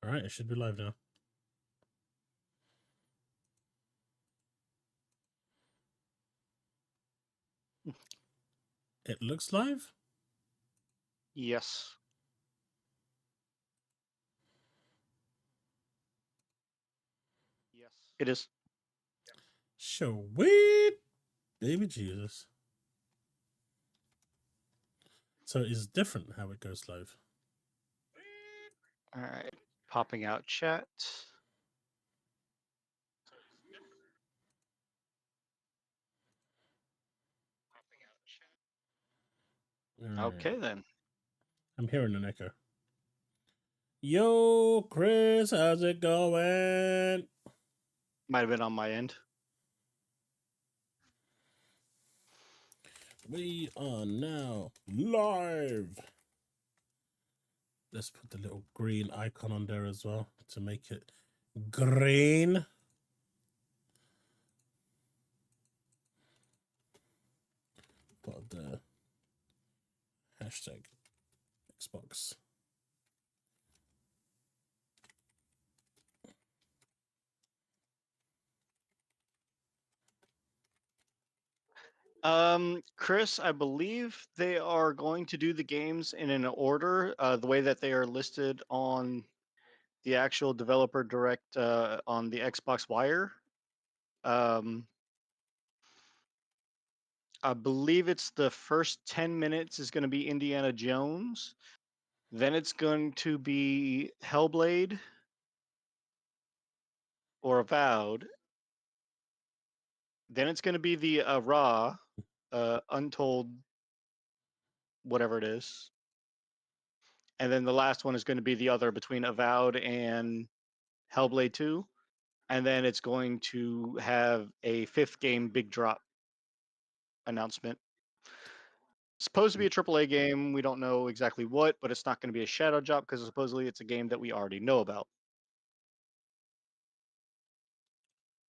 All right, it should be live now. It looks live? Yes. Yes. It is. Sweet baby Jesus. So it's different how it goes live. All right. Popping out chat. Okay, then. I'm hearing an echo. Yo, Chris, how's it going? Might have been on my end. We are now live. Let's put the little green icon on there as well to make it green. Put the hashtag Xbox. Chris, I believe they are going to do the games in an order, the way that they are listed on the actual developer direct on the Xbox Wire. I believe it's the first 10 minutes is going to be Indiana Jones. Then it's going to be Hellblade or Avowed. Then it's going to be the Raw, Untold, whatever it is. And then the last one is going to be the other between Avowed and Hellblade 2. And then it's going to have a 5th game big drop announcement. It's supposed to be a AAA game. We don't know exactly what, but it's not going to be a shadow drop because supposedly it's a game that we already know about.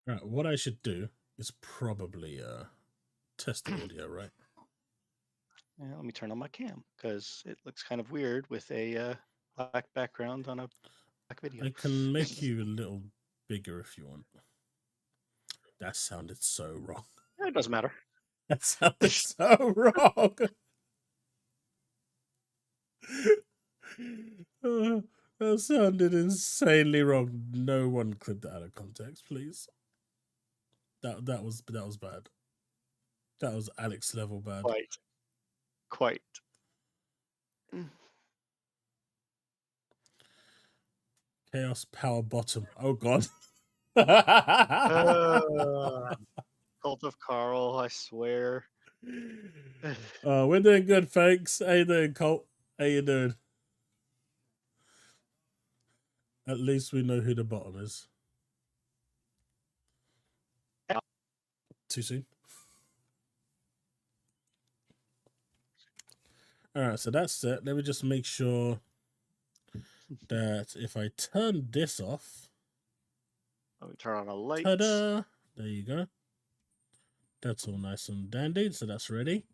All right, what I should do is probably test the audio, right? Yeah, let me turn on my cam because it looks kind of weird with a black background on a black video. I can make you a little bigger if you want. That sounded so wrong. It doesn't matter. That sounded so wrong. That sounded insanely wrong. No one clip that out of context, please. That was bad. That was Alex level bad. Quite. Chaos power bottom. Oh god. Cult of Carl, I swear. We're doing good, thanks. How you doing, Colt? How you doing? At least we know who the bottom is. Too soon? Alright, so that's it. Let me just make sure that if I turn this off. Let me turn on a light. Ta-da! There you go. That's all nice and dandy. So that's ready.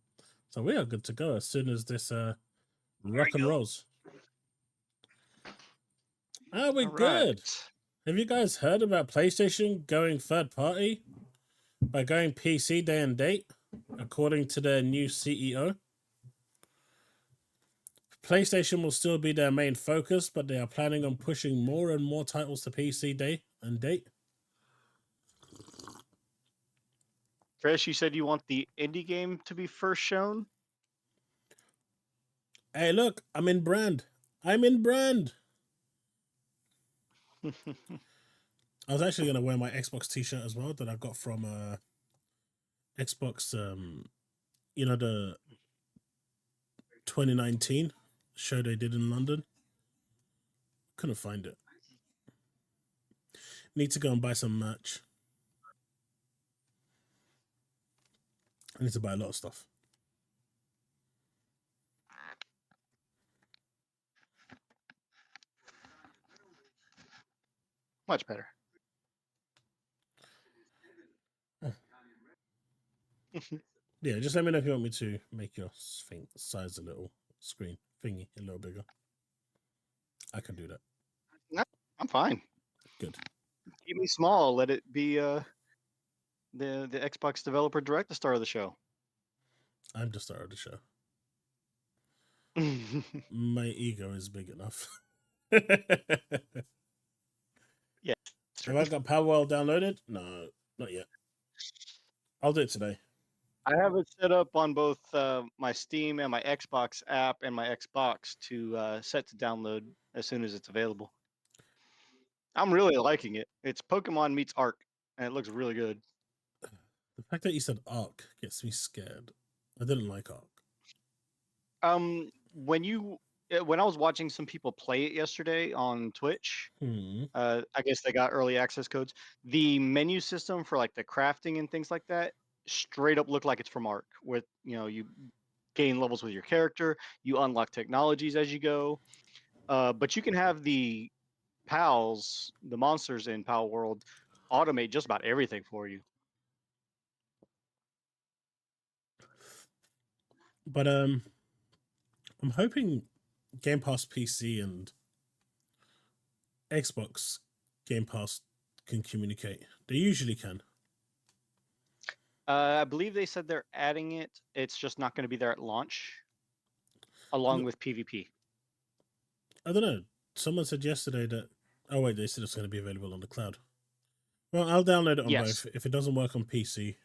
So we are good to go as soon as this rock and rolls. Are we good? Have you guys heard about PlayStation going third party by going PC day and date, according to their new CEO? PlayStation will still be their main focus, but they are planning on pushing more and more titles to PC day and date. Chris, you said you want the indie game to be first shown? Hey, look, I'm in brand. I'm in brand. I was actually going to wear my Xbox t-shirt as well that I got from Xbox, you know, the 2019 show they did in London. Couldn't find it. Need to go and buy some merch. I need to buy a lot of stuff. Much better. Yeah, just let me know if you want me to make your size a little screen thingy a little bigger. I can do that. I'm fine. Good. Keep me small. Let it be the Xbox Developer Direct, the star of the show. I'm the star of the show. My ego is big enough. Yeah. Have I got Powerwell downloaded? No, not yet. I'll do it today. I have it set up on both my Steam and my Xbox app and my Xbox to set to download as soon as it's available. I'm really liking it. It's Pokemon meets Ark, and it looks really good. The fact that you said Ark gets me scared. I didn't like Ark. When I was watching some people play it yesterday on Twitch, I guess they got early access codes. The menu system for like the crafting and things like that straight up looked like it's from Ark, with you gain levels with your character, you unlock technologies as you go, but you can have the pals, the monsters in Pal World, automate just about everything for you. But I'm hoping Game Pass PC and Xbox Game Pass can communicate. They usually can. I believe they said they're adding it. It's just not going to be there at launch, along with PvP. I don't know. Someone said yesterday that. Oh wait, they said it's going to be available on the cloud. Well, I'll download it on both. If it doesn't work on PC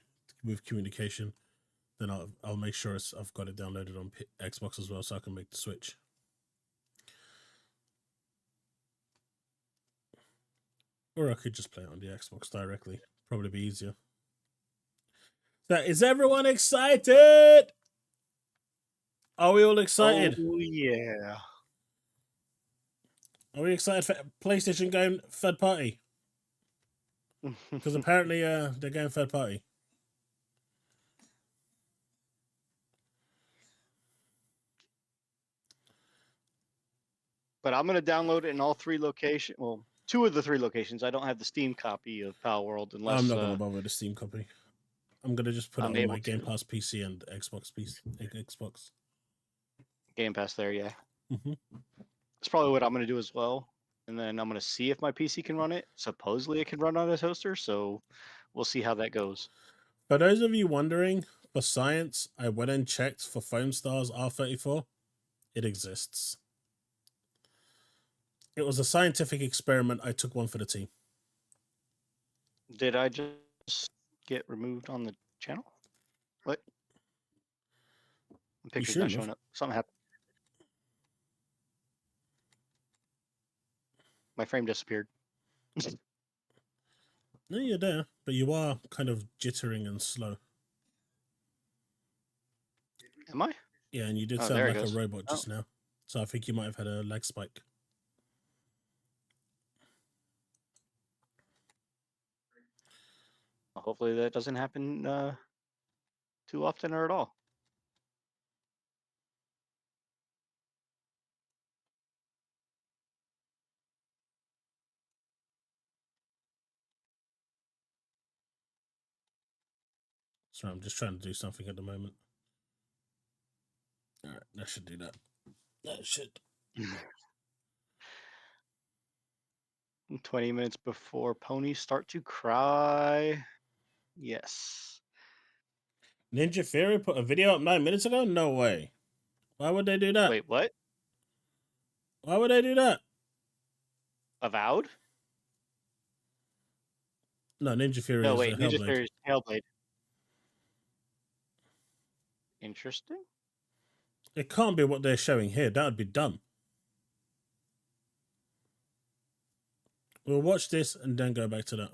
with communication, then I'll make sure I've got it downloaded on Xbox as well, so I can make the switch. Or I could just play it on the Xbox directly. Probably be easier. So, is everyone excited? Are we all excited? Oh, yeah. Are we excited for PlayStation going third party? Because apparently they're going third party. But I'm going to download it in all 3 locations. Well, 2 of the 3 locations. I don't have the Steam copy of Pal World unless I'm not going to bother with the Steam copy. I'm going to just put it on my Game Pass PC and Xbox. Game Pass there, yeah. Mm-hmm. That's probably what I'm going to do as well. And then I'm going to see if my PC can run it. Supposedly it can run on a toaster, so we'll see how that goes. For those of you wondering, for science, I went and checked for Foam Stars R34. It exists. It was a scientific experiment. I took one for the team. Did I just get removed on the channel? What? The picture's not showing up. Something happened. My frame disappeared. No, you're there, but you are kind of jittering and slow. Am I? Yeah, and you did sound like a robot just now. So I think you might have had a lag spike. Hopefully that doesn't happen too often or at all. Sorry, I'm just trying to do something at the moment. All right, that should do that. That should. 20 minutes before ponies start to cry. Yes. Ninja Theory put a video up 9 minutes ago? No way. Why would they do that? Wait, what? Why would they do that? Avowed? No, Ninja Theory No, is wait, Ninja Hellblade. Theory is Hellblade. Interesting. It can't be what they're showing here. That would be dumb. We'll watch this and then go back to that.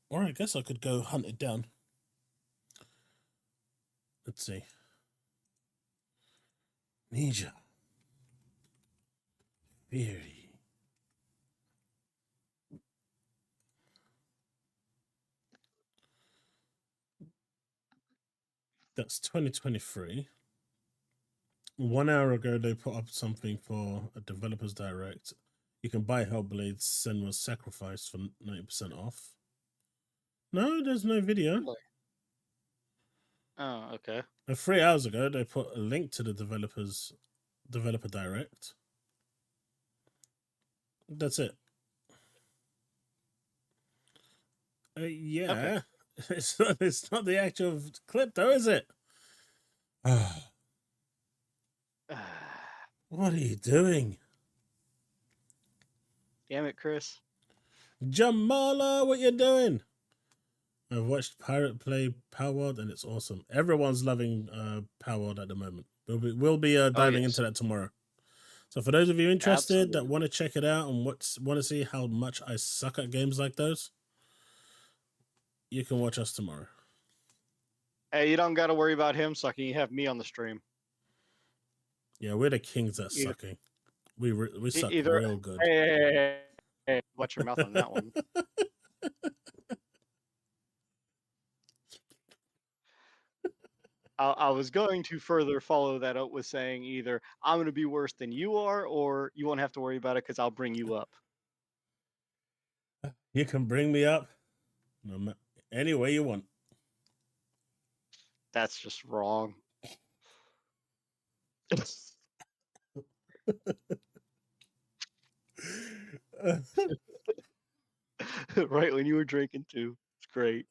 Or I guess I could go hunt it down. Let's see. Ninja Theory. That's 2023. 1 hour ago, they put up something for a developer's direct. You can buy Hellblade Senua's Sacrifice for 90% off. No, there's no video. Oh, okay. And 3 hours ago, they put a link to the developer direct. That's it. Yeah. Okay. It's not the actual clip, though, is it? What are you doing? Damn it, Chris. Jamala, what you doing? I've watched Pirate play POWERBOSS and it's awesome. Everyone's loving POWERBOSS at the moment. We'll be diving into that tomorrow. So for those of you interested that want to check it out and want to see how much I suck at games like those, you can watch us tomorrow. Hey, you don't got to worry about him sucking. You have me on the stream. Yeah, we're the kings at sucking. We suck real good. Hey, watch your mouth on that one. I was going to further follow that up with saying either I'm going to be worse than you are, or you won't have to worry about it because I'll bring you up. You can bring me up any way you want. That's just wrong. Right when you were drinking too. It's great.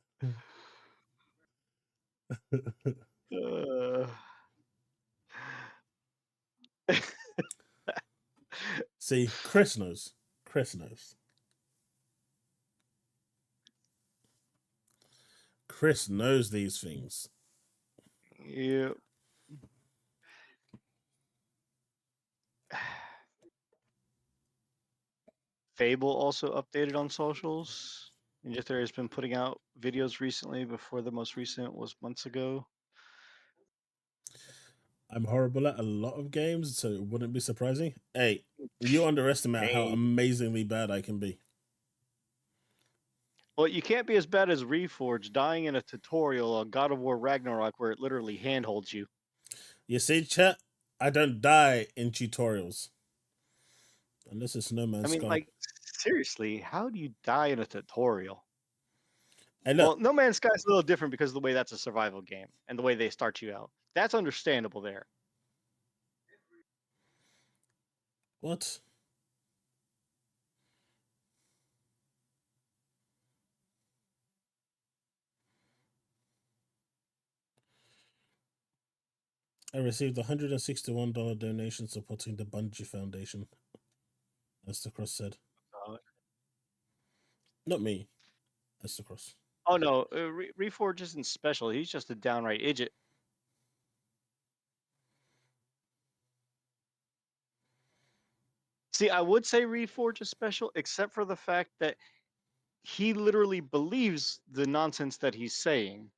See, Chris knows. Chris knows. Chris knows these things. Yeah. Fable also updated on socials. And Jither has been putting out videos recently. Before the most recent was months ago. I'm horrible at a lot of games, so it wouldn't be surprising. Hey, you underestimate how amazingly bad I can be. Well, you can't be as bad as Reforged, dying in a tutorial on God of War Ragnarok where it literally handholds you. You see, chat? I don't die in tutorials. Unless it's No Man's Sky. Like, seriously, how do you die in a tutorial? Hey, look. Well, No Man's Sky is a little different because of the way that's a survival game and the way they start you out. That's understandable there. What? I received a $161 donation supporting the Bungie Foundation. As the Cross said. Not me. As the Cross. Oh no, Reforge isn't special. He's just a downright idiot. See, I would say Reforge is special, except for the fact that he literally believes the nonsense that he's saying.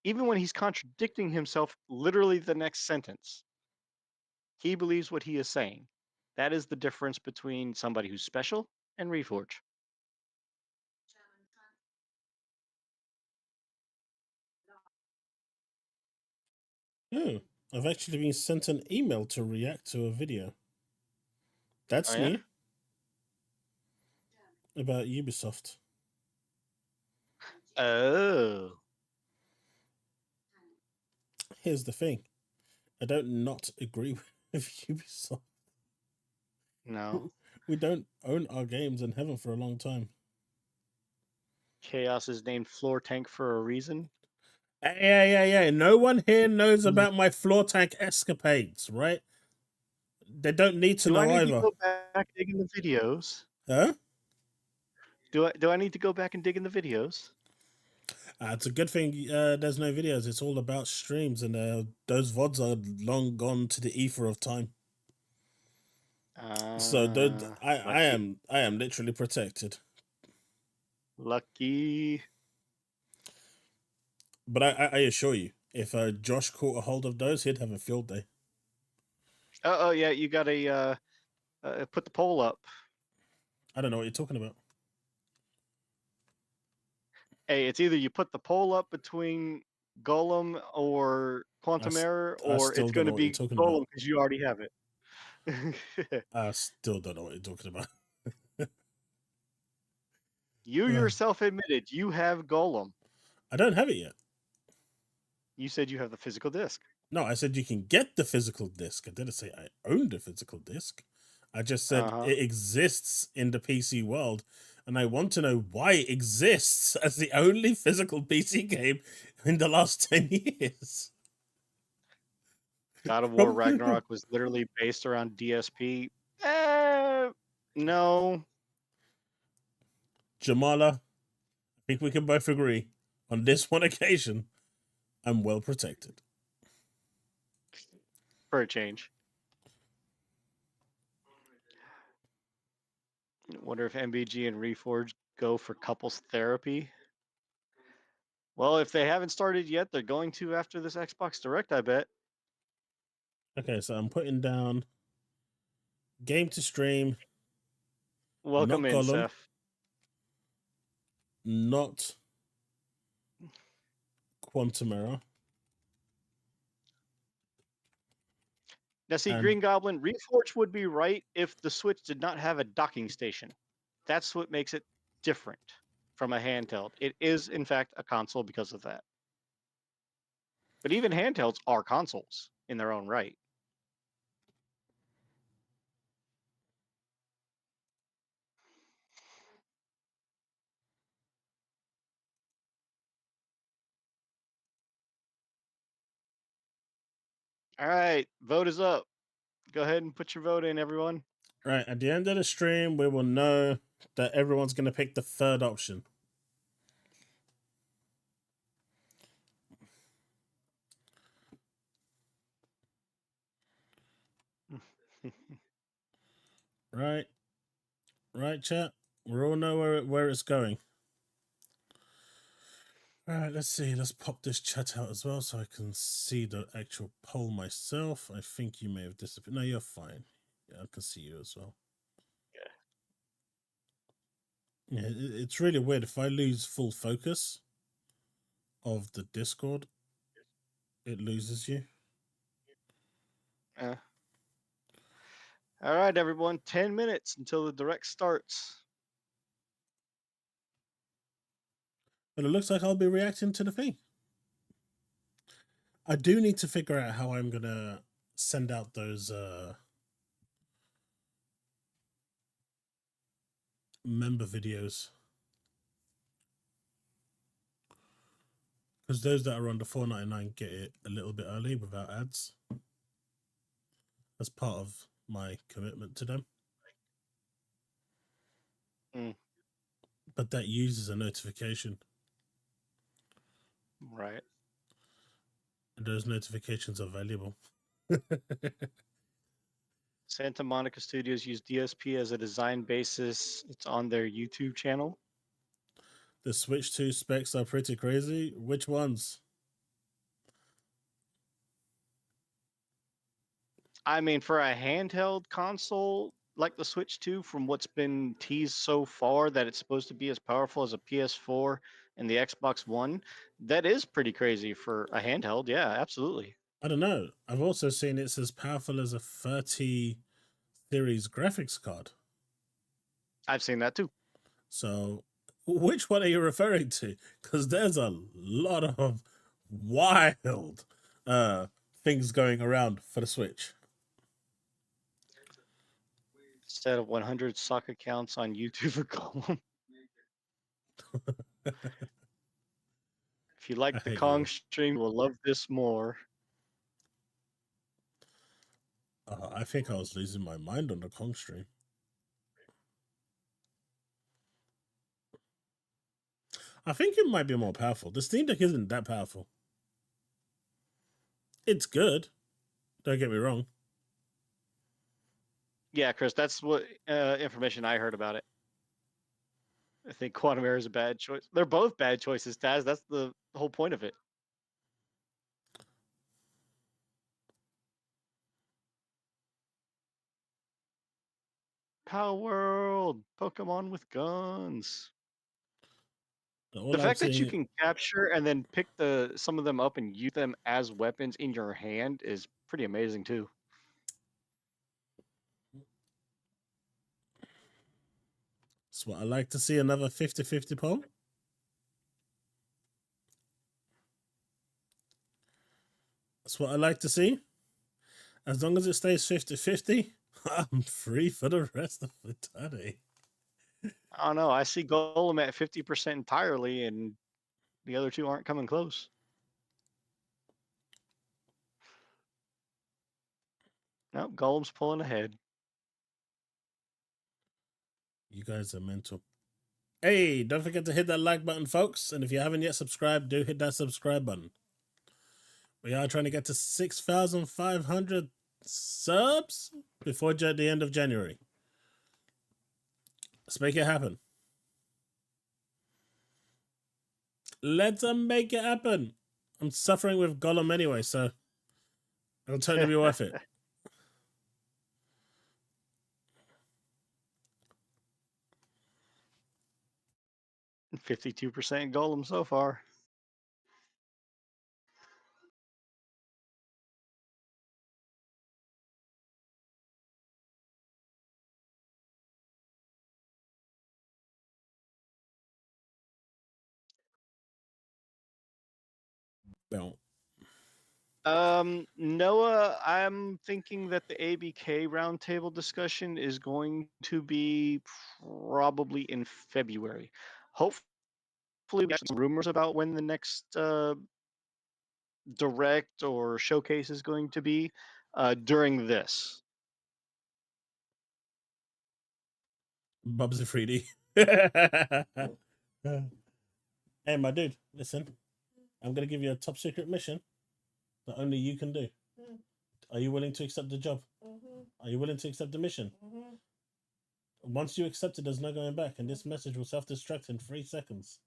Even when he's contradicting himself literally the next sentence. He believes what he is saying. That is the difference between somebody who's special and Reforge. Oh, I've actually been sent an email to react to a video. That's new. About Ubisoft. Oh. Here's the thing. I don't not agree with Ubisoft. No. We don't own our games and haven't for a long time. Chaos is named Floor Tank for a reason. Yeah. No one here knows about my floor tank escapades, right? They don't need to know either. Do I need to go back digging the videos? Huh? Do I need to go back and dig in the videos? It's a good thing there's no videos. It's all about streams, and those VODs are long gone to the ether of time. So I am literally protected. Lucky. But I assure you, if Josh caught a hold of those, he'd have a field day. Oh yeah, you gotta put the poll up. I don't know what you're talking about. Hey, it's either you put the poll up between Golem or Quantum Error, or it's going to be Golem because you already have it. I still don't know what you're talking about. You yourself admitted you have Golem. I don't have it yet. You said you have the physical disc. No, I said you can get the physical disc. I didn't say I own the physical disc. I just said it exists in the PC world, and I want to know why it exists as the only physical PC game in the last 10 years. God of War Ragnarok was literally based around DSP. No. Jamala, I think we can both agree on this one occasion, I'm well protected. For a change. I wonder if MBG and Reforge go for couples therapy. Well, if they haven't started yet, they're going to after this Xbox Direct, I bet. Okay, so I'm putting down game to stream. Welcome not in, Gollum, Seth. Not Quantum Error. Now, see, Green Goblin, Reforge would be right if the Switch did not have a docking station. That's what makes it different from a handheld. It is, in fact, a console because of that. But even handhelds are consoles in their own right. All right, vote is up. Go ahead and put your vote in, everyone. Right, at the end of the stream, we will know that everyone's going to pick the third option. Right, chat. We all know where it's going. All right, let's see. Let's pop this chat out as well so I can see the actual poll myself. I think you may have disappeared. No, you're fine. Yeah, I can see you as well. Yeah, it's really weird. If I lose full focus of the Discord, it loses you. All right, everyone. 10 minutes until the direct starts. But it looks like I'll be reacting to the thing. I do need to figure out how I'm going to send out those member videos. Because those that are under $4.99 get it a little bit early without ads. That's part of my commitment to them. But that uses a notification. Right. And those notifications are valuable. Santa Monica Studios use DSP as a design basis. It's on their YouTube channel. The Switch 2 specs are pretty crazy. Which ones? I mean, for a handheld console like the Switch 2, from what's been teased so far, that it's supposed to be as powerful as a PS4 and the Xbox One, that is pretty crazy for a handheld. Yeah, absolutely. I don't know. I've also seen it's as powerful as a 30 series graphics card. I've seen that too. So, which one are you referring to? Because there's a lot of wild things going around for the Switch. Instead of 100 sock accounts on YouTube for Gollum. If you like the Kong stream, you will love this more. I think I was losing my mind on the Kong stream. I think it might be more powerful. The Steam Deck isn't that powerful. It's good. Don't get me wrong. Yeah, Chris, that's what information I heard about it. I think Quantum Error is a bad choice. They're both bad choices, Taz. That's the whole point of it. Power World, Pokemon with guns. The fact that you can capture and then pick some of them up and use them as weapons in your hand is pretty amazing too. That's what I like to see, another 50-50 poll. That's what I like to see. As long as it stays 50-50, I'm free for the rest of the day. I don't know. I see Golem at 50% entirely, and the other two aren't coming close. No, Golem's pulling ahead. You guys are mental. Hey, don't forget to hit that like button, folks. And if you haven't yet subscribed, do hit that subscribe button. We are trying to get to 6,500 subs before the end of January. Let's make it happen. Let's make it happen. I'm suffering with Golem anyway, so it'll totally be worth it. 52% Golem so far. Well, Noah, I'm thinking that the ABK roundtable discussion is going to be probably in February. Hopefully, we have some rumors about when the next direct or showcase is going to be during this. Bubsy 3D. Hey, my dude, listen. I'm going to give you a top secret mission that only you can do. Are you willing to accept the job? Are you willing to accept the mission? Once you accept it, there's no going back, and this message will self-destruct in 3 seconds.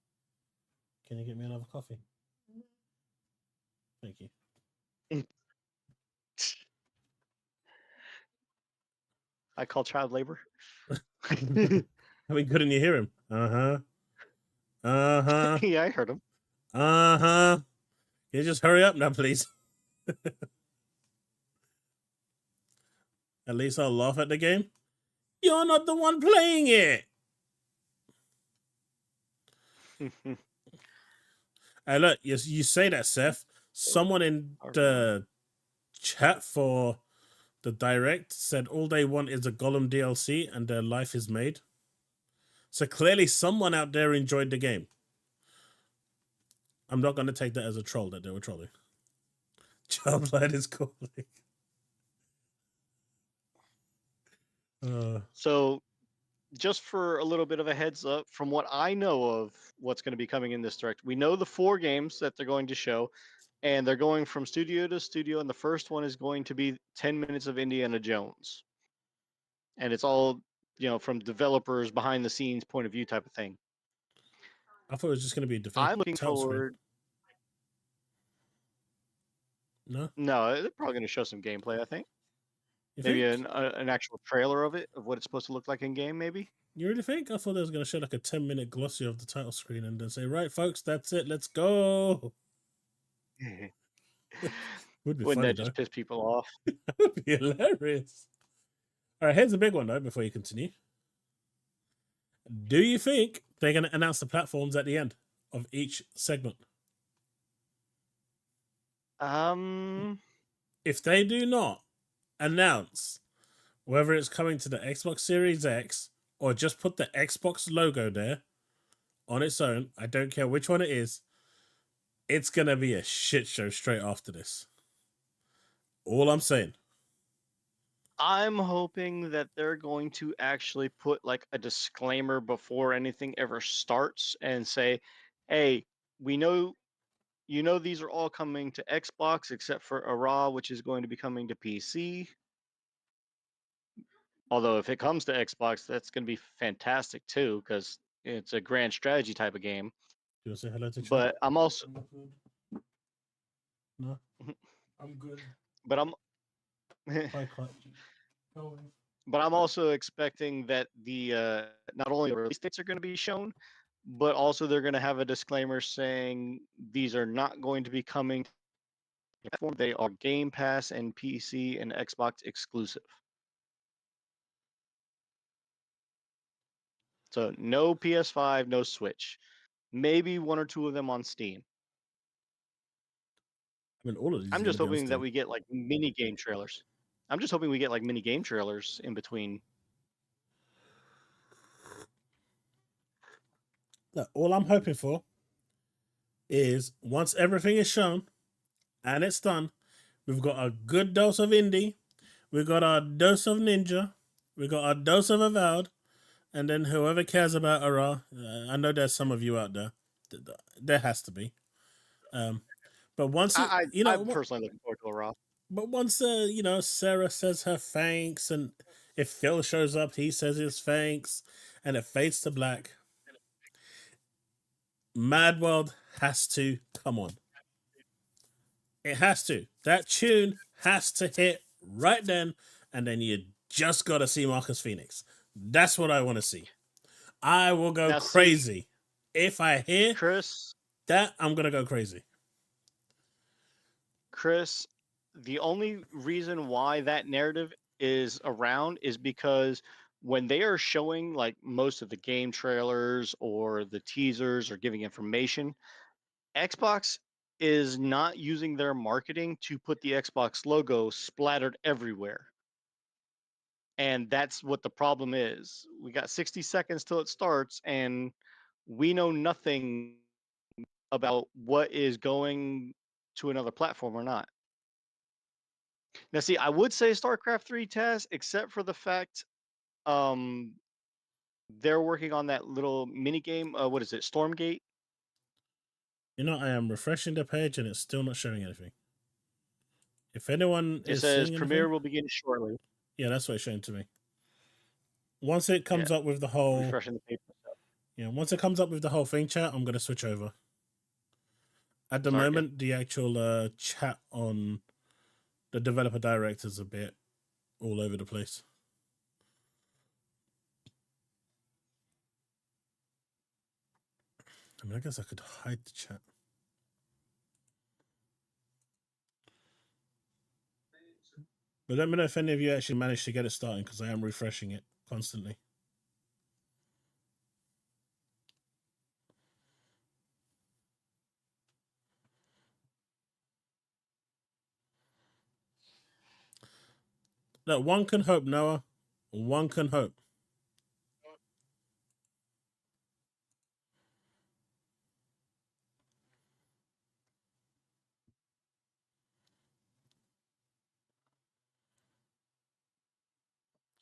Can you get me another coffee? Thank you. I call child labor. I mean, couldn't you hear him? Uh-huh. Uh-huh. Yeah, I heard him. Uh-huh. Can you just hurry up now, please? At least I'll laugh at the game. You're not the one playing it. Hey, look, you say that, Seth. Someone in the chat for the direct said all they want is a Golem DLC and their life is made. So clearly someone out there enjoyed the game. I'm not going to take that as a troll that they were trolling. Childlight is calling. So just for a little bit of a heads up, from what I know of what's going to be coming in this direct, we know the 4 games that they're going to show, and they're going from studio to studio, and the first one is going to be 10 minutes of Indiana Jones. And it's all, from developers behind the scenes point of view type of thing. I thought it was just going to be a I'm looking forward. No? No, they're probably going to show some gameplay, I think. Maybe an actual trailer of it, of what it's supposed to look like in game, maybe? You really think? I thought they was going to show like a 10-minute glossy of the title screen and then say, right, folks, that's it, let's go. Would be Wouldn't funny, that just piss people off? That would be hilarious. All right, here's a big one, though, before you continue. Do you think they're going to announce the platforms at the end of each segment? If they do not announce whether it's coming to the Xbox Series X or just put the Xbox logo there on its own, I don't care which one it is, it's going to be a shit show straight after this. All I'm saying. I'm hoping that they're going to actually put like a disclaimer before anything ever starts and say, hey, we know these are all coming to Xbox except for Avowed, which is going to be coming to PC. Although if it comes to Xbox, that's going to be fantastic too, because it's a grand strategy type of game. Do you want to say hello to chat? But I'm also no, I'm good. But I'm But I'm also expecting that the not only the release dates are going to be shown, but also they're going to have a disclaimer saying these are not going to be coming to the platform. They are Game Pass and PC and Xbox exclusive. So no PS5, no Switch. Maybe 1 or 2 of them on Steam. I mean, all of these. I'm just hoping that we get like mini game trailers. I'm just hoping we get like mini game trailers in between. Look, all I'm hoping for is once everything is shown and it's done, we've got a good dose of indie, we've got our dose of ninja, we've got our dose of Avowed, and then whoever cares about Ara, I know there's some of you out there. There has to be. But once I'm personally looking forward to a Raw. But once Sarah says her thanks, and if Phil shows up, he says his thanks, and it fades to black. Mad World has to come on. It has to. That tune has to hit right then, and then you just gotta see Marcus Phoenix. That's what I want to see. I will go crazy if I hear Chris. That I'm gonna go crazy. Chris, the only reason why that narrative is around is because when they are showing like most of the game trailers or the teasers or giving information, Xbox is not using their marketing to put the Xbox logo splattered everywhere. And that's what the problem is. We got 60 seconds till it starts, and we know nothing about what is going to another platform or not. Now, see, I would say StarCraft 3 test, except for the fact they're working on that little mini game. What is it, Stormgate? I am refreshing the page and it's still not showing anything. If anyone it is says seeing premiere anything, will begin shortly. Yeah, that's what it's showing to me. Once it comes up with the whole refreshing the paper. Once it comes up with the whole thing chat, I'm gonna switch over. At the moment, the actual chat on the developer direct is a bit all over the place. I mean, I guess I could hide the chat. But let me know if any of you actually managed to get it starting, because I am refreshing it constantly. Look, one can hope, Noah. One can hope.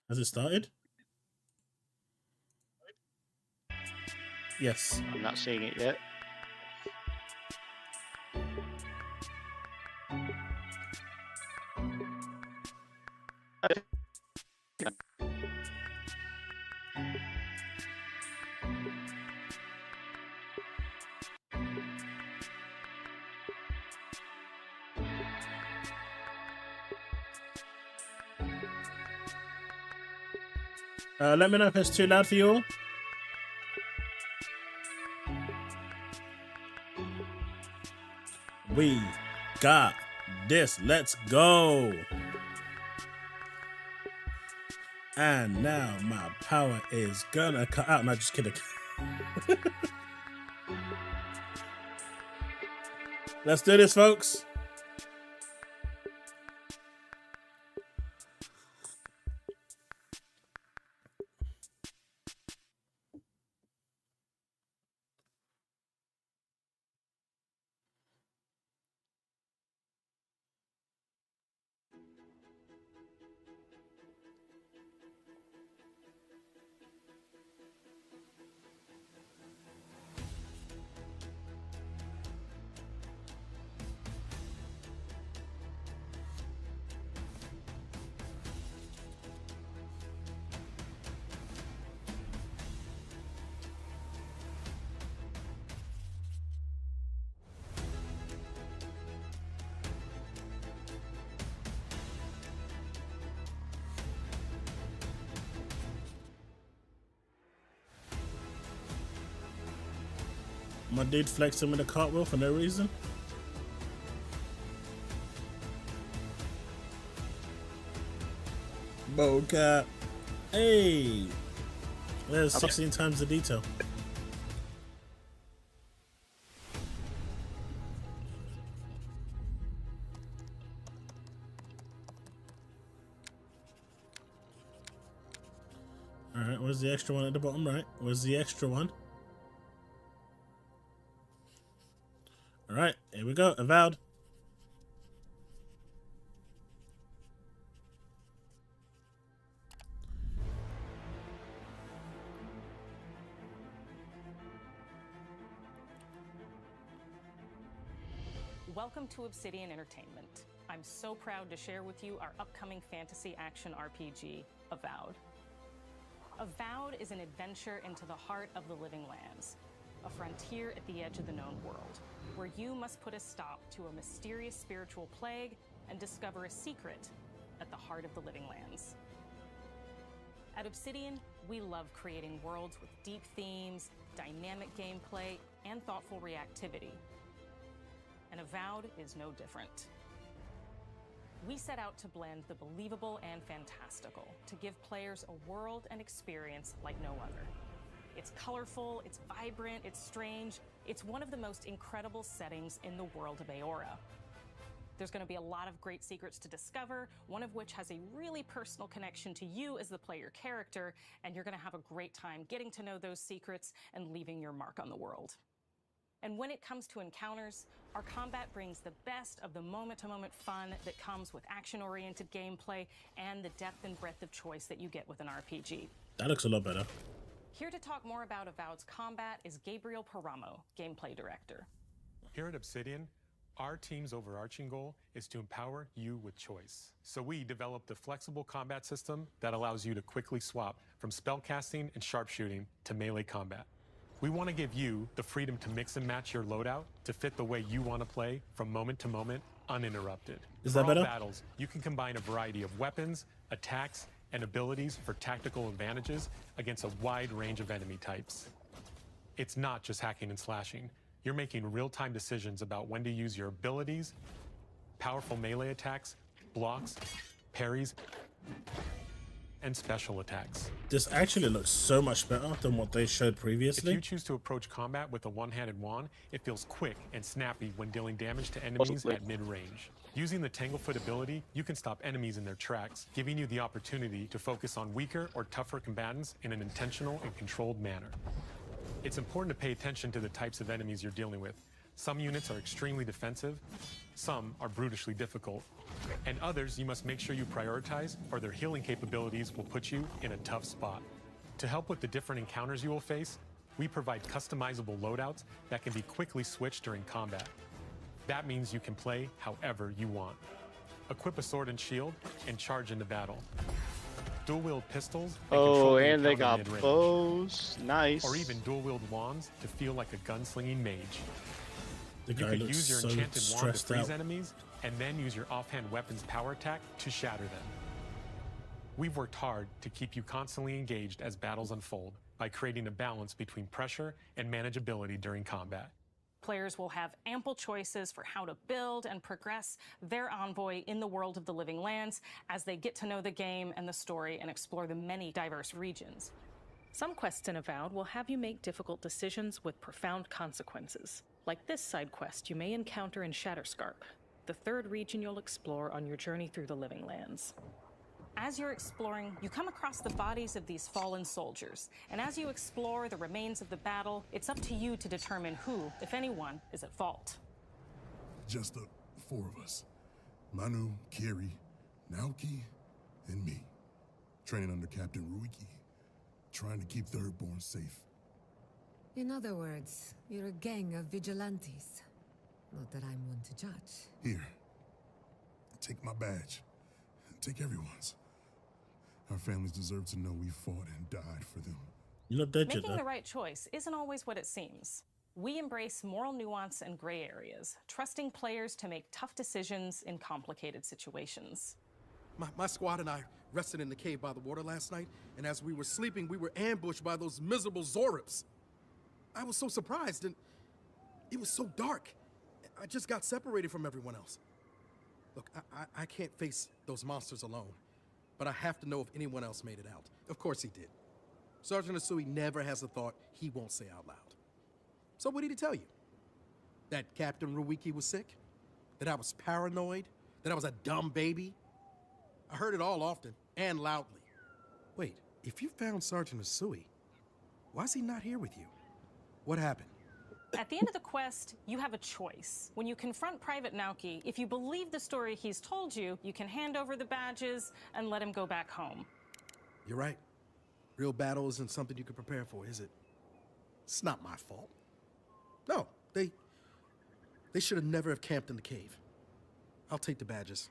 Has it started? Yes. I'm not seeing it yet. Let me know if it's too loud for you all. We got this. Let's go. And now my power is gonna cut out. No, just kidding. Let's do this, folks. My dude flexing with a cartwheel for no reason. Bocap. Hey, there's 16 times the detail. Alright, where's the extra one at the bottom right? Where's the extra one? Alright, here we go. Avowed. Welcome to Obsidian Entertainment. I'm so proud to share with you our upcoming fantasy action RPG, Avowed. Avowed is an adventure into the heart of the living lands, a frontier at the edge of the known world, where you must put a stop to a mysterious spiritual plague and discover a secret at the heart of the living lands. At Obsidian, we love creating worlds with deep themes, dynamic gameplay, and thoughtful reactivity. And Avowed is no different. We set out to blend the believable and fantastical to give players a world and experience like no other. It's colorful, it's vibrant, it's strange. It's one of the most incredible settings in the world of Aora. There's going to be a lot of great secrets to discover, one of which has a really personal connection to you as the player character, and you're going to have a great time getting to know those secrets and leaving your mark on the world. And when it comes to encounters, our combat brings the best of the moment-to-moment fun that comes with action-oriented gameplay and the depth and breadth of choice that you get with an RPG. That looks a lot better. Here to talk more about Avowed's combat is Gabriel Paramo, Gameplay Director. Here at Obsidian, our team's overarching goal is to empower you with choice. So we developed a flexible combat system that allows you to quickly swap from spellcasting and sharpshooting to melee combat. We want to give you the freedom to mix and match your loadout to fit the way you want to play from moment to moment, uninterrupted. Is that For all better? battles, you can combine a variety of weapons, attacks, and abilities for tactical advantages against a wide range of enemy types. It's not just hacking and slashing. You're making real-time decisions about when to use your abilities, powerful melee attacks, blocks, parries, and special attacks. This actually looks so much better than what they showed previously. If you choose to approach combat with a one-handed wand, it feels quick and snappy when dealing damage to enemies at mid-range. Using the Tanglefoot ability, you can stop enemies in their tracks, giving you the opportunity to focus on weaker or tougher combatants in an intentional and controlled manner. It's important to pay attention to the types of enemies you're dealing with. Some units are extremely defensive, some are brutishly difficult, and others you must make sure you prioritize, or their healing capabilities will put you in a tough spot. To help with the different encounters you will face, we provide customizable loadouts that can be quickly switched during combat. That means you can play however you want. Equip a sword and shield and charge into battle. Dual-wield pistols and control the and they encounter got mid-range. bows. Nice. Or even dual-wield wands to feel like a gunslinging mage. The You guy could looks use your so enchanted wand to stressed freeze out. enemies, and then use your offhand weapon's power attack to shatter them. We've worked hard to keep you constantly engaged as battles unfold by creating a balance between pressure and manageability during combat. Players will have ample choices for how to build and progress their envoy in the world of the living lands as they get to know the game and the story and explore the many diverse regions. Some quests in Avowed will have you make difficult decisions with profound consequences, like this side quest you may encounter in Shatterscarp, the third region you'll explore on your journey through the living lands. As you're exploring, you come across the bodies of these fallen soldiers, and as you explore the remains of the battle, it's up to you to determine who, if anyone, is at fault. Just the four of us. Manu, Kiri, Naoki, and me. Training under Captain Ruiki. Trying to keep Thirdborn safe. In other words, you're a gang of vigilantes. Not that I'm one to judge. Here. Take my badge. Take everyone's. Our families deserve to know we fought and died for them. You're not dead yet, Making though. the right choice isn't always what it seems. We embrace moral nuance and gray areas, trusting players to make tough decisions in complicated situations. My squad and I rested in the cave by the water last night, and as we were sleeping, we were ambushed by those miserable Zorips. I was so surprised, and it was so dark. I just got separated from everyone else. Look, I can't face those monsters alone, but I have to know if anyone else made it out. Of course he did. Sergeant Asui never has a thought he won't say out loud. So what did he tell you? That Captain Ruiki was sick? That I was paranoid? That I was a dumb baby? I heard it all often and loudly. Wait, if you found Sergeant Asui, why is he not here with you? What happened? At the end of the quest, you have a choice. When you confront Private Naoki, if you believe the story he's told you, you can hand over the badges and let him go back home. You're right. Real battle isn't something you can prepare for, is it? It's not my fault. No, they should have never have camped in the cave. I'll take the badges.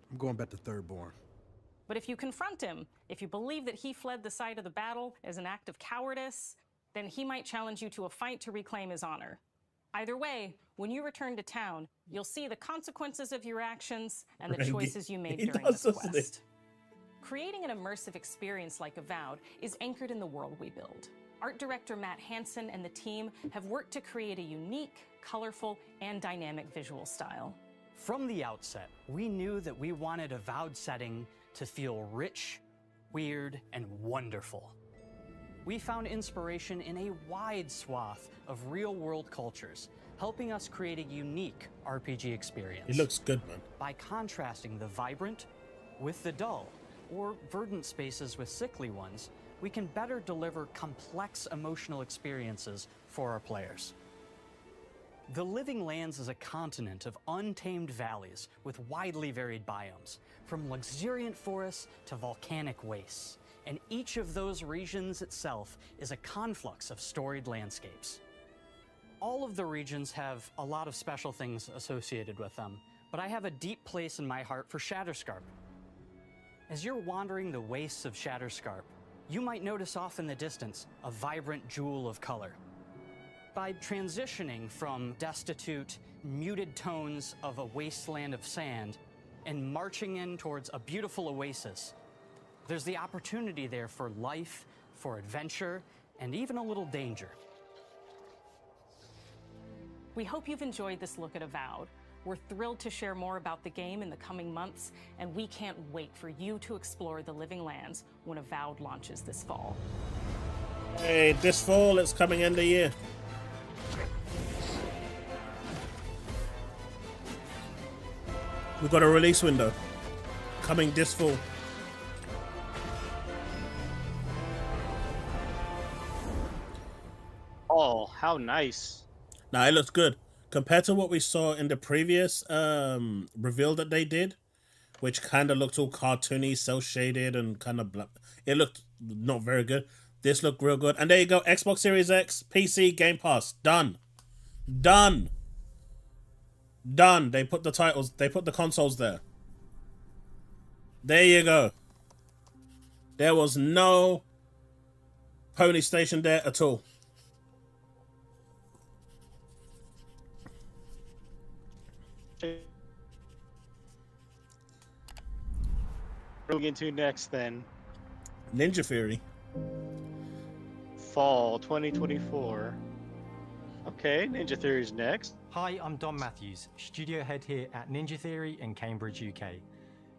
I'm going back to Thirdborn. But if you confront him, if you believe that he fled the site of the battle as an act of cowardice, then he might challenge you to a fight to reclaim his honor. Either way, when you return to town, you'll see the consequences of your actions and the choices you made during this quest. Creating an immersive experience like Avowed is anchored in the world we build. Art director Matt Hansen and the team have worked to create a unique, colorful, and dynamic visual style. From the outset, we knew that we wanted Avowed setting to feel rich, weird, and wonderful. We found inspiration in a wide swath of real-world cultures, helping us create a unique RPG experience. It looks good, man. By contrasting the vibrant with the dull, or verdant spaces with sickly ones, we can better deliver complex emotional experiences for our players. The Living Lands is a continent of untamed valleys with widely varied biomes, from luxuriant forests to volcanic wastes. And each of those regions itself is a conflux of storied landscapes. All of the regions have a lot of special things associated with them, but I have a deep place in my heart for Shatterscarp. As you're wandering the wastes of Shatterscarp, you might notice off in the distance a vibrant jewel of color. By transitioning from destitute, muted tones of a wasteland of sand and marching in towards a beautiful oasis, there's the opportunity there for life, for adventure, and even a little danger. We hope you've enjoyed this look at Avowed. We're thrilled to share more about the game in the coming months, and we can't wait for you to explore the Living Lands when Avowed launches this fall. Hey, this fall, it's coming end of year. We've got a release window coming this fall. Oh, how nice. Now, it looks good. Compared to what we saw in the previous reveal that they did, which kind of looked all cartoony, cel-shaded, and kind of it looked not very good. This looked real good. And there you go. Xbox Series X, PC, Game Pass. Done. Done. Done. They put the titles, they put the consoles there. There you go. There was no pony station there at all. Going into next then. Ninja Theory. Fall 2024. Okay, Ninja Theory's next. Hi, I'm Don Matthews, studio head here at Ninja Theory in Cambridge, UK.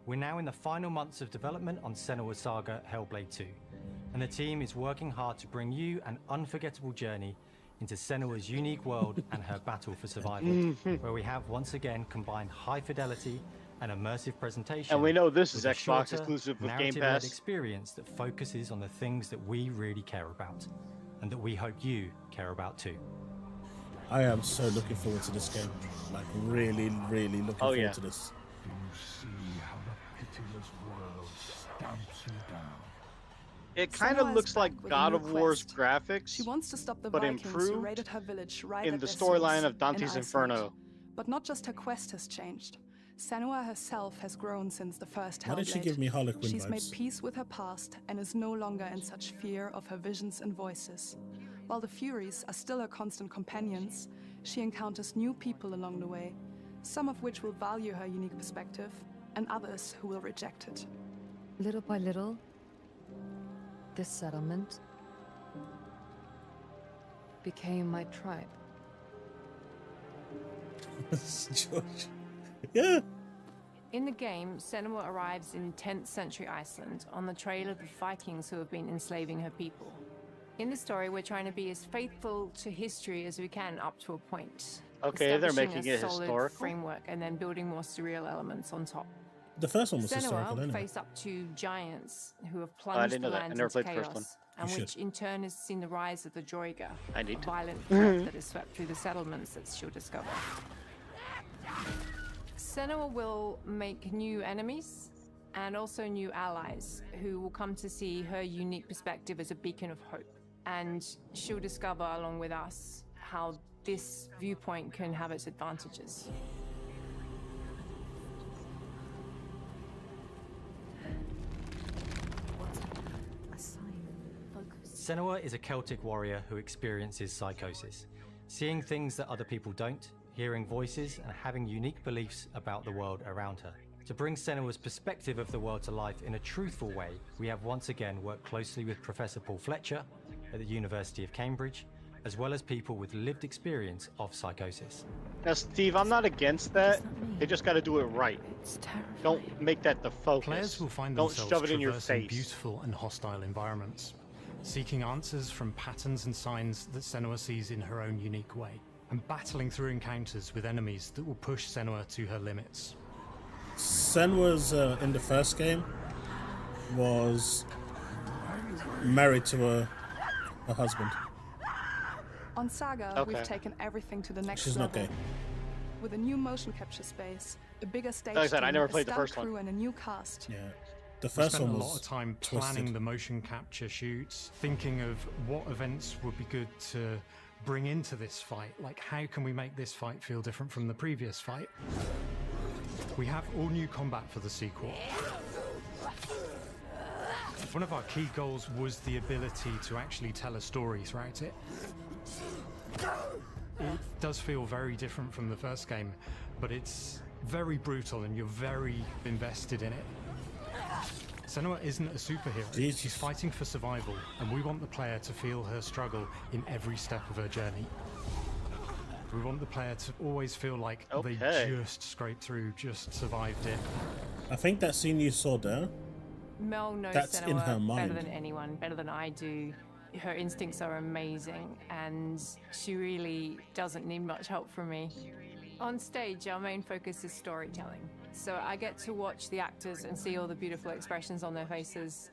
We're now in the final months of development on Senua's Saga Hellblade 2, and the team is working hard to bring you an unforgettable journey into Senua's unique world and her battle for survival, where we have once again combined high fidelity and immersive presentation. And we know this is with a Xbox shorter, exclusive with Game narrative-led Pass experience that focuses on the things that we really care about, and that we hope you care about too. I am so looking forward to this game. Like, really, really looking forward to this. You see how the pitiless world stamps you down. It kind of looks like God of War's graphics, she wants to stop the but Vikings improved who raided her village right in at the their storyline source of Dante's in Iceland. Inferno. But not just her quest has changed. Senua herself has grown since the first Hellblade. Why did she give me Harlequin She's vibes? made peace with her past and is no longer in such fear of her visions and voices. While the Furies are still her constant companions, she encounters new people along the way, some of which will value her unique perspective, and others who will reject it. Little by little, this settlement became my tribe. George. Yeah. In the game, Senua arrives in 10th century Iceland on the trail of the Vikings who have been enslaving her people. In the story, we're trying to be as faithful to history as we can up to a point. Okay, they're Establishing making a it solid historical. framework and then building more surreal elements on top. The first one was historical Senua anyway. face up to giants who have I plunged didn't the know that. I lands never into played the first one. chaos, and You which should. in turn has seen the rise of the Droiga, I a need. violent threat that has swept through the settlements that she'll discover. Senua will make new enemies and also new allies who will come to see her unique perspective as a beacon of hope. And she'll discover, along with us, how this viewpoint can have its advantages. Senua is a Celtic warrior who experiences psychosis, seeing things that other people don't, hearing voices, and having unique beliefs about the world around her. To bring Senua's perspective of the world to life in a truthful way, we have once again worked closely with Professor Paul Fletcher at the University of Cambridge, as well as people with lived experience of psychosis. Now, Steve, I'm not against that. They just got to do it right. Don't make that the focus. Players will find Don't themselves shove it in your traversing face. beautiful and hostile environments, seeking answers from patterns and signs that Senua sees in her own unique way, and battling through encounters with enemies that will push Senua to her limits. Senua's in the first game was married to a husband. On Saga, Okay. we've taken everything to the next She's level. not gay. With a new motion capture space, a bigger stage Like I said, I team, never a played the stunt first one. crew, and a new cast. Yeah. The We first spent one a was lot of time twisted. planning the motion capture shoots, thinking of what events would be good to bring into this fight. Like, how can we make this fight feel different from the previous fight? We have all new combat for the sequel. One of our key goals was the ability to actually tell a story throughout it. It does feel very different from the first game, but it's very brutal and you're very invested in it. Senua isn't a superhero. Jesus. She's fighting for survival, and we want the player to feel her struggle in every step of her journey. We want the player to always feel like they just scraped through, just survived it. I think that scene you saw there, Mel knows that's in her Senua mind. better than anyone, better than I do. Her instincts are amazing, and she really doesn't need much help from me. On stage, our main focus is storytelling. So I get to watch the actors and see all the beautiful expressions on their faces,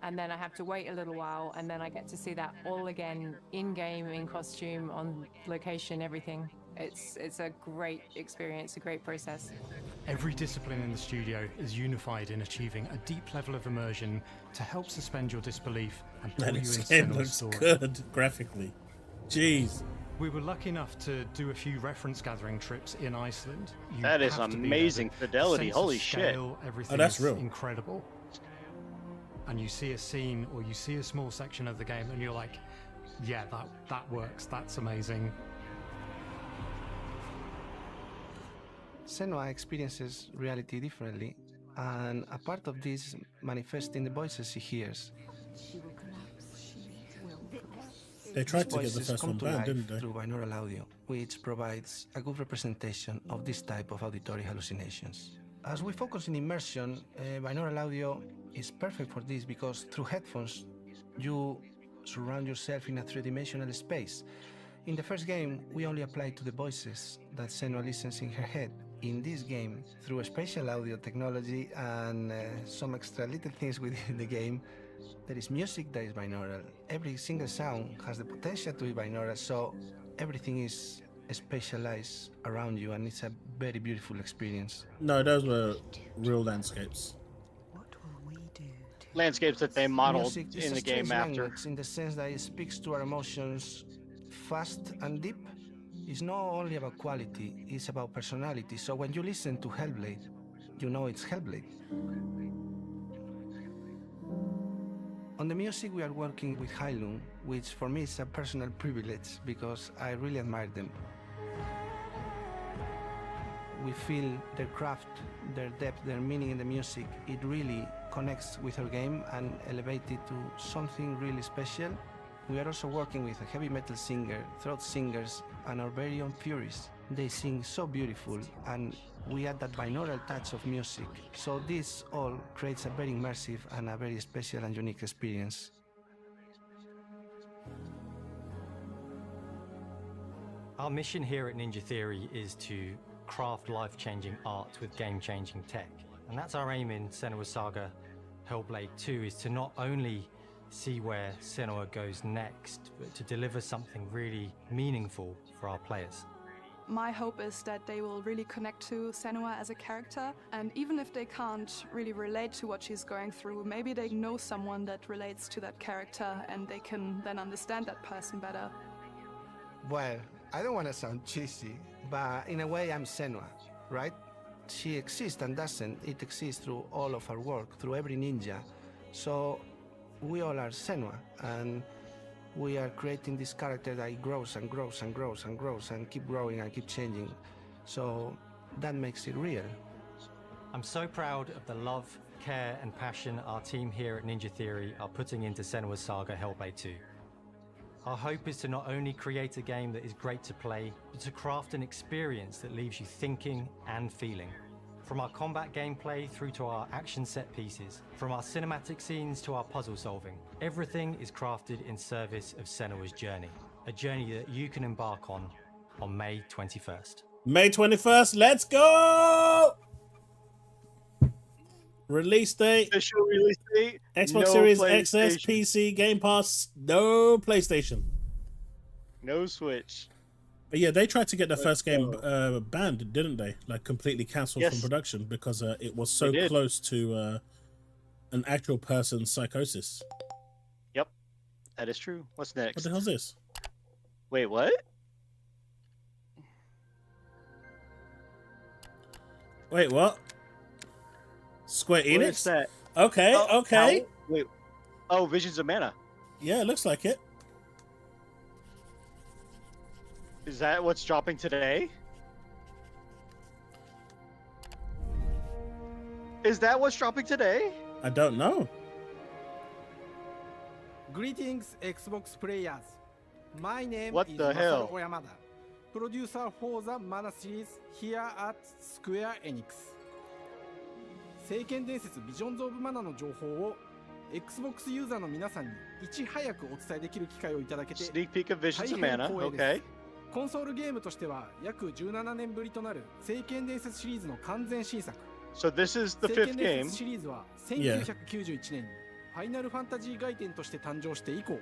and then I have to wait a little while, and then I get to see that all again, in-game, in costume, on location, everything. It's a great experience, a great process. Every discipline in the studio is unified in achieving a deep level of immersion to help suspend your disbelief and pull and you this into game Senua's looks story. good graphically. Jeez. We were lucky enough to do a few reference gathering trips in Iceland. You That is have to be there. amazing The fidelity. sense of Holy shit. scale, everything Oh, that's is real. incredible. And you see a scene or you see a small section of the game and you're like, yeah, that works, that's amazing. Senua experiences reality differently, and a part of this manifests in the voices she hears. They tried These to get the voices first come one to banned, life didn't they? through binaural audio, which provides a good representation of this type of auditory hallucinations. As we focus in immersion, binaural audio is perfect for this because through headphones, you surround yourself in a three-dimensional space. In the first game, we only applied to the voices that Senua listens in her head. In this game, through a spatial audio technology and some extra little things within the game, there is music that is binaural. Every single sound has the potential to be binaural, so everything is spatialized around you, and it's a very beautiful experience. No, those were real landscapes. Landscapes that they modeled Music is in a the game strange after. language in the sense that it speaks to our emotions fast and deep. It's not only about quality, it's about personality. So when you listen to Hellblade, you know it's Hellblade. On the music, we are working with Kiln, which for me is a personal privilege because I really admire them. We feel their craft, their depth, their meaning in the music. It really connects with our game and elevates it to something really special. We are also working with a heavy metal singer, throat singers, and our very own Furies. They sing so beautiful, and we add that binaural touch of music. So this all creates a very immersive and a very special and unique experience. Our mission here at Ninja Theory is to craft life-changing art with game-changing tech. And that's our aim in Senua's Saga Hellblade 2, is to not only see where Senua goes next, but to deliver something really meaningful for our players. My hope is that they will really connect to Senua as a character, and even if they can't really relate to what she's going through, maybe they know someone that relates to that character and they can then understand that person better. Well, I don't want to sound cheesy, but in a way I'm Senua, right? She exists and doesn't. It exists through all of our work, through every ninja. So we all are Senua, and we are creating this character that grows and grows and grows and grows and keep growing and keep changing. So that makes it real. I'm so proud of the love, care and passion our team here at Ninja Theory are putting into Senua's Saga Hellblade 2. Our hope is to not only create a game that is great to play, but to craft an experience that leaves you thinking and feeling. From our combat gameplay through to our action set pieces, from our cinematic scenes to our puzzle solving, everything is crafted in service of Senua's journey. A journey that you can embark on May 21st. May 21st, let's go! Release date. Official release date. Xbox Series XS, PC, Game Pass, no PlayStation. No Switch. But yeah, they tried to get the first game banned, didn't they? Like completely cancelled Yes. from production because it was so They did. close to an actual person's psychosis. Yep, that is true. What's next? What the hell's this? Wait, what? Wait, what? Square Enix? What is that? Okay, Oh, okay. how- Wait. Oh, Visions of Mana. Yeah, it looks like it. Is that what's dropping today? Is that what's dropping today? I don't know. Greetings, Xbox players. My name What is the hell? Masaru Oyamada, producer for the Mana series here at Square Enix. 聖剣伝説ビジョンズ・オブ・マナの情報を Xbox ユーザーの皆さんにいち早くお伝えできる機会をいただけて Sneak peek of 大 Visions of 変 Mana. 光栄です Okay. コンソールゲームとしては約17年ぶりとなる聖剣伝説シリーズの完全新作 So this is the 聖 fifth 剣伝 game. 説シリーズは Yeah. 1991年にファイナルファンタジー外伝として誕生して以降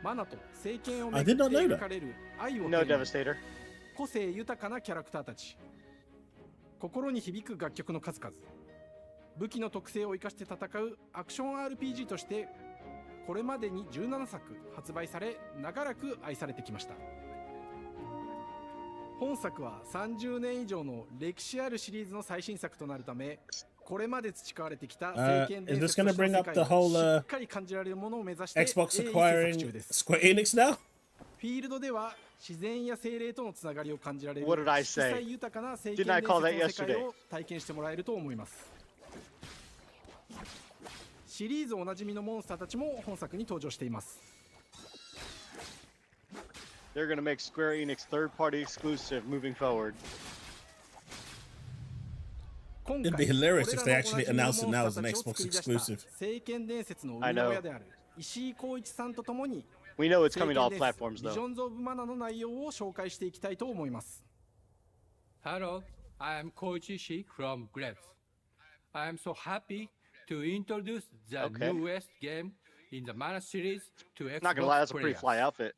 マナと聖剣をめ I ぐ did って not know 描 that. かれる愛をテ No ーマに Devastator. 個性豊かなキャラクターたち心に響く楽曲の数々武器の特性を生かして戦うアクション RPG としてこれまでに17作発売され長らく愛されてきました本作は30年以上の歴史あるシリーズの最新作となるためこれまで培われてきた聖剣伝 is this 説 gonna としての bring 世 up 界 the を whole しっかり感じられるものを目指して Xbox 鋭意制作 acquiring 中です Square Enix now? フィールドでは自然や精霊とのつながりを感じられる What did I 色 say? 彩豊かな聖 Didn't 剣伝 I 説 call の that 世界 yesterday? を体験してもらえると思いますシリーズおなじみのモンスターたちも本作に登場しています They're gonna make Square Enix third-party exclusive moving forward. It'd be hilarious if they actually announced it now as an Xbox exclusive. 聖剣伝説の生みの親である石井浩一さんとともに We know it's coming to all 聖剣伝説 platforms, though. Visions of Mana の内容を紹介していきたいと思います Hello, I am Koichi Shi from Grabs. I am so happy to introduce the Okay. newest game in the Mana series to Xbox Not gonna lie, that's a pretty players. fly outfit.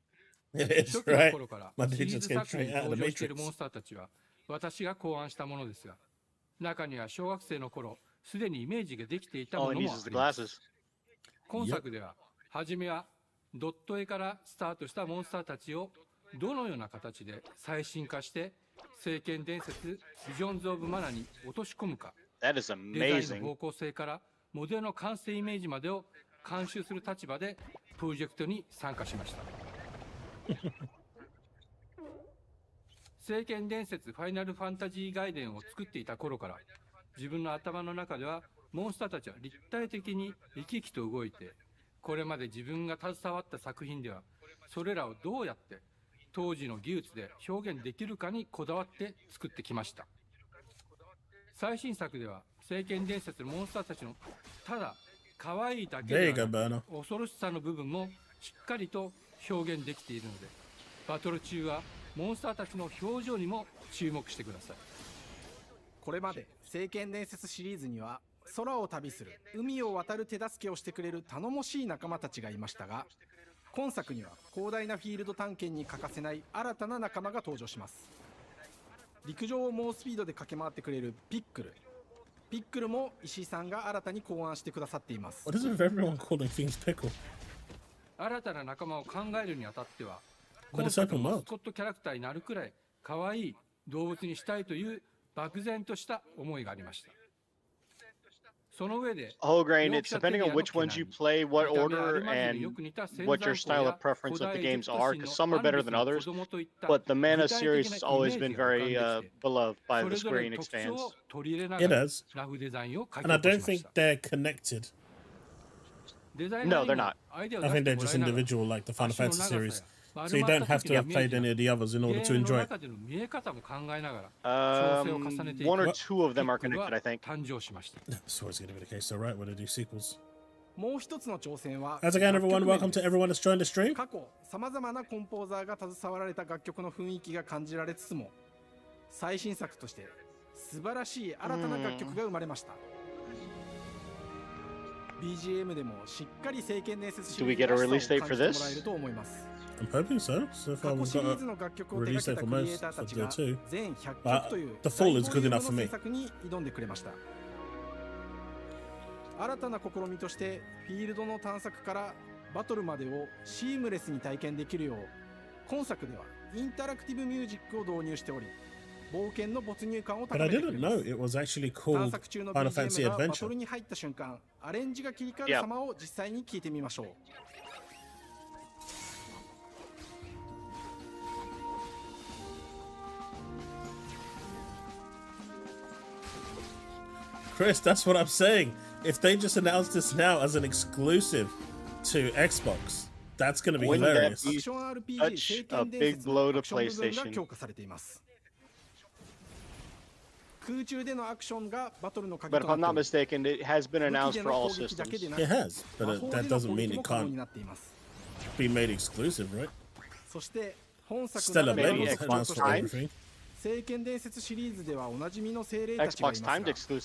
It is, 初期の right? 頃から My シリー ninjas ズ came 作品 straight に out of 登 the 場しているモン Matrix. スターたちは私が考案したものですが中には小学生の頃すでにイメージができていた All も he の needs も is あ the ります glasses. 今作では初めはドット絵からスタートしたモンスターたちをどのような形で最新化して聖剣伝説ビジョンズ・オブ・マナに落とし込むか That is デザイン amazing. の方向性からモデルの完成イメージまでを監修する立場でプロジェクトに参加しました聖剣伝説ファイナルファンタジー外伝を作っていた頃から自分の頭の中ではモンスターたちは立体的に生き生きと動いてこれまで自分が携わった作品ではそれらをどうやって当時の技術で表現できるかにこだわって作ってきました最新作では聖剣伝説のモンスターたちのただ可愛いだけ There で you は go, な Burner. く恐ろしさの部分もしっかりと表現できているのでバトル中はモンスターたちの表情にも注目してくださいこれまで聖剣伝説シリーズには空を旅する、海を渡る手助けをしてくれる頼もしい仲間たちがいましたが、今作には広大なフィールド探検に欠かせない新たな仲間が登場します。陸上を猛スピードで駆け回ってくれるピックル。ピックルも石井さんが新たに考案してくださっています。What is it with everyone calling things pickle? 新たな仲間を考えるにあたっては、 But 今 it's 作 open のマ world. スコットキャラクターになるくらい可愛い動物にしたいという漠然とした思いがありました。その上で、 Whole grain, it's depending on which ones you play, what order, and what your style of preference of the games are, because some are better than others, but the Mana series has always been very beloved by the Square Enix fans. It is. And I don't think they're connected. No, they're not. I think they're just individual, like the Final Fantasy series. So you don't have to have played any of the others in order to enjoy it. 1 or 2 of them are connected, I think. That's always going to be the case, though, right? When they do sequels. もう一つの挑戦は How's it going, everyone? Welcome to everyone that's joined the stream. 過去さまざまなコンポーザーが携わられた楽曲の雰囲気が感じられつつも、最新作として素晴らしい新たな楽曲が生まれました。BGM でもしっかり聖剣伝説シリーズらしさを感じてもらえると思います。I'm hoping so. So far, we've got a release date for most of the two. But the fall is good enough for me. 新たな試みとしてフィールドの探索からバトルまでをシームレスに体験できるよう、今作ではインタラクティブミュージックを導入しており、冒険の没入感を高めてくれます。探索中の BGM がバトルに入った瞬間、アレンジが切り替わる様を実際に聞いてみましょう。Chris, that's what I'm saying. If they just announced this now as an exclusive to Xbox, that's going to be hilarious. Such a big blow to PlayStation. But if I'm not mistaken, it has been announced for all systems. It has, but that doesn't mean it can't be made exclusive, right? Stellar Blade was announced for everything. 聖剣伝説シリーズではおなじみの精霊たちがいますが、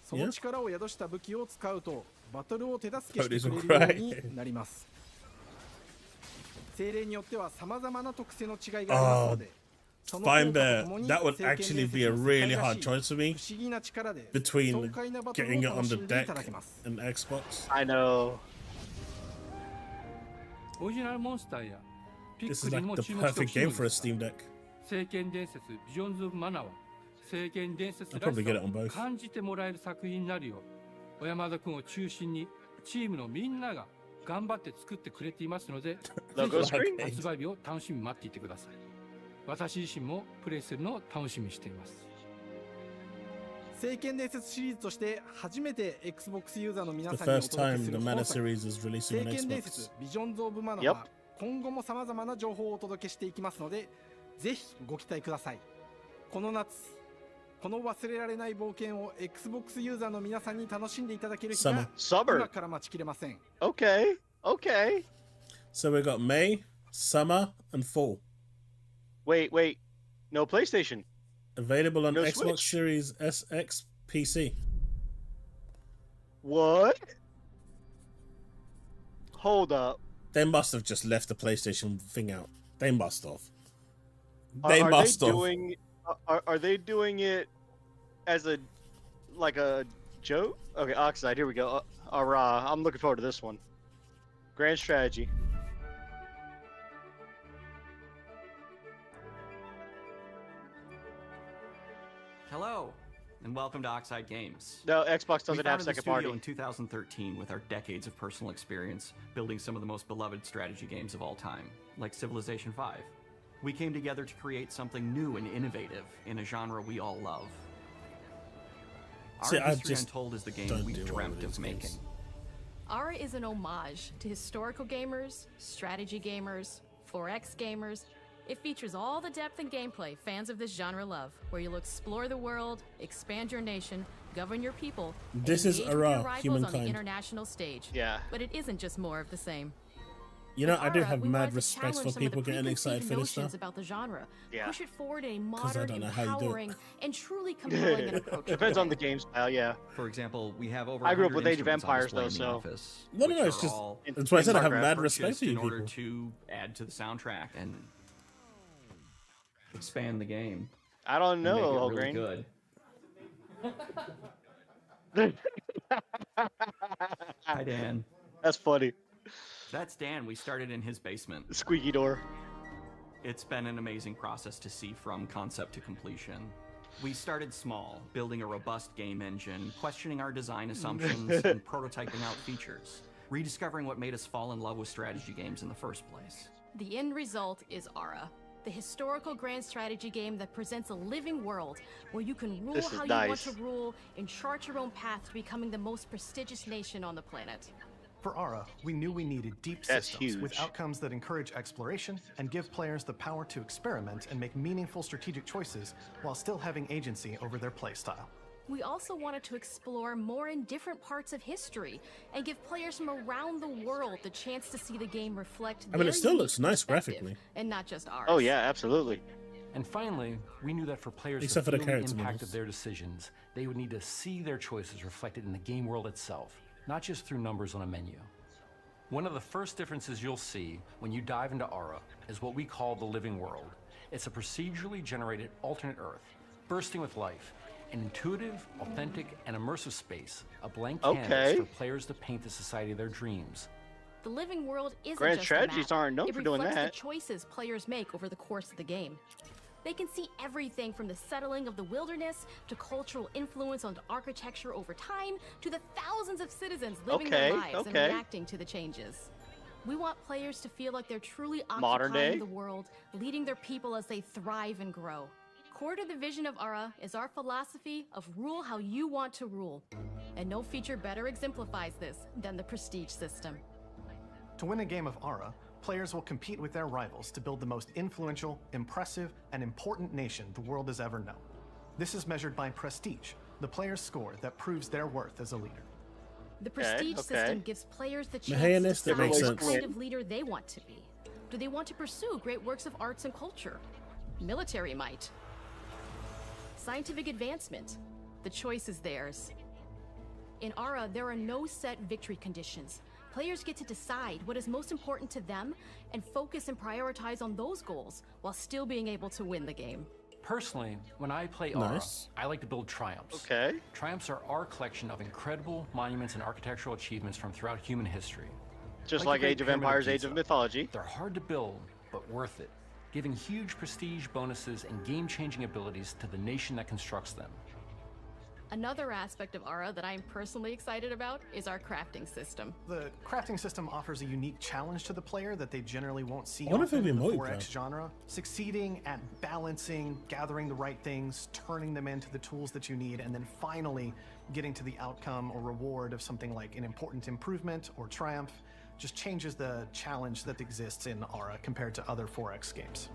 その力を宿した武器を使うとバトルを手助けしてくれるようになります。精霊によっては様々な特性の違いがありますので、Fine Bear, that would actually be a really hard choice for me between getting it on the deck and Xbox. I know. This is like the perfect game for a Steam Deck. 聖剣伝説ビジョンズ・オブ・マナーは聖剣伝説らしさを感じてもらえる作品になるよう小山田君を中心にチームのみんなが頑張って作ってくれていますので、ぜひ発売日を楽しみに待っていてください。私自身もプレイするのを楽しみにしています。聖剣伝説シリーズとして初めて Xbox ユーザーの皆さんにお届けする本作、聖剣伝説ビジョンズ・オブ・マナーは今後も様々な情報をお届けしていきますので、ぜひご期待ください。この夏、この忘れられない冒険を Xbox ユーザーの皆さんに楽しんでいただける日が今から待ちきれません。Okay, okay. So we got May, summer, and fall. Wait. No PlayStation. Available on No Xbox Switch. Series SX PC. What? Hold up. They must have just left the PlayStation thing out. They must have. Are they doing it as a joke? Okay, Oxide, here we go. I'm looking forward to this one. Grand strategy. Hello, and welcome to Oxide Games. No, Xbox doesn't have second second party. party. In 2013 with our decades of personal experience building some of the most beloved strategy games of all time, like Civilization V. We came together to create something new and innovative in a genre we all love. Our history Untold is the game we dreamt of making. Ara is an homage to historical gamers, strategy gamers, 4X gamers. It features all the depth and gameplay fans of this genre love, where you'll explore the world, expand your nation, govern your people, This is engage with your Ara, rivals humankind. on the international stage. Yeah. But it isn't just more of the same. You know, With I do Aura, have we mad wanted to respect challenge for some of the people getting excited preconceived for this notions stuff. about the genre. Yeah. Push it forward in a 'Cause I modern, don't know how you do it. empowering, and truly compelling and approachable Depends on way. the game style, yeah. For example, we have over I grew up 100 with Age of instruments on Empires, display though, in the so- office, No, which it's are just all that's why I said I have mad purchased respect for you in order people. to add to the soundtrack and expand the game. I don't and make know, it really Holgrain. good. Hi, Dan. That's funny. That's Dan. We started in his basement. Squeaky door. It's been an amazing process to see from concept to completion. We started small, building a robust game engine, questioning our design assumptions, and prototyping out features, rediscovering what made us fall in love with strategy games in the first place. The end result is Aura, the historical grand strategy game that presents a living world where you can rule This is how you nice. want to rule and chart your own path to becoming the most prestigious nation on the planet. For Aura, we knew we needed deep That's systems with huge. outcomes that encourage exploration and give players the power to experiment and make meaningful strategic choices while still having agency over their playstyle. We also wanted to explore more in different parts of history and give players from around the world the chance to see the game reflect I mean, their it still unique looks nice perspective, graphically. and not just ours. Oh yeah, absolutely. And finally, we knew that for players Except to for the feel the character impact models. of their decisions, they would need to see their choices reflected in the game world itself, not just through numbers on a menu. One of the first differences you'll see when you dive into Aura is what we call the living world. It's a procedurally generated alternate Earth, bursting with life, an intuitive, authentic, and immersive space, a blank canvas Okay. for players to paint the society of their dreams. The living world isn't Grand just strategies a map. aren't known It for doing reflects that. the choices players make over the course of the game. They can see everything from the settling of the wilderness to cultural influence on architecture over time to the thousands of citizens living their lives and reacting to the changes. We want players to feel like they're truly Modern occupying day? the world, leading their people as they thrive and grow. Core to the vision of Aura is our philosophy of rule how you want to rule. And no feature better exemplifies this than the prestige system. To win a game of Aura, players will compete with their rivals to build the most influential, impressive, and important nation the world has ever known. This is measured by prestige, the player's score that proves their worth as a leader. The prestige system gives players the chance Mahayanist, to that makes decide what sense. kind of leader they want to be. Do they want to pursue great works of arts and culture? Military might? Scientific advancement? The choice is theirs. In Aura, there are no set victory conditions. Players get to decide what is most important to them and focus and prioritize on those goals while still being able to win the game. Personally, when I play Aura, Nice. I like to build triumphs. Okay. Triumphs are our collection of incredible monuments and architectural achievements from throughout human history. Just the like Great Age of Pyramid Empires, Age Giza, of Mythology. They're hard to build, but worth it, giving huge prestige bonuses and game-changing abilities to the nation that constructs them. Another aspect of Aura that I'm personally excited about is our crafting system. The crafting system offers a unique challenge to the player that they generally won't see I wonder if often it'd in be the multiplayer. 4X genre. Succeeding at balancing, gathering the right things, turning them into the tools that you need, and then finally getting to the outcome or reward of something like an important improvement or triumph just changes the challenge that exists in Aura compared to other 4X games.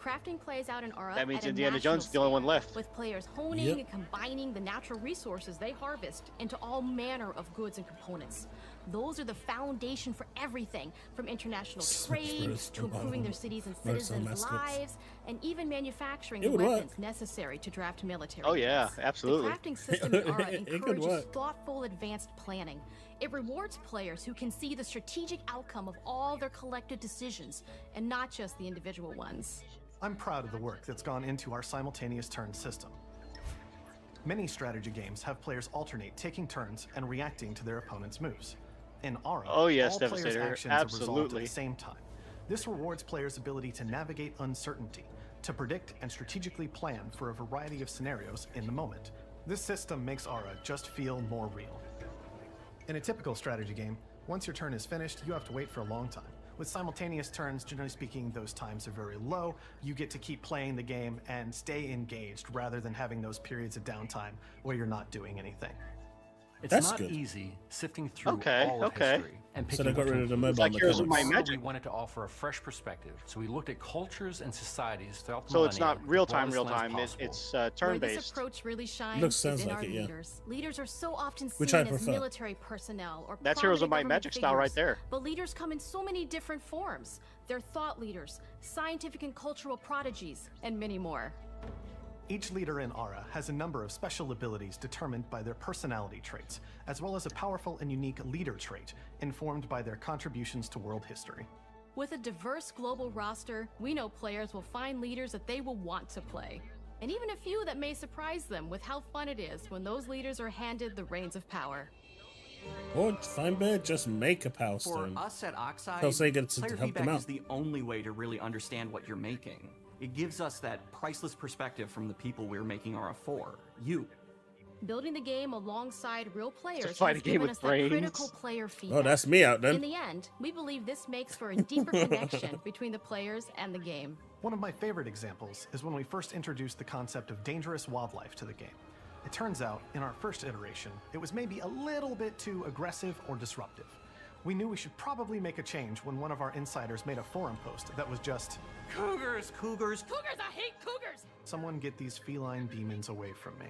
Crafting plays out in Aura That means at a Indiana national Jones is the only one scale, left. with players honing Yep. and combining the natural resources they harvest into all manner of goods and components. Those are the foundation for everything, from international trade Spurs, to improving their cities and Motorcycle citizens' mascots. lives, and even manufacturing It the would weapons work. necessary to draft military Oh, yeah, units. absolutely. The crafting system in Aura It could encourages work. thoughtful, advanced planning. It rewards players who can see the strategic outcome of all their collective decisions, and not just the individual ones. I'm proud of the work that's gone into our simultaneous turn system. Many strategy games have players alternate taking turns and reacting to their opponent's moves. In Aura, Oh, yes, all players' Devastator, actions are resolved at absolutely. the same time. This rewards players' ability to navigate uncertainty, to predict and strategically plan for a variety of scenarios in the moment. This system makes Aura just feel more real. In a typical strategy game, once your turn is finished, you have to wait for a long time. With simultaneous turns, generally speaking, those times are very low. You get to keep playing the game and stay engaged rather than having those periods of downtime where you're not doing anything. It's That's not good. easy sifting through Okay, all of okay. history and So picking they got what rid to of the include. mobile like Heroes of mechanics. Might Also, we Magic. wanted to offer a fresh perspective, so we looked at cultures and societies throughout the So it's not millennia, real the time, broadest lens possible. It's Where this turn-based. approach really shines Looks- is sounds in like our it, yeah. leaders. Leaders are so often Which seen I as prefer. military personnel or That's Heroes of Might prominent Magic government style right figures. there. But leaders come in so many different forms. They're thought leaders, scientific and cultural prodigies, and many more. Each leader in Aura has a number of special abilities determined by their personality traits, as well as a powerful and unique leader trait informed by their contributions to world history. With a diverse global roster, we know players will find leaders that they will want to play. And even a few that may surprise them with how fun it is when those leaders are handed the reins of power. Or fine bear, just make a power For stone. us at Oxide, They'll say get to player help them feedback out. is the only way to really understand what you're making. It gives us that priceless perspective from the people we're making Aura for, you. Building the game alongside real players fight a has game given with us that brains. critical player feedback. Oh, that's me out then. In the end, we believe this makes for a deeper connection between the players and the game. One of my favorite examples is when we first introduced the concept of dangerous wildlife to the game. It turns out, in our first iteration, it was maybe a little bit too aggressive or disruptive. We knew we should probably make a change when one of our insiders made a forum post that was just, Cougars, cougars, Cougars, I hate cougars! "Someone get these feline demons away from me."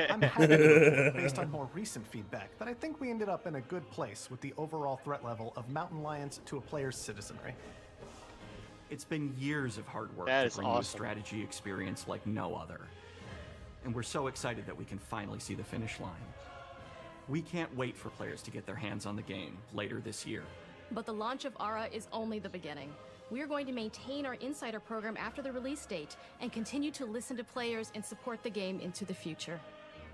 I'm happy to report, based on more recent feedback, that I think we ended up in a good place with the overall threat level of mountain lions to a player's citizenry. It's been years of hard work That to is bring you a awesome. strategy experience like no other. And we're so excited that we can finally see the finish line. We can't wait for players to get their hands on the game later this year. But the launch of Aura is only the beginning. We are going to maintain our insider program after the release date and continue to listen to players and support the game into the future.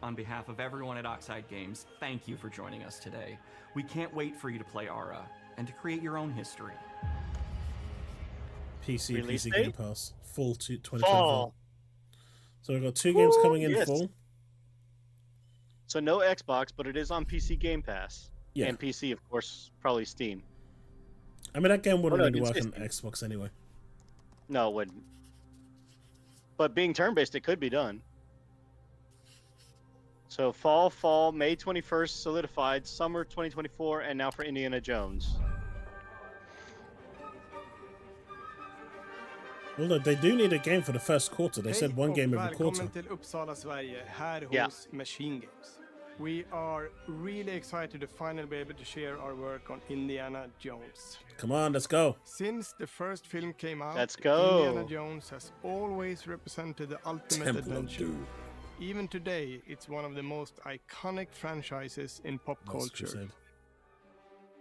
On behalf of everyone at Oxide Games, thank you for joining us today. We can't wait for you to play Aura and to create your own history. PC, Release PC date? Game Pass, fall to 2024. Fall. So we've got 2 games coming in yes. fall. So no Xbox, but it is on PC Game Pass. Yeah. And PC, of course, probably Steam. I mean, that game wouldn't Oh, no, really it's work on Steam. Xbox anyway. No, it wouldn't. But being turn-based, it could be done. So fall, May 21st solidified, summer 2024, and now for Indiana Jones. Although they do need a game for the first quarter. They said one game every quarter. Välkommen till Uppsala, Sverige, här Ja. hos Machine Games. We are really excited to finally be able to share our work on Indiana Jones. Come on, let's go. Since the first film came out, Let's go. Indiana Jones has always represented the ultimate Temple of adventure. Doom. Even today, it's one of the most iconic franchises in pop Last culture. Crusade.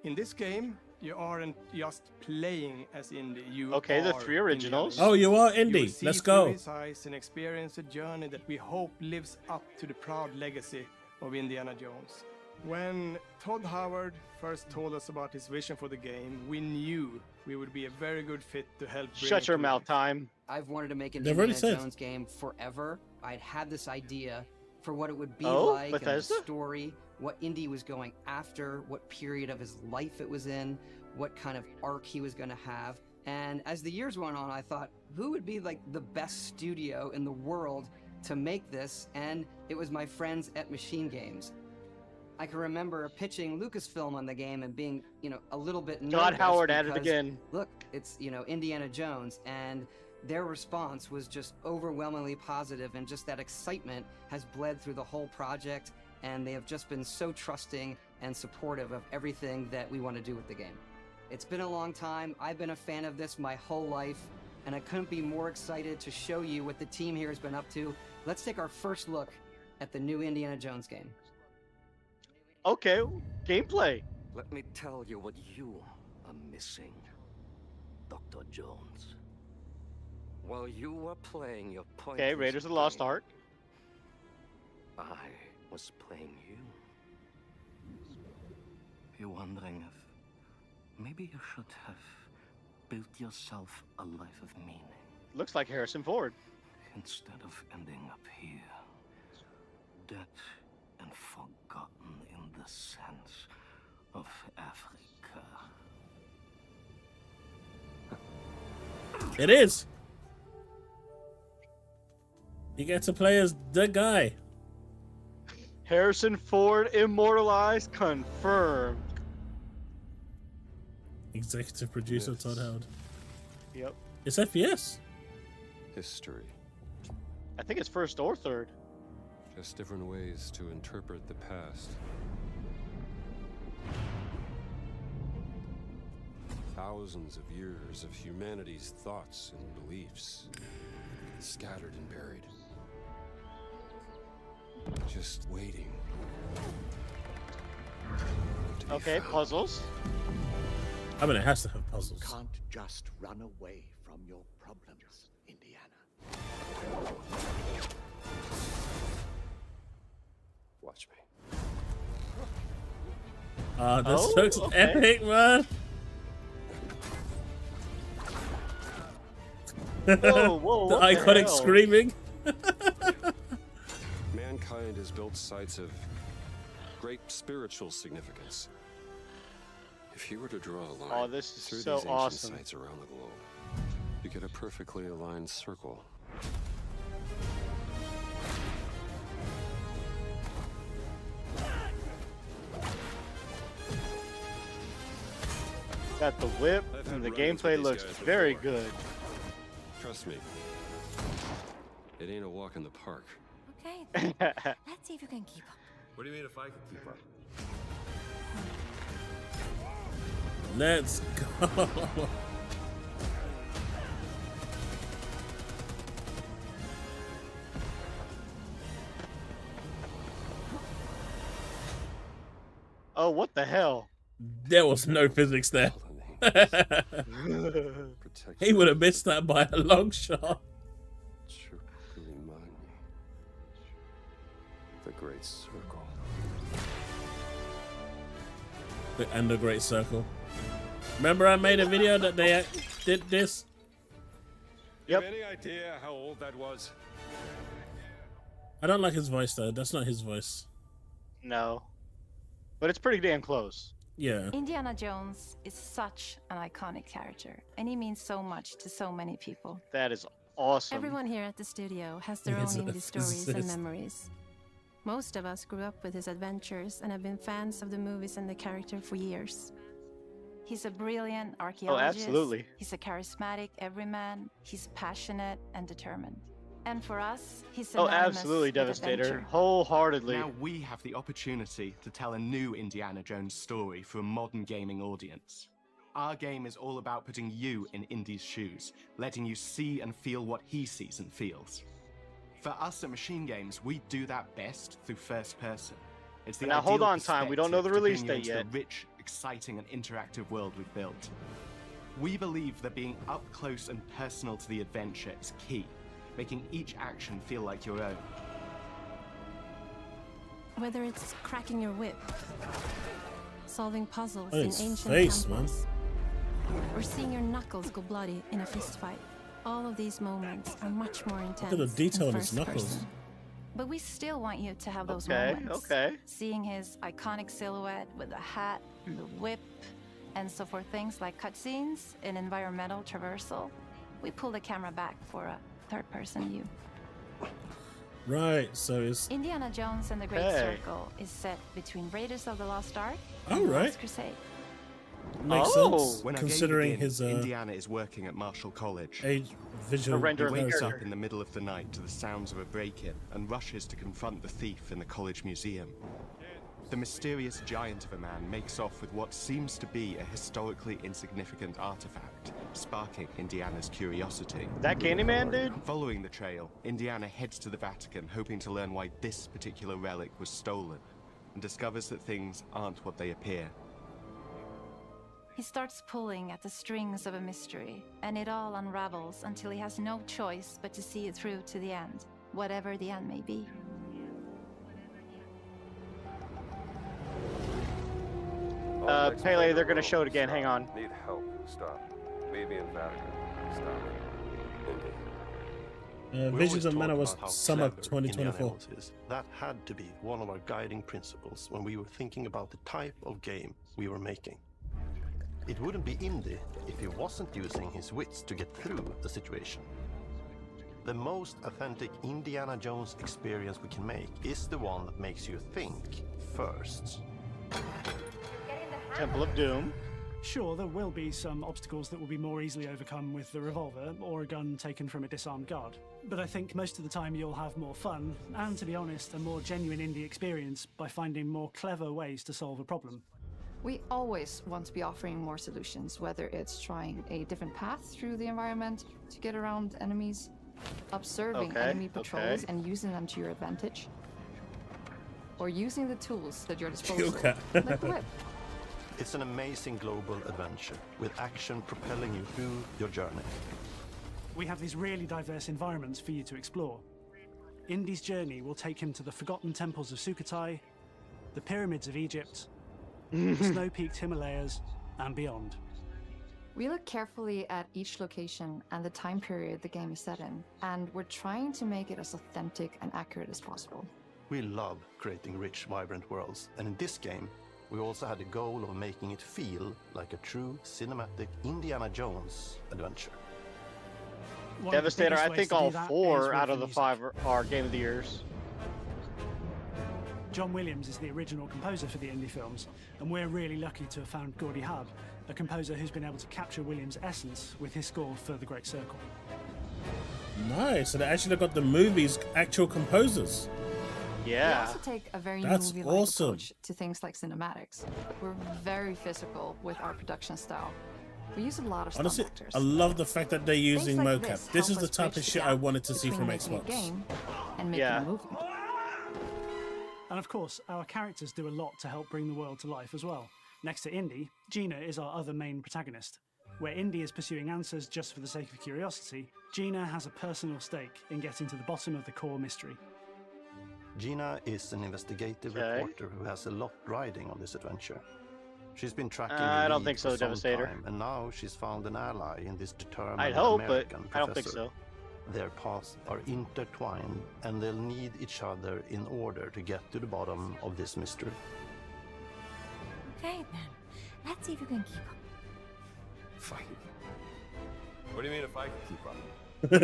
In this game, you aren't just playing as Indy. You Okay, the are 3 originals. Indiana Oh, you are You will indie. see Let's through go. his eyes and experience a journey that we hope lives up to the proud legacy of Indiana Jones. When Todd Howard first told us about his vision for the game, we knew we would be a very good fit to help bring Shut it your to mouth, life. time. I've wanted to make an They've already Indiana said. Jones game forever. I'd had this idea for what it would be Oh, like and the Bethesda? story, what Indy was going after, what period of his life it was in, what kind of arc he was going to have. And as the years went on, I thought, who would be like the best studio in the world to make this? And it was my friends at Machine Games. I can remember pitching Lucasfilm on the game and being, a little bit nervous. God Howard at it because, again. Look, it's, Indiana Jones, and their response was just overwhelmingly positive, and just that excitement has bled through the whole project, and they have just been so trusting and supportive of everything that we want to do with the game. It's been a long time. I've been a fan of this my whole life, and I couldn't be more excited to show you what the team here has been up to. Let's take our first look at the new Indiana Jones game. Okay, gameplay. Let me tell you what you are missing, Dr. Jones. While you were playing your point. Okay, Raiders of the Lost Ark. I was playing you. You're wondering if maybe you should have built yourself a life of meaning Looks like Harrison Ford. instead of ending up here, dead and forgotten in the sense of Africa. It is. You get to play as the guy. Harrison Ford immortalized, confirmed. Executive producer Todd Howard. Yep. It's FPS. History. I think it's first or third. Just different ways to interpret the past. Thousands of years of humanity's thoughts and beliefs, scattered and buried. Just waiting. Okay, puzzles. I mean, it has to have puzzles. You can't just run away from your problems, Indiana. Watch me. This looks epic, man. Whoa, the iconic screaming. Mankind has built sites of great spiritual significance. If you were to draw a line this through is so these ancient awesome. sites around the globe, you get a perfectly aligned circle. Got the whip, and the gameplay looks very good. Trust me, it ain't a walk in the park. Okay, then. Let's see if you can keep up. What do you mean if I can keep up? Let's go. Oh, what the hell? There was no physics there. He would have missed that by a long shot. The Great Circle. And the Great Circle. Remember I made a video that they did this? You have any idea how old that was? I don't like his voice though. That's not his voice. No. But it's pretty damn close. Yeah. Indiana Jones is such an iconic character, and he means so much to so many people. That is awesome. Everyone here at the studio has their own indie stories and memories. Most of us grew up with his adventures and have been fans of the movies and the character for years. He's a brilliant archaeologist. Oh, absolutely. He's a charismatic everyman. He's passionate and determined. And for us, he's absolutely with Devastator. adventure. Wholeheartedly. Now we have the opportunity to tell a new Indiana Jones story for a modern gaming audience. Our game is all about putting you in Indy's shoes, letting you see and feel what he sees and feels. For us at Machine Games, we do that best through first person. It's the Now hold ideal on time, we don't know the perspective to release bring you date into yet. the rich, exciting and interactive world we've built. We believe that being up close and personal to the adventure is key, making each action feel like your own. Whether it's cracking your whip, solving puzzles Oh, in his ancient face, temples, or seeing your knuckles go bloody in a fist fight, all of these moments are much more intense. Look at the detail in on his first knuckles. person. But we still want you to have those Okay, moments. okay. Seeing his iconic silhouette with the hat, the whip, and so for things like cutscenes and environmental traversal, we pull the camera back for a third-person view. Right, so it's Indiana Jones and the Great Okay. Circle is set between Raiders of the Lost Ark All and The right. Last Crusade. makes sense When our considering game begins, his Indiana is working at Marshall College. age visual. He wakes character. up in the middle of the night to the sounds of a break-in and rushes to confront the thief in the college museum. The mysterious giant of a man makes off with what seems to be a historically insignificant artifact, sparking Indiana's curiosity. That Candyman, dude? Following the trail, Indiana heads to the Vatican, hoping to learn why this particular relic was stolen, and discovers that things aren't what they appear. He starts pulling at the strings of a mystery, and it all unravels until he has no choice but to see it through to the end, whatever the end may be. Pele, they're gonna show it again. Hang on. Need help. Stop. Maybe in Vatican. Stop. Indy. Visions of Mana was about how summer clever Indiana 2024. Jones is. That had to be one of our guiding principles when we were thinking about the type of game we were making. It wouldn't be Indy if he wasn't using his wits to get through the situation. The most authentic Indiana Jones experience we can make is the one that makes you think first. Temple of Doom. Sure, there will be some obstacles that will be more easily overcome with the revolver or a gun taken from a disarmed guard. But I think most of the time you'll have more fun, and to be honest, a more genuine indie experience by finding more clever ways to solve a problem. We always want to be offering more solutions, whether it's trying a different path through the environment to get around enemies, observing enemy patrols and using them to your advantage, or using the tools at your disposal, like the whip. It's an amazing global adventure, with action propelling you through your journey. We have these really diverse environments for you to explore. Indy's journey will take him to the forgotten temples of Sukhothai, the pyramids of Egypt, the snow-peaked Himalayas, and beyond. We look carefully at each location and the time period the game is set in, and we're trying to make it as authentic and accurate as possible. We love creating rich, vibrant worlds, and in this game, we also had the goal of making it feel like a true cinematic Indiana Jones adventure. Devastator, I think all 4 out of the 5 are Game of the Years. John Williams is the original composer for the indie films, and we're really lucky to have found Gordy Hub, a composer who's been able to capture Williams' essence with his score for The Great Circle. Nice, so they actually got the movie's actual composers. Yeah. We also take a very That's movie-like awesome. approach to things like cinematics. We're very physical with our production style. We use a lot of stunt Honestly, actors. I love the fact that they're using Things like mocap. This is help the us type bridge of the shit gap I wanted to see between from making a Xbox. game and making a movie. And of course, our characters do a lot to help bring the world to life as well. Next to Indy, Gina is our other main protagonist. Where Indy is pursuing answers just for the sake of curiosity, Gina has a personal stake in getting to the bottom of the core mystery. Gina is an investigative reporter who has a lot riding on this adventure. She's been tracking I don't lead think so, for some Devastator. time, and now she's found an ally in this determined I'd hope, American but professor. I don't think so. Their paths are intertwined, and they'll need each other in order to get to the bottom of this mystery. Okay then, let's see if you can keep up. Fine. What do you mean if I can keep up? We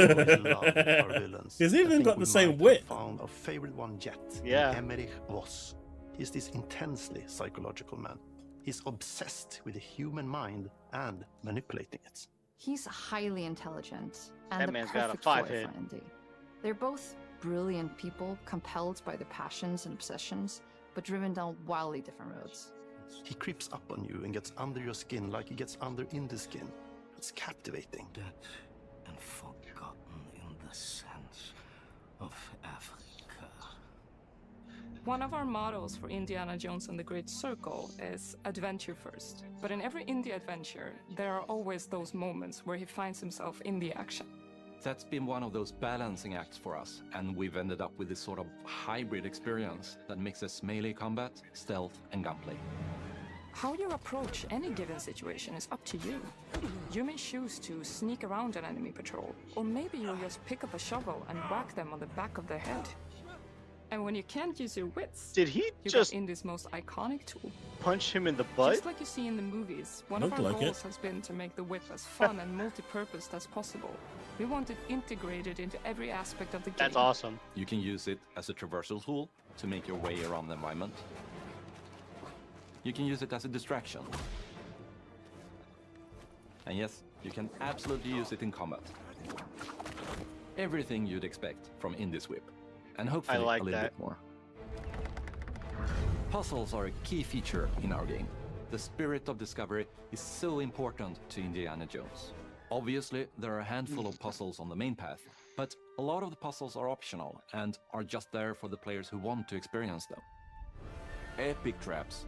love our villains. He's I even think got we the same might have wit. Found our favorite one yet. Yeah. Emmerich Voss. He's this intensely psychological man. He's obsessed with the human mind and manipulating it. He's highly intelligent and That the man's got a perfect 5 boy hit. for Indy. They're both brilliant people, compelled by their passions and obsessions, but driven down wildly different roads. He creeps up on you and gets under your skin like he gets under Indy's skin. It's captivating. Dead and forgotten in the sense of Africa. One of our mottos for Indiana Jones and the Great Circle is adventure first. But in every indie adventure, there are always those moments where he finds himself in the action. That's been one of those balancing acts for us, and we've ended up with this sort of hybrid experience that mixes melee combat, stealth, and gunplay. How you approach any given situation is up to you. You may choose to sneak around an enemy patrol, or maybe you'll just pick up a shovel and whack them on the back of their head. And when you can't use your wits, Did he you just got Indy's most iconic tool. punch him in the butt? Just like you see in the movies, one of Looked our like goals it. has been to make the whip as fun and multi-purposed as possible. We want it integrated into every aspect of the game. That's awesome. You can use it as a traversal tool to make your way around the environment. You can use it as a distraction. And yes, you can absolutely use it in combat. Everything you'd expect from Indy's whip. And hopefully I like a little that. bit more. Puzzles are a key feature in our game. The spirit of discovery is so important to Indiana Jones. Obviously, there are a handful of puzzles on the main path, but a lot of the puzzles are optional and are just there for the players who want to experience them. Epic traps,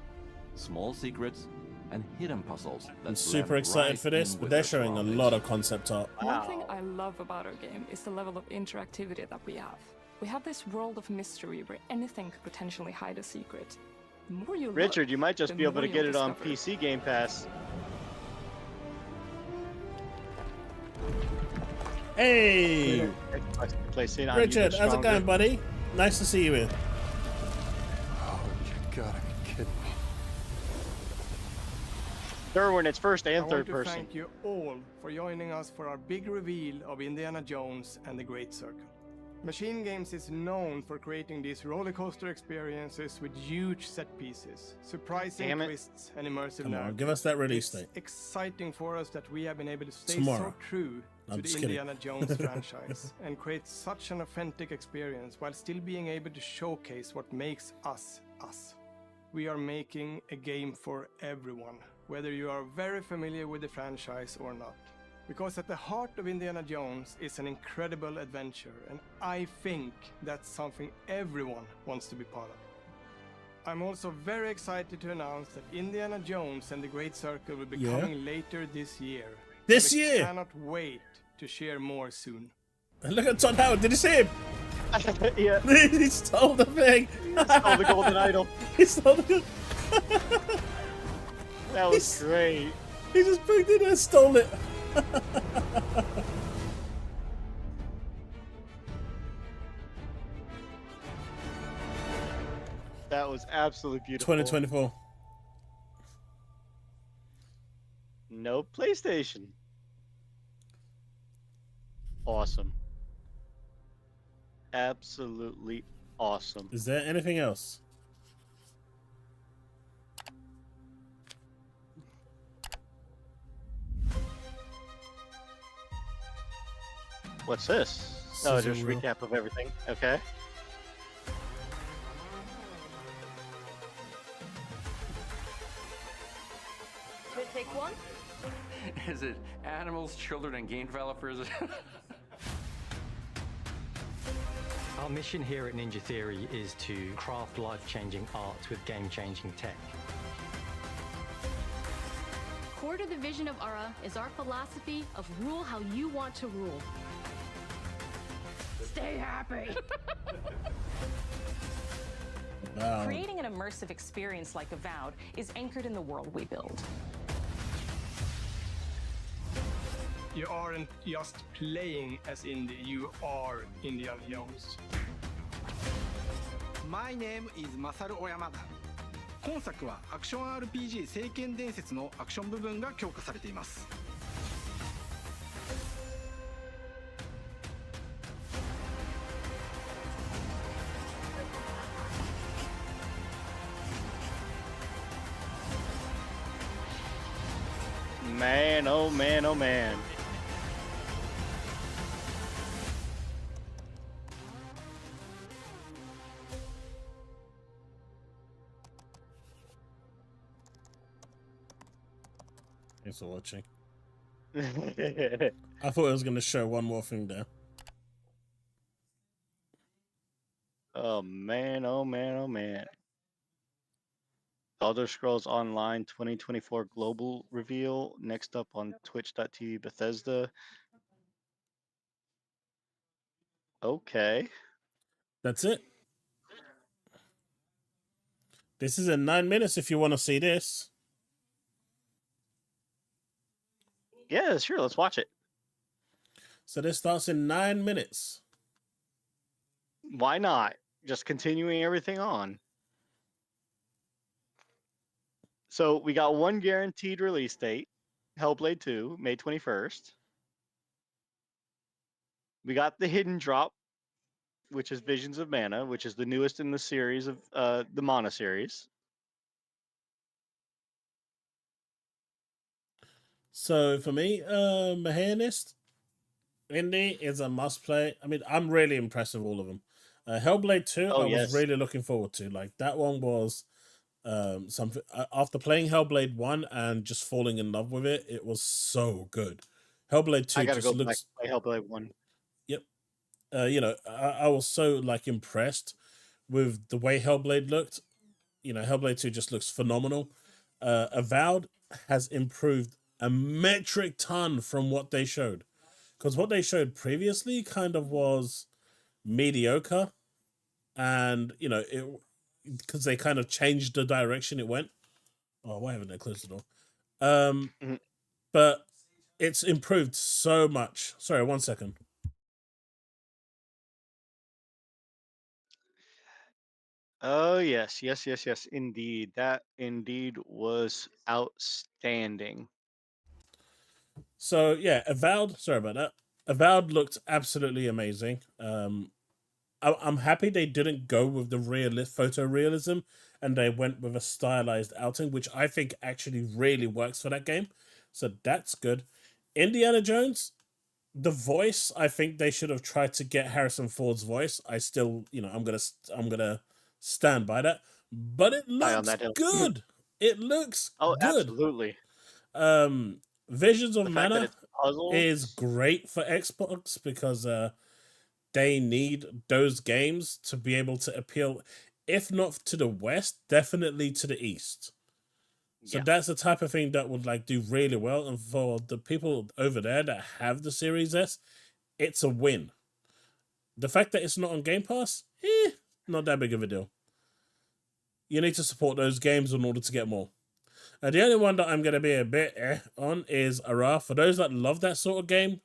small secrets, and hidden puzzles that I'm super blend excited right for this, in but with they're their showing a surroundings. lot of concept art. One thing I love about our game is the level of interactivity that we have. We have this world of mystery where anything could potentially hide a secret. The more you Richard, look, you might just the be able more to you'll get it on discover. PC Game Pass. Hey! PlayStation, Richard, how's it going, buddy? Nice to see you here. Oh, you gotta be kidding me. Derwin, it's first and third I want person. to thank you all for joining us for our big reveal of Indiana Jones and the Great Circle. Machine Games is known for creating these roller coaster experiences with huge set pieces, surprising twists, and immersive narratives. Give us that release date. It's exciting for us that we have been able to stay Tomorrow. so true to the Indiana Jones franchise and create such an authentic experience while still being able to showcase what makes us us. We are making a game for everyone, whether you are very familiar with the franchise or not. Because at the heart of Indiana Jones is an incredible adventure, and I think that's something everyone wants to be part of. I'm also very excited to announce that Indiana Jones and the Great Circle will be coming later this year. This year? I cannot wait to share more soon. And look at Todd Howard, did you see him? Yeah. He stole the thing. He stole the golden idol. He stole the... That was great. He just picked it and stole it. That was absolutely beautiful. 2024. No PlayStation. Awesome. Absolutely awesome. Is there anything else? What's this? Oh, just recap of everything. Okay. Should I take one? Is it animals, children, and game developers? Our mission here at Ninja Theory is to craft life-changing art with game-changing tech. Core to the vision of Ara is our philosophy of rule how you want to rule. Stay happy! Creating an immersive experience like Avowed is anchored in the world we build. You aren't just playing as Indy, you are Indiana Jones. My name is Masaru Oyamada. 今作はアクション RPG 聖剣伝説のアクション部分が強化されています。Man, oh man, oh man. Thanks for watching. I thought it was going to show one more thing there. Oh man, oh man, oh man. Elder Scrolls Online 2024 global reveal next up on twitch.tv Bethesda. Okay. That's it. This is in 9 minutes if you want to see this. Yeah, sure. Let's watch it. So this starts in 9 minutes. Why not? Just continuing everything on. So we got one guaranteed release date, Hellblade 2, May 21st. We got the hidden drop, which is Visions of Mana, which is the newest in the series of the Mana series. So for me, Mahanist, Indy is a must play. I mean, I'm really impressed with all of them. Hellblade 2, I was really looking forward to. Like, that one was something. After playing Hellblade 1 and just falling in love with it, it was so good. Hellblade 2 I gotta just go looks. back to play Hellblade 1. Yep. You know, I was so like impressed with the way Hellblade looked. You know, Hellblade 2 just looks phenomenal. Avowed has improved a metric ton from what they showed, because what they showed previously kind of was mediocre, and you know, it because they kind of changed the direction it went. Oh, why haven't they closed the door? But it's improved so much. Sorry, 1 second. Oh yes, indeed. That indeed was outstanding. So yeah, Avowed. Sorry about that. Avowed looked absolutely amazing. I'm happy they didn't go with the photorealism and they went with a stylized outing, which I think actually really works for that game. So that's good. Indiana Jones, the voice, I think they should have tried to get Harrison Ford's voice. I still, I'm gonna stand by that. But it looks good. It looks good. Absolutely. Visions of Mana is great for Xbox because they need those games to be able to appeal, if not to the West, definitely to the East. So that's the type of thing that would do really well. And for the people over there that have the Series S, it's a win. The fact that it's not on Game Pass, not that big of a deal. You need to support those games in order to get more. The only one that I'm going to be a bit on is Ara. For those that love that sort of game,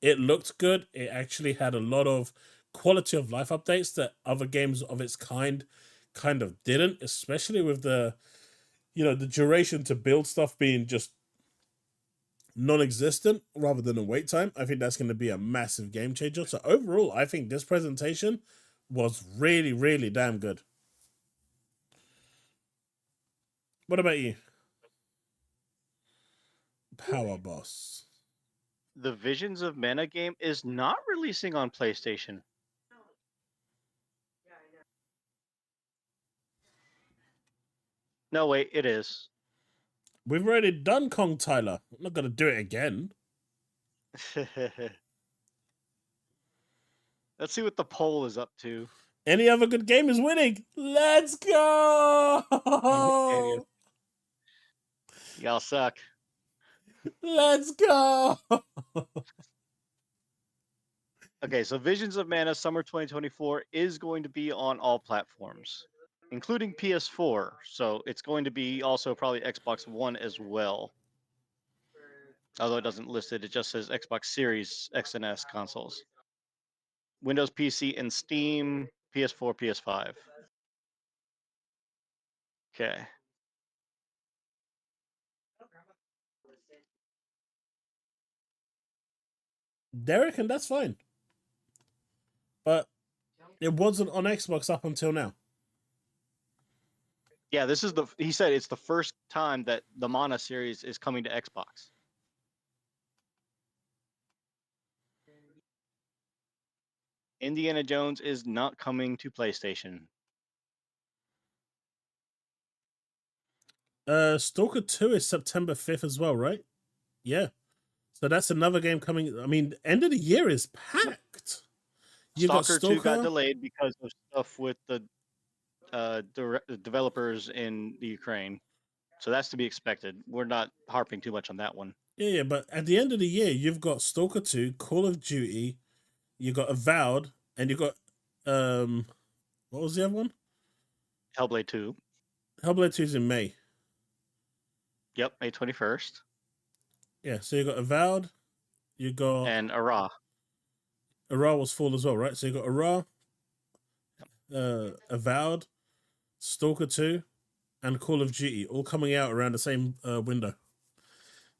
it looked good. It actually had a lot of quality of life updates that other games of its kind of didn't, especially with the duration to build stuff being just non-existent rather than a wait time. I think that's going to be a massive game changer. So overall, I think this presentation was really, really damn good. What about you? POWERBOSS. The Visions of Mana game is not releasing on PlayStation. No, wait, it is. We've already done Kong, Tyler. I'm not going to do it again. Let's see what the poll is up to. Any other good game is winning. Let's go! Y'all suck. Let's go! Okay, so Visions of Mana Summer 2024 is going to be on all platforms, including PS4. So it's going to be also probably Xbox One as well. Although it doesn't list it, it just says Xbox Series X and S consoles. Windows PC and Steam, PS4, PS5. Okay. Derek, and that's fine. But it wasn't on Xbox up until now. Yeah, he said it's the first time that the Mana series is coming to Xbox. Indiana Jones is not coming to PlayStation. Stalker 2 is September 5th as well, right? Yeah. So that's another game coming. I mean, end of the year is packed. Stalker 2 got delayed because of stuff with the developers in the Ukraine. So that's to be expected. We're not harping too much on that one. Yeah, but at the end of the year, you've got Stalker 2, Call of Duty, you got Avowed, and you got what was the other one? Hellblade 2. Hellblade 2 is in May. Yep, May 21st. Yeah, so you got Avowed, you got and Ara. Ara was fall as well, right? So you got Ara, Avowed, Stalker 2, and Call of Duty all coming out around the same window.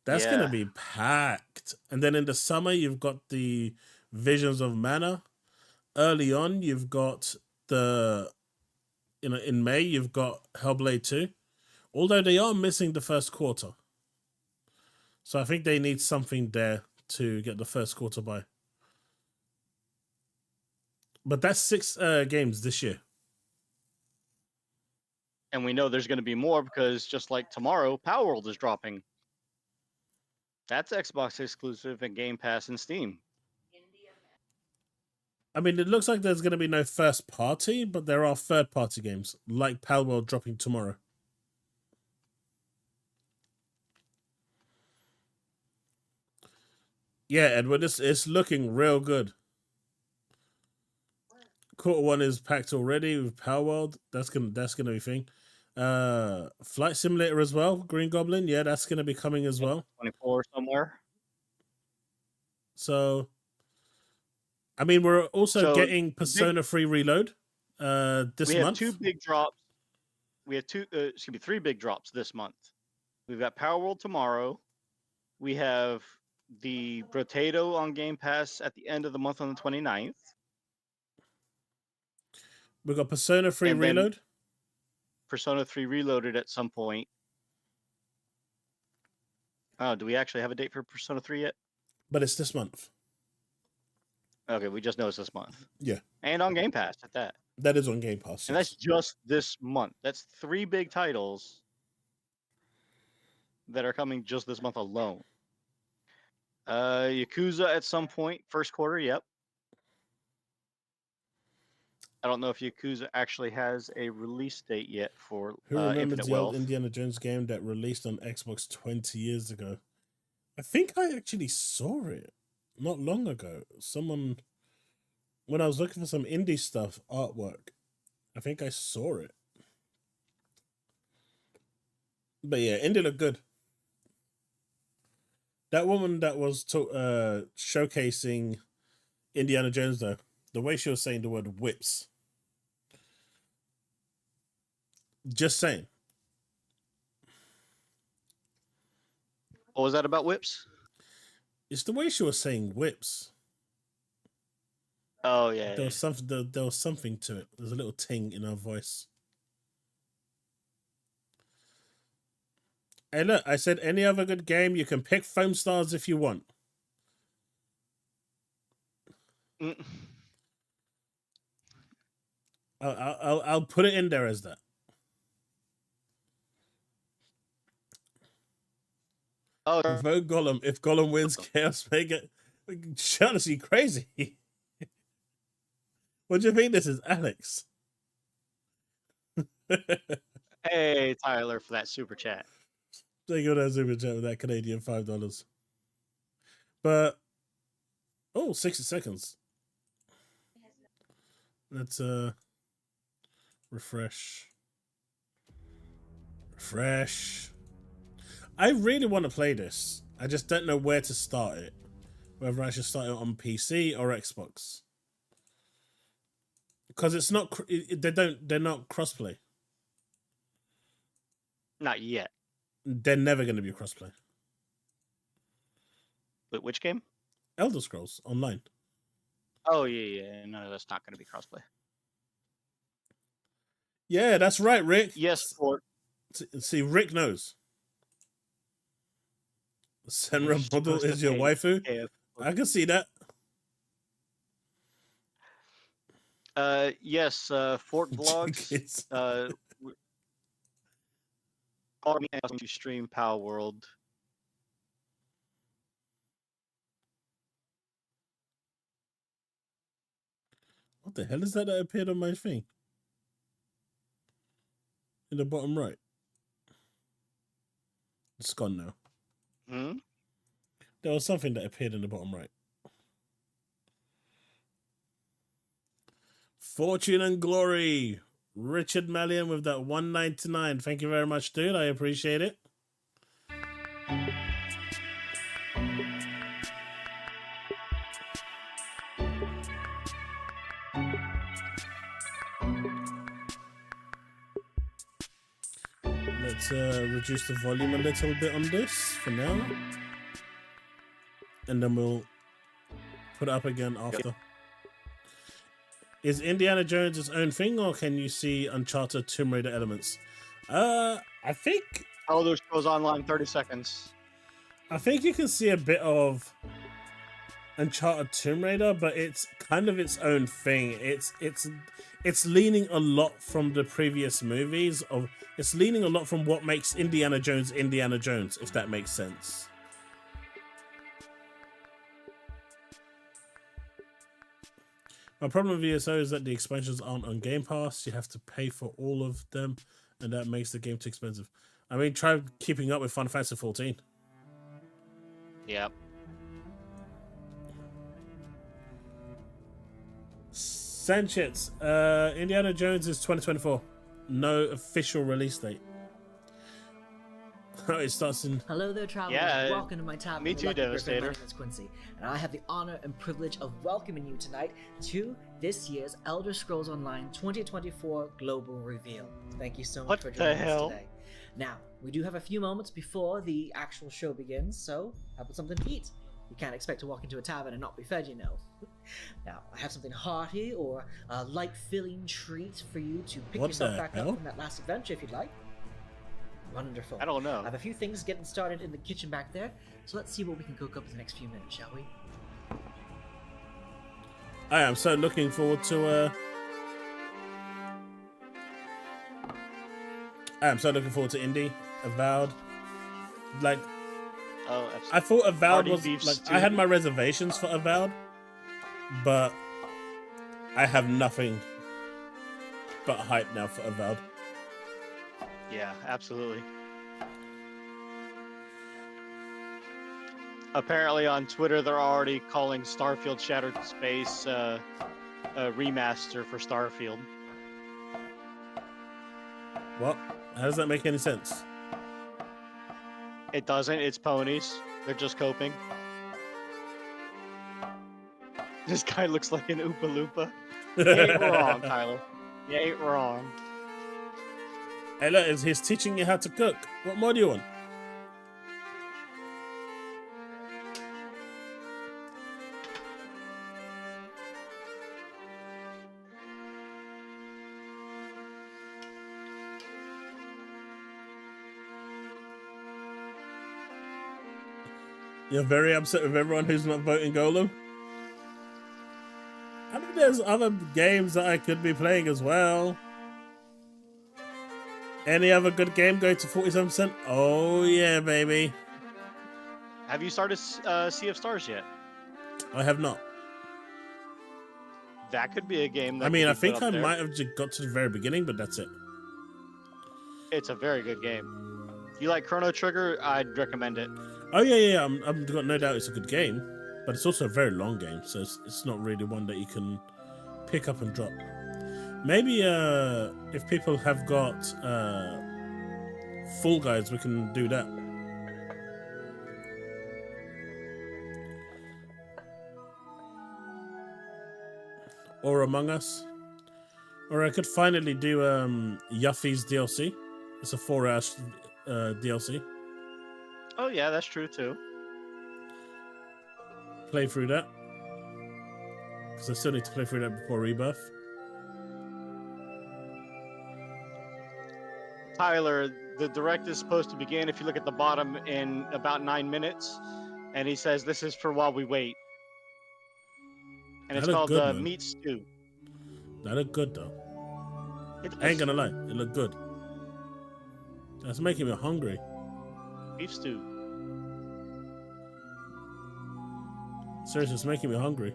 That's going to be packed. And then in the summer, you've got the Visions of Mana. Early on, you've got in May, you've got Hellblade 2. Although they are missing the first quarter. So I think they need something there to get the first quarter by. But that's 6 games this year. And we know there's going to be more because just like tomorrow, PowerWorld is dropping. That's Xbox exclusive and Game Pass and Steam. I mean, it looks like there's going to be no first party, but there are third party games, like PowerWorld dropping tomorrow. Yeah, Edward, it's looking real good. Quarter 1 is packed already with PowerWorld. That's gonna be a thing. Flight Simulator as well, Green Goblin. Yeah, that's gonna be coming as well. 24 somewhere. So, I mean, we're also getting Persona 3 Reload This we have month? 2 big drops. We have 3 big drops this month. We've got Power World tomorrow. We have the Brotato on Game Pass at the end of the month on the 29th. We've got Persona 3 Reload. Persona 3 Reloaded at some point. Oh, do we actually have a date for Persona 3 yet? But it's this month. Okay, we just know it's this month. Yeah. And on Game Pass at that. That is on Game Pass. And that's just this month. That's 3 big titles that are coming just this month alone. Yakuza at some point, first quarter, yep. I don't know if Yakuza actually has a release date yet for Who remembers Infinite the Wealth. old Indiana Jones game that released on Xbox 20 years ago? I think I actually saw it not long ago. Someone, when I was looking for some indie stuff, artwork, I think I saw it. But yeah, indie looked good. That woman that was showcasing Indiana Jones, though, the way she was saying the word whips. Just saying. What was that about whips? It's the way she was saying whips. Oh yeah. There was something. There was something to it. There's a little ting in her voice. Hey, look! I said any other good game. You can pick Foam Stars if you want. I'll put it in there as that. Oh, vote Gollum. If Gollum wins, Chaos Mega. Honestly, crazy. What do you think this is, Alex? Hey, Tyler, for that super chat. Thank you for that super chat with that Canadian $5. But 60 seconds. Let's refresh. I really want to play this. I just don't know where to start it. Whether I should start it on PC or Xbox. Because it's not they're not crossplay. Not yet. They're never going to be crossplay. But which game? Elder Scrolls Online. Oh yeah. No, that's not going to be crossplay. Yeah, that's right, Rick. Yes, Fort. See, Rick knows. Senra model is your waifu. I can see that. Yes, Fort Vlogs. Call me to stream Power World. What the hell is that appeared on my thing? In the bottom right. It's gone now. There was something that appeared in the bottom right. Fortune and Glory. Richard Mallion with that $1.99. Thank you very much, dude. I appreciate it. Let's reduce the volume a little bit on this for now. And then we'll put it up again after. Is Indiana Jones its own thing, or can you see Uncharted Tomb Raider elements? I think... Elder Scrolls Online 30 seconds. I think you can see a bit of Uncharted Tomb Raider, but it's kind of its own thing. It's leaning a lot from the previous movies. It's leaning a lot from what makes Indiana Jones, if that makes sense. My problem with ESO is that the expansions aren't on Game Pass. You have to pay for all of them, and that makes the game too expensive. I mean, try keeping up with Final Fantasy 14. Yep. Sanchezmtz, Indiana Jones is 2024. No official release date. It starts in... Hello there, travelers. Yeah, welcome to my tavern. me too, Devastator. My name is Quincy, and I have the honor and privilege of welcoming you tonight to this year's Elder Scrolls Online 2024 Global Reveal. Thank you so much for joining us today. Now, we do have a few moments before the actual show begins, so how about something to eat? You can't expect to walk into a tavern and not be fed, you know. Now, I have something hearty or a light filling treat for you to pick yourself back up from that last adventure if you'd like. Wonderful. I don't know. I have a few things getting started in the kitchen back there, so let's see what we can cook up in the next few minutes, shall we? I am so looking forward to Indie, Avowed. Like, I thought Avowed was like, I had my reservations for Avowed, but I have nothing but hype now for Avowed. Yeah, absolutely. Apparently on Twitter, they're already calling Starfield Shattered Space a remaster for Starfield. What? How does that make any sense? It doesn't. It's ponies. They're just coping. This guy looks like an Oompa Loompa. You ain't wrong, Tyler. You ain't wrong. Hey, look, he's teaching you how to cook. What more do you want? You're very upset with everyone who's not voting Golem? I mean, there's other games that I could be playing as well. Any other good game go to 47%? Oh, yeah, baby. Have you started Sea of Stars yet? I have not. That could be a game that I mean, I could be think put I up there. might have just got to the very beginning, but that's it. It's a very good game. If you like Chrono Trigger, I'd recommend it. Oh, yeah. I've got no doubt it's a good game, but it's also a very long game, so it's not really one that you can pick up and drop. Maybe if people have got Fall Guys, we can do that. Or Among Us. Or I could finally do Yuffie's DLC. It's a 4-hour DLC. Oh yeah, that's true too. Play through that. Because I still need to play through that before Rebirth. Tyler, the direct is supposed to begin, if you look at the bottom, in about 9 minutes. And he says this is for while we wait. And it's called Meat Stew. That looked good though. I ain't gonna lie, it looked good. That's making me hungry. Beef stew. Seriously, it's making me hungry.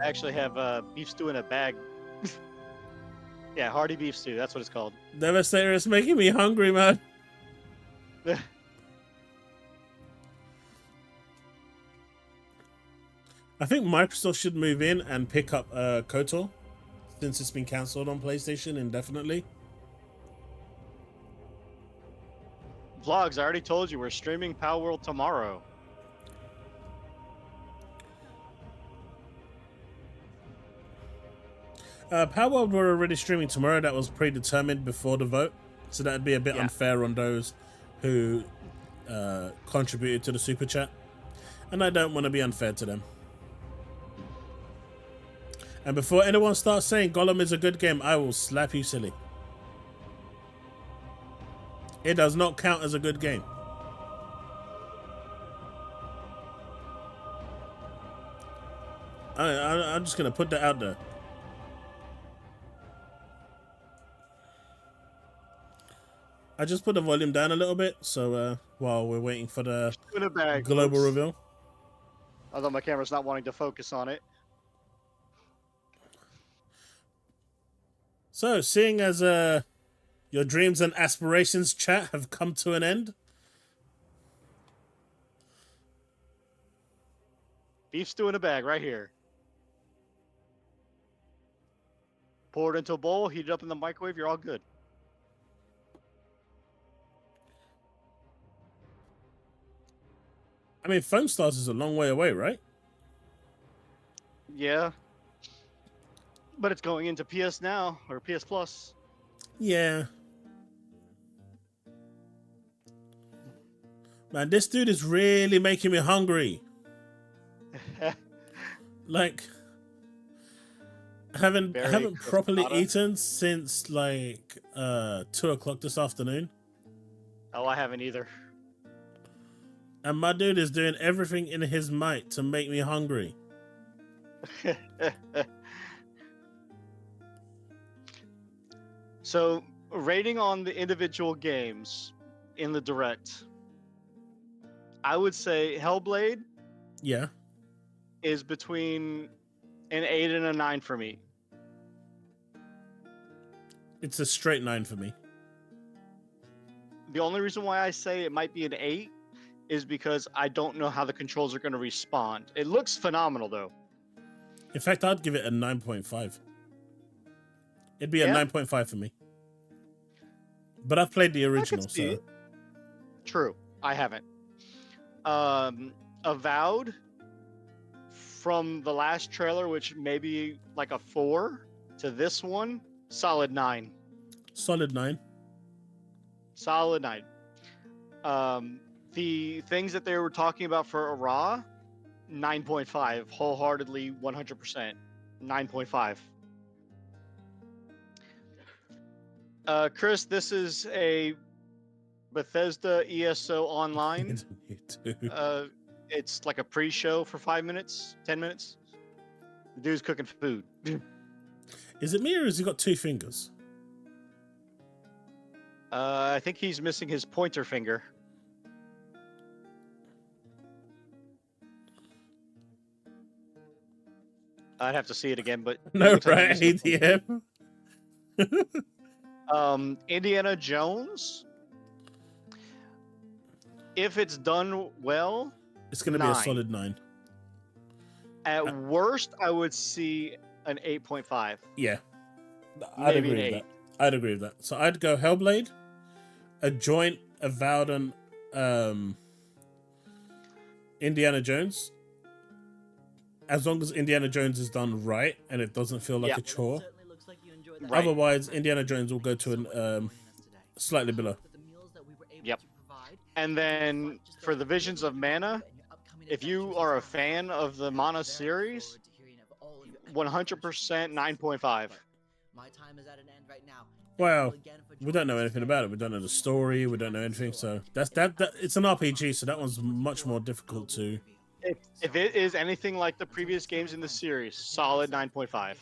I actually have beef stew in a bag. Yeah, hearty beef stew. That's what it's called. Devastator, it's making me hungry, man. I think Microsoft should move in and pick up KOTOR, since it's been cancelled on PlayStation indefinitely. Vlogs, I already told you, we're streaming Palworld tomorrow. Palworld were already streaming tomorrow. That was predetermined before the vote. So that'd be a bit unfair on those who contributed to the super chat. And I don't want to be unfair to them. And before anyone starts saying Gollum is a good game, I will slap you silly. It does not count as a good game. I'm just going to put that out there. I just put the volume down a little bit, so while we're waiting for the global reveal. Although my camera's not wanting to focus on it. So, seeing as your dreams and aspirations chat have come to an end. Beef stew in a bag right here. Pour it into a bowl, heat it up in the microwave, you're all good. I mean, Foam Stars is a long way away, right? Yeah. But it's going into PS Now or PS Plus. Yeah. Man, this dude is really making me hungry. Like, I haven't properly eaten since like 2 o'clock this afternoon. Oh, I haven't either. And my dude is doing everything in his might to make me hungry. So, rating on the individual games in the Direct, I would say Hellblade. Yeah. Is between an 8 and a 9 for me. It's a straight 9 for me. The only reason why I say it might be an 8 is because I don't know how the controls are going to respond. It looks phenomenal, though. In fact, I'd give it a 9.5. It'd be a 9.5 for me. But I've played the original, so... True. I haven't. Avowed, from the last trailer, which may be like a 4, to this one, solid 9. Solid 9. Solid 9. The things that they were talking about for a Raw, 9.5. Wholeheartedly, 100%. 9.5. Chris, this is a Bethesda ESO Online. It's like a pre-show for 5 minutes, 10 minutes. The dude's cooking food. Is it me or has he got 2 fingers? I think he's missing his pointer finger. I'd have to see it again, but no, right? ADM. Indiana Jones. If it's done well, it's going to be a solid 9. At worst, I would see an 8.5. Yeah, I'd agree with that. I'd agree with that. So I'd go Hellblade, a joint Avowed and Indiana Jones. As long as Indiana Jones is done right and it doesn't feel like a chore. Right. Otherwise, Indiana Jones will go to an slightly below. Yep. And then for the Visions of Mana, if you are a fan of the Mana series, 100% 9.5. Well, we don't know anything about it. We don't know the story. We don't know anything. So that's that. It's an RPG, so that one's much more difficult to. If it is anything like the previous games in the series, solid 9.5.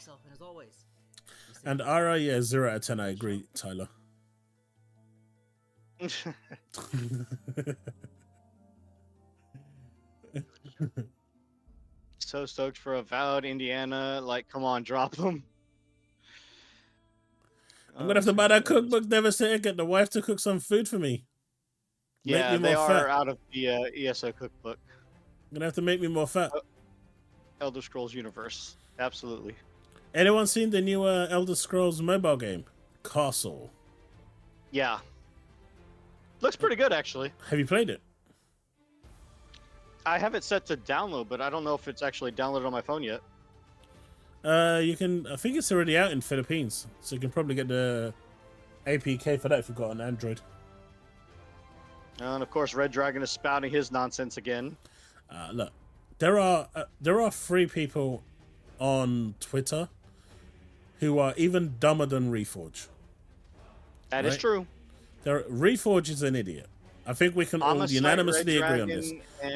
And Ara, yeah, 0 out of 10. I agree, Tyler. So stoked for Avowed, Indiana. Like, come on, drop them. I'm gonna have to buy that cookbook. Never say it. Get the wife to cook some food for me. Yeah, they are out of the ESO cookbook. I'm gonna have to make me more fat. Elder Scrolls universe, absolutely. Anyone seen the new Elder Scrolls mobile game, Castle? Yeah, looks pretty good actually. Have you played it? I have it set to download, but I don't know if it's actually downloaded on my phone yet. You can. I think it's already out in Philippines, so you can probably get the APK for that if you've got an Android. And of course, Red Dragon is spouting his nonsense again. Look, there are 3 people on Twitter who are even dumber than Reforge. That is true. Reforge is an idiot. I think we can all unanimously agree on this.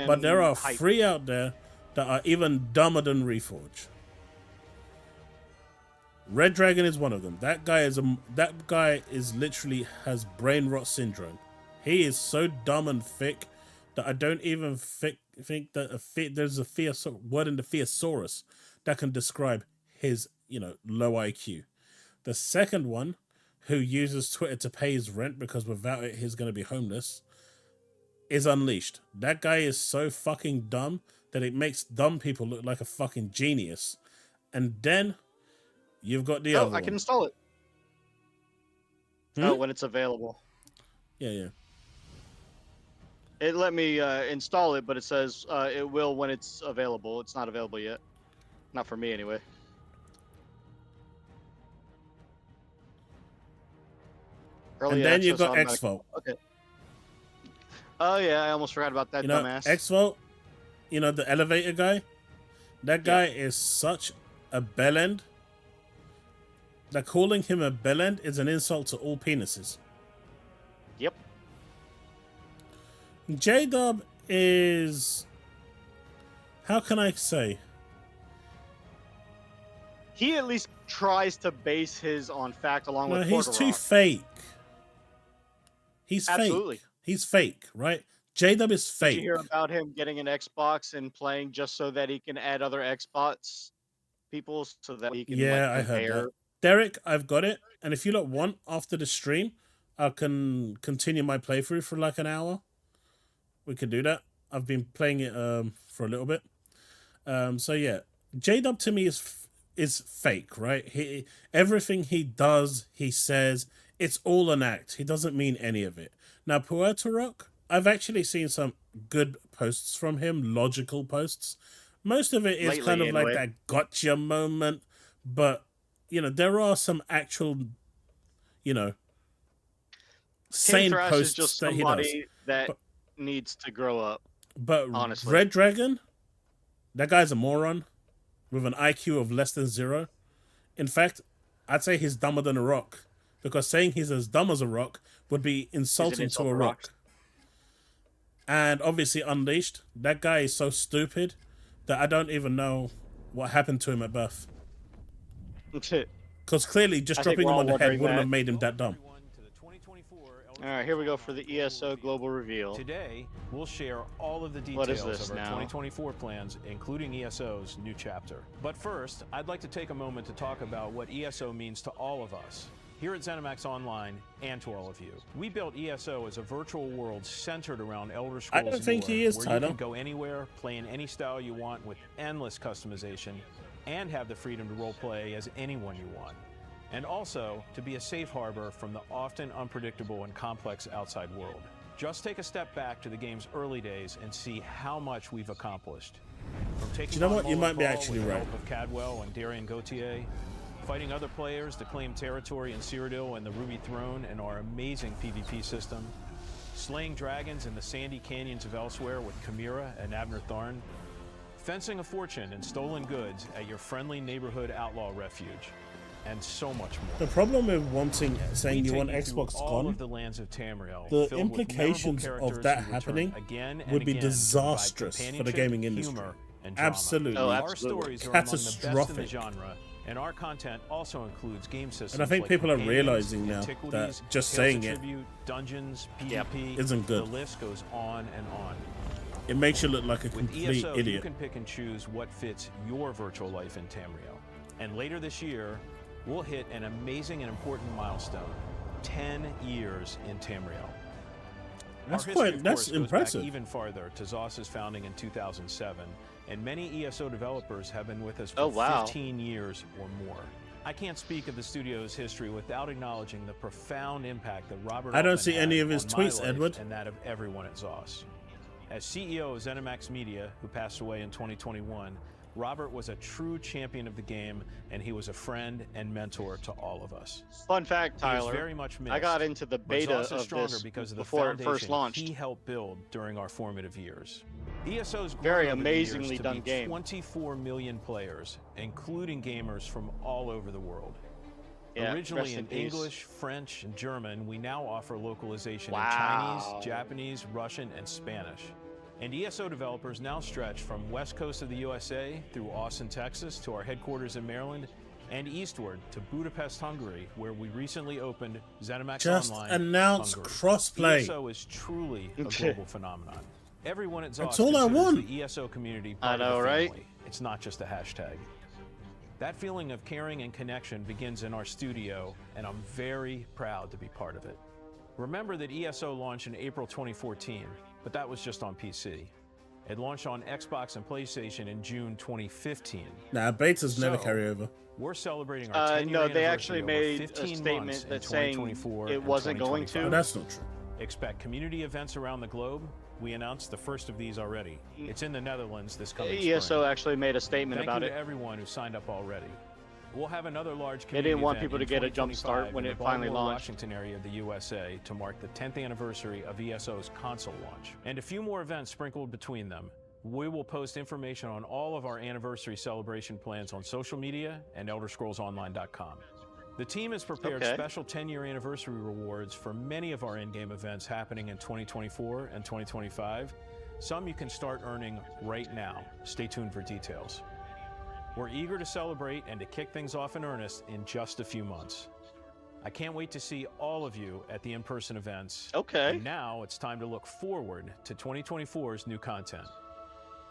But there are 3 out there that are even dumber than Reforge. Red Dragon is one of them. That guy is literally has brain rot syndrome. He is so dumb and thick that I don't even think that there's a word in the thesaurus that can describe his, low IQ. The second one, who uses Twitter to pay his rent because without it he's going to be homeless, is Unleashed. That guy is so fucking dumb that it makes dumb people look like a fucking genius. And then you've got the other one. I can install it. Oh, when it's available. Yeah. It let me install it, but it says it will when it's available. It's not available yet. Not for me, anyway. And then you got X-Vote. Okay. Oh yeah, I almost forgot about that dumbass. X-Vote, the elevator guy. That guy is such a bellend. That calling him a bellend is an insult to all penises. Yep. J-Dub is... How can I say? He at least tries to base his on fact along with he's too fake. He's Absolutely. fake. He's fake, right? J-Dub is fake. Did you hear about him getting an Xbox and playing just so that he can add other Xbox people so that he can I heard that. Derek, I've got it. And if you want after the stream, I can continue my playthrough for like an hour. We can do that. I've been playing it for a little bit. So yeah, J-Dub to me is fake, right? Everything he does, he says, it's all an act. He doesn't mean any of it. Now, Puerto Rock, I've actually seen some good posts from him, logical posts. Most of it is Lately, kind of like anyway. that gotcha moment, but there are some actual, sane Thrash posts is just that he does. somebody that needs to grow up. But honestly, Red Dragon, that guy's a moron with an IQ of less than 0. In fact, I'd say he's dumber than a rock, because saying he's as dumb as a rock would be insulting to a rock. And obviously Unleashed, that guy is so stupid that I don't even know what happened to him at birth. Because clearly just dropping him on the head wouldn't have made him that dumb. All right, here we go for the ESO Global Reveal. Today, we'll share all of the details of our now? 2024 plans, including ESO's new chapter. But first, I'd like to take a moment to talk about what ESO means to all of us, here at ZeniMax Online, and to all of you. We built ESO as a virtual world centered around Elder Scrolls I don't think lore, he is, where Tyler. you can go anywhere, play in any style you want with endless customization, and have the freedom to roleplay as anyone you want. And also to be a safe harbor from the often unpredictable and complex outside world. Just take a step back to the game's early days and see how much we've accomplished. From taking You know on what? You might be Mullet actually with the right. help of Cadwell and Darian Gauthier, fighting other players to claim territory in Cyrodiil and the Ruby Throne and our amazing PvP system, slaying dragons in the sandy canyons of Elsewhere with Chimera and Abner Tharn, fencing a fortune and stolen goods at your friendly neighborhood outlaw refuge, and so much more. The problem with saying you want Xbox all gone, of the lands of Tamriel, the filled with implications memorable of that characters who return happening again and would be again to provide disastrous for the companionship, gaming industry. humor, and drama. Absolutely. Our stories are among the best in the Catastrophic. genre, and our content also includes game systems. And I think like people are companions, realizing now antiquities, that just Tales saying of it Tribute, dungeons, PvP, isn't good. The list goes on and on. It makes you look like a With complete ESO, idiot. you can pick and choose what fits your virtual life in Tamriel. And later this year, we'll hit an amazing and important milestone: 10 years in Tamriel. That's Our history, quite- of that's course, goes impressive. Back even farther to ZOS's founding in 2007, and many ESO developers have been with us for 15 years or more. I can't speak of the studio's history without acknowledging the profound impact that Robert I don't Altman see had any of his on my tweets, life Edward. and that of everyone at ZOS. As CEO of ZeniMax Media, who passed away in 2021, Robert was a true champion of the game, and he was a friend and mentor to all of us. Fun fact, He was Tyler. very much missed, I got into the but beta ZOS is of stronger this because of the before it first foundation launched. he helped build during our formative years. ESO's grown Very over the years amazingly to done be game. 24 million players, including gamers from all over the world. Yeah, Originally rest in in peace. English, French, and German, we now offer localization in Wow. Chinese, Japanese, Russian, and Spanish. And ESO developers now stretch from west coast of the USA through Austin, Texas, to our headquarters in Maryland, and eastward to Budapest, Hungary, where we recently opened ZeniMax Just Online. announce Hungary. crossplay. ESO is truly a global phenomenon. Everyone at ZOS That's all I considers want. the ESO community I part know, of the right? family. It's not just a hashtag. That feeling of caring and connection begins in our studio, and I'm very proud to be part of it. Remember that ESO launched in April 2014, but that was just on PC. It launched on Xbox and PlayStation in June 2015. Nah, betas never So, carry over. We're celebrating our 10-year No, they anniversary actually over made a 15 statement months in that's saying 2024 it and wasn't going 2025. to. Oh, that's not true. Expect community events around the globe. We announced the first of these already. It's in the Netherlands this coming ESO spring. actually made a statement Thank about you it. to everyone who signed up already. We'll have another large They didn't want people to get a jump start when it finally launched. Washington area of the USA to mark the 10th anniversary of ESO's console launch. And a few more events sprinkled between them. We will post information on all of our anniversary celebration plans on social media and ElderScrollsOnline.com. The team has prepared special 10-year anniversary rewards for many of our in-game events happening in 2024 and 2025. Some you can start earning right now. Stay tuned for details. We're eager to celebrate and to kick things off in earnest in just a few months. I can't wait to see all of you at the in-person events. And now it's time to look forward to 2024's new content.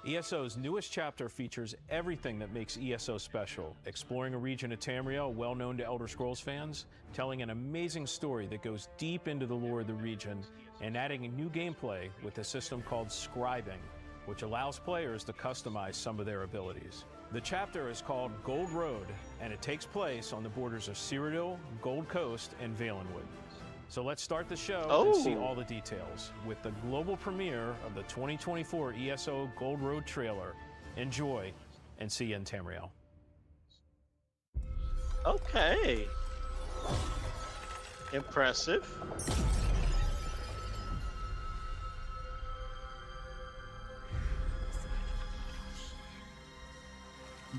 ESO's newest chapter features everything that makes ESO special, exploring a region of Tamriel well known to Elder Scrolls fans, telling an amazing story that goes deep into the lore of the region, and adding a new gameplay with a system called scribing, which allows players to customize some of their abilities. The chapter is called Gold Road, and it takes place on the borders of Cyrodiil, Gold Coast, and Valenwood. So let's start the show and see all the details with the global premiere of the 2024 ESO Gold Road trailer. Enjoy, and see you in Tamriel. Okay. Impressive.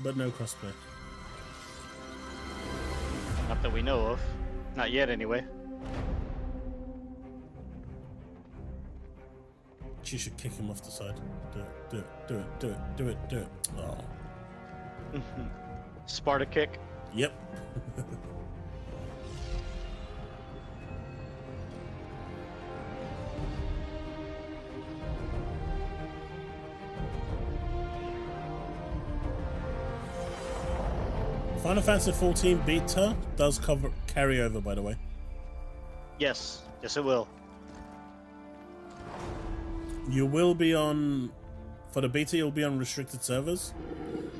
But no crossplay. Not that we know of. Not yet, anyway. She should kick him off the side. Do it. Oh. Sparta kick. Yep. Final Fantasy 14 beta does carry over, by the way. Yes, it will. You will be on, for the beta, you'll be on restricted servers,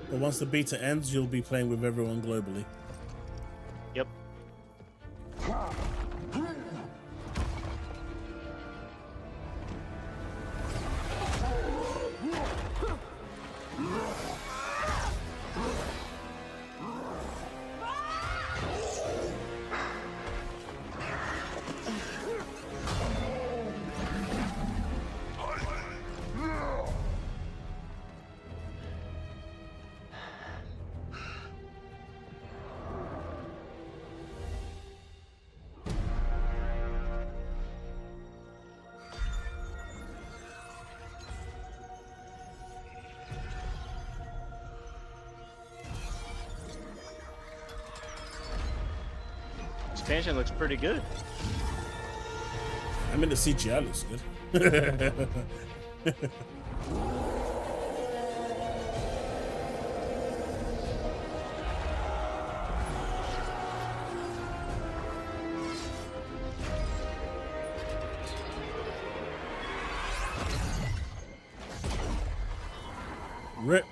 but once the beta ends, you'll be playing with everyone globally. Yep. Expansion looks pretty good. I mean, the CGI looks good. Rip.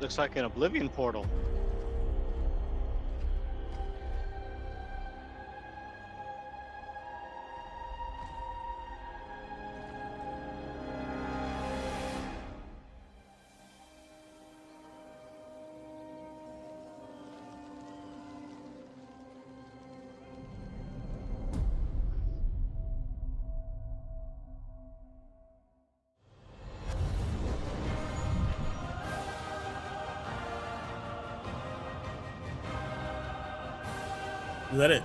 Looks like an Oblivion portal. Is that it?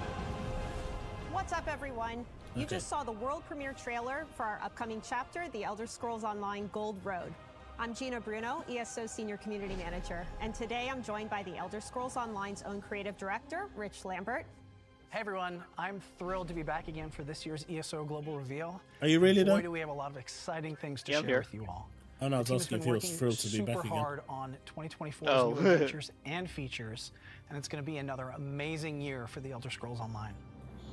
What's up, everyone? You just saw the world premiere trailer for our upcoming chapter, The Elder Scrolls Online Gold Road. I'm Gina Bruno, ESO Senior Community Manager, and today I'm joined by The Elder Scrolls Online's own creative director, Rich Lambert. Hey everyone, I'm thrilled to be back again for this year's ESO Global Reveal. Are you really Boy, do we have a lot of exciting things to share with you all. Oh no, I was asking if he was thrilled to be back again. Super hard on 2024's new adventures and features, and it's going to be another amazing year for The Elder Scrolls Online.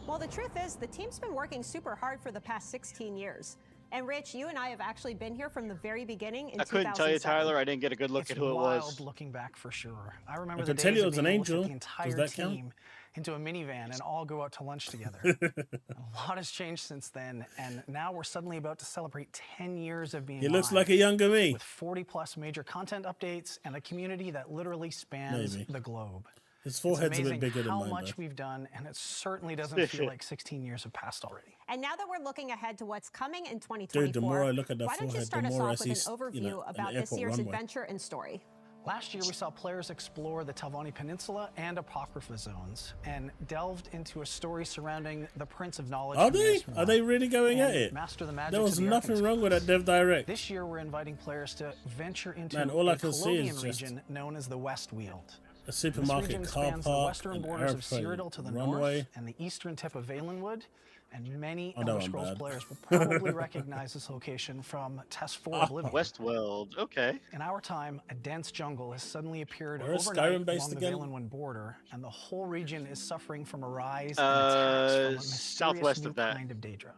Well, the truth is, the team's been working super hard for the past 16 years. And Rich, you and I have actually been here from the very beginning in 2007. I couldn't tell you, Tyler. I didn't get a good look at who it was. Wild looking back for sure. I remember I the could tell days you it of was an being able to angel. put the entire Does that count? team into a minivan and all go out to lunch together. A lot has changed since then, and now we're suddenly about to celebrate 10 years of being He looks live, like a younger me. with 40+ major content updates and a community that literally spans the globe. His forehead's a it's bit bigger than how mine, much though. we've done, and it certainly doesn't feel like 16 years have passed already. And now that we're looking ahead to what's coming in 2024, Dude, the more I look at that why don't you forehead, start the us more I off with see, an overview you know, an about this airport year's runway. adventure and story? Last year, we saw players explore the Talvani Peninsula and Apocrypha zones and delved into a story surrounding the Prince of Knowledge. Are they? Are they really going at it? Master the magic There was of the nothing Arcanist wrong with that Dev Direct. This year, we're inviting players to venture into Man, all I a can see is Colovian just region known as the Westweald. a supermarket, This region car spans the park, western an borders of airplane Cyrodiil to the runway. north and the eastern tip of Valenwood. And many I know Elder I'm Scrolls bad. players will probably recognize this location from Test 4 Oblivion. Westworld, okay. In our time, a dense jungle has suddenly appeared Where is overnight Skyrim based along the again? Valenwood border, and the whole region is suffering from a rise in attacks from a mysterious southwest new of that. kind of Daedra.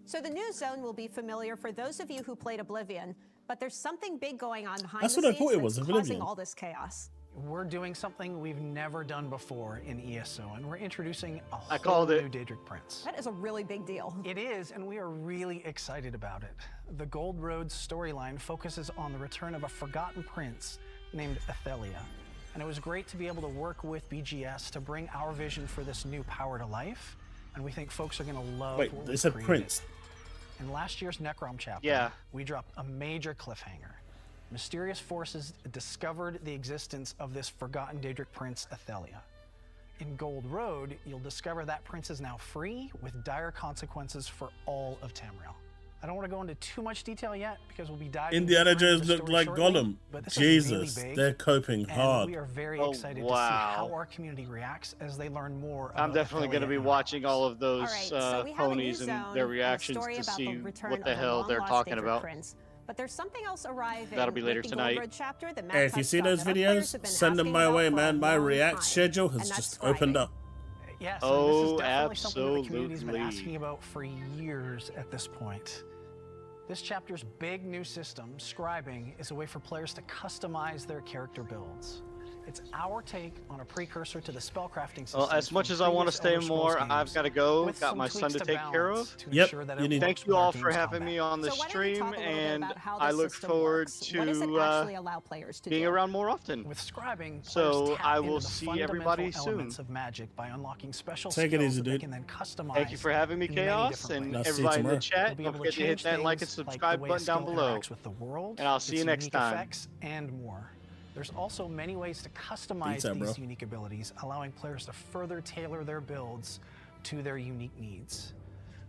So the new zone will be familiar for those of you who played Oblivion, but there's something big going on behind That's the what I scenes thought it that's was, causing Oblivion. all this chaos. We're doing something we've never done before in ESO, and we're introducing a whole called new it. Daedric Prince. That is a really big deal. It is, and we are really excited about it. The Gold Road storyline focuses on the return of a forgotten prince named Athelia. And it was great to be able to work with BGS to bring our vision for this new power to life. And we think folks are going to love Wait, what they we said created. Prince. In last year's Necrom chapter, we dropped a major cliffhanger. Mysterious forces discovered the existence of this forgotten Daedric prince, Athelia. In Gold Road, you'll discover that prince is now free with dire consequences for all of Tamriel. I don't want to go into too much detail yet because we'll be diving Indiana deeper into Jones the looked story like shortly, Gollum. but this is Jesus, really big, they're coping and hard. we are very excited to see how our community reacts as they learn more about I'm definitely going to be watching all of those ponies and their reactions to see what the hell they're talking about. But there's something else arriving. That'll be later with the tonight. Gold Road chapter that Matt Hey, if you touched see on those that our players have videos, been send them asking my about way, for a man. My long React time, schedule and has that's just opened up. Yes, Oh, and this is definitely something that the community's been absolutely. asking about for years at this point. This chapter's big new system, scribing, is a way for players to customize their character builds. It's our take on a precursor to the spellcrafting system. Well, as much as I want to stay more, I've got to go. Got my son to take care of. Yep. Thank you all for having me on the stream, and I look forward to being around more often. With scribing, so I into will the see everybody fundamental soon. elements of magic by unlocking special Take it skills easy, that they dude. can then customize. Thank you for having me, in many Chaos, different and ways. I'll see you everybody in the tomorrow. chat. You'll be Don't able to forget to hit change that like and things like subscribe the way a button down skill below. interacts with the world, And I'll see its you next unique time. effects, and more. There's also many ways to customize Pizza, bro. these unique abilities, allowing players to further tailor their builds to their unique needs.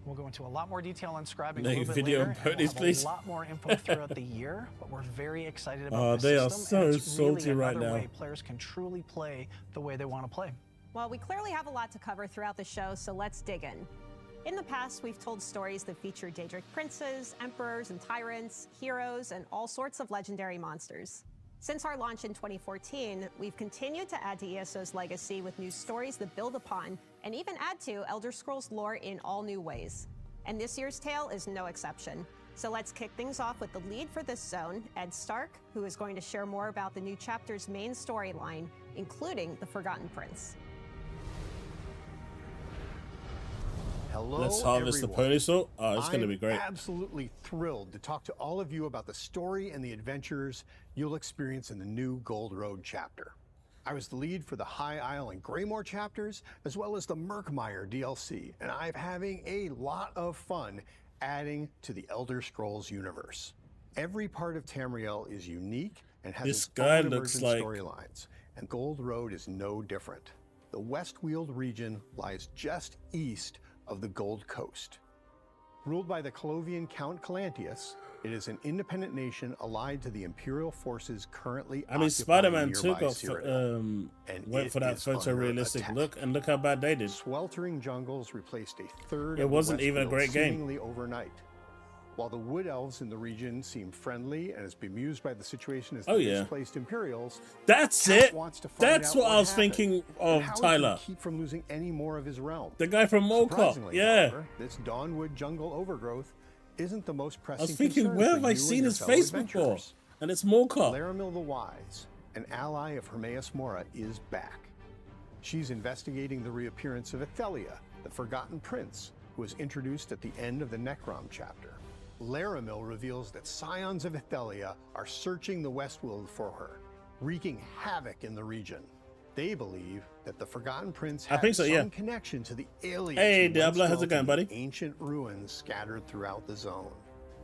We'll go into a lot more detail on scribing a Make little bit video later, on and we'll ponies, have please. a lot more info throughout the year, but we're very excited about Oh, this they are system, and so it's really salty right another now. way players can truly play the way they want to play. Well, we clearly have a lot to cover throughout the show, so let's dig in. In the past, we've told stories that feature Daedric princes, emperors, and tyrants, heroes, and all sorts of legendary monsters. Since our launch in 2014, we've continued to add to ESO's legacy with new stories that build upon and even add to Elder Scrolls lore in all new ways. And this year's tale is no exception. So let's kick things off with the lead for this zone, Ed Stark, who is going to share more about the new chapter's main storyline, including the Forgotten Prince. Hello, Let's harvest the everyone. pony salt. Oh, it's going to I'm be great. absolutely thrilled to talk to all of you about the story and the adventures you'll experience in the new Gold Road chapter. I was the lead for the High Isle and Greymore chapters, as well as the Murkmire DLC, and I'm having a lot of fun adding to the Elder Scrolls universe. Every part of Tamriel is unique and has This its guy own looks emergent like- storylines, and Gold Road is no different. The Westweald region lies just east of the Gold Coast. Ruled by the Colovian Count Calantius, it is an independent nation allied to the Imperial forces currently I mean, occupying Spider-Man 2 nearby got Cyrodiil. went it for that is under photorealistic attack. look, and look how bad they did. Sweltering jungles replaced a third It of the wasn't even a Westfield great game. seemingly overnight. While the wood elves in the region seem friendly and as bemused by the situation as the Oh, yeah. displaced Imperials, That's Cat it. wants to find That's out what I was happened thinking and of how he can Tyler. keep from losing any more of his realm. The guy from Mole Cop. Surprisingly, Yeah. however, this Dawnwood jungle overgrowth isn't the most pressing. I was thinking, where have I seen his face before? And it's Morcott. Laramil the Wise, an ally of Hermaeus Mora, is back. She's investigating the reappearance of Athelia, the Forgotten Prince, who was introduced at the end of the Necrom chapter. Laramil reveals that scions of Athelia are searching the Westworld for her, wreaking havoc in the region. They believe that the Forgotten Prince has some connection to the aliens. Hey, Diablo, how's it going, buddy? Ancient ruins scattered throughout the zone.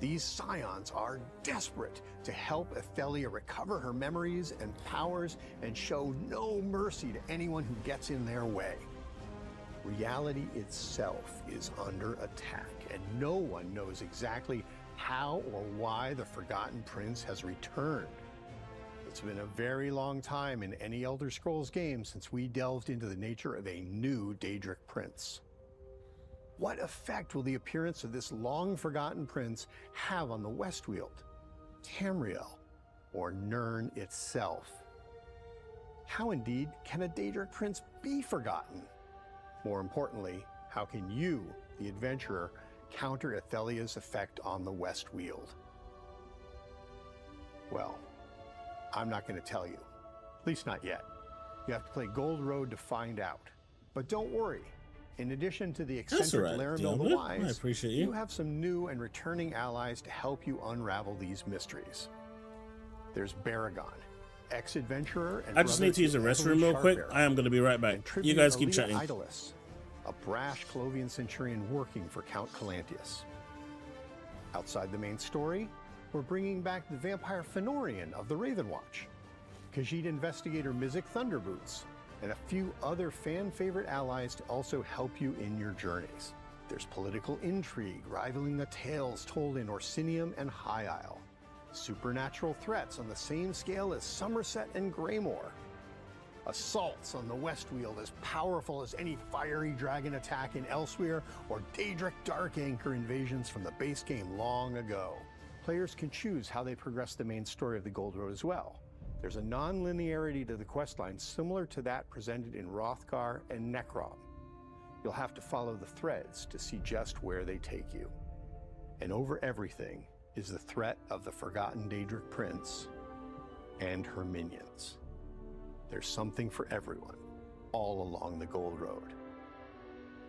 These scions are desperate to help Athelia recover her memories and powers and show no mercy to anyone who gets in their way. Reality itself is under attack, and no one knows exactly how or why the Forgotten Prince has returned. It's been a very long time in any Elder Scrolls game since we delved into the nature of a new Daedric Prince. What effect will the appearance of this long-forgotten prince have on the Westweald, Tamriel, or Nirn itself? How indeed can a Daedric Prince be forgotten? More importantly, how can you, the adventurer, counter Athelia's effect on the Westweald? Well, I'm not going to tell you, at least not yet. You have to play Gold Road to find out. But don't worry, in addition to the eccentric Laramil the Wise, I appreciate you. You have some new and returning allies to help you unravel these mysteries. There's Baragon, ex-adventurer and I just need to use the restroom real quick. I am going to be right back. You guys keep chatting. Idolus, a brash Clovian centurion working for Count Calantius. Outside the main story, we're bringing back the vampire Fenorian of the Raven Watch, Khajiit investigator Mizik Thunderboots, and a few other fan-favorite allies to also help you in your journeys. There's political intrigue rivaling the tales told in Orsinium and High Isle, supernatural threats on the same scale as Somerset and Greymoor, assaults on the Westweald as powerful as any fiery dragon attack in Elsewhere, or Daedric Dark Anchor invasions from the base game long ago. Players can choose how they progress the main story of the Gold Road as well. There's a non-linearity to the questline similar to that presented in Hrothgar and Necrom. You'll have to follow the threads to see just where they take you. And over everything is the threat of the forgotten Daedric Prince and her minions. There's something for everyone, all along the Gold Road.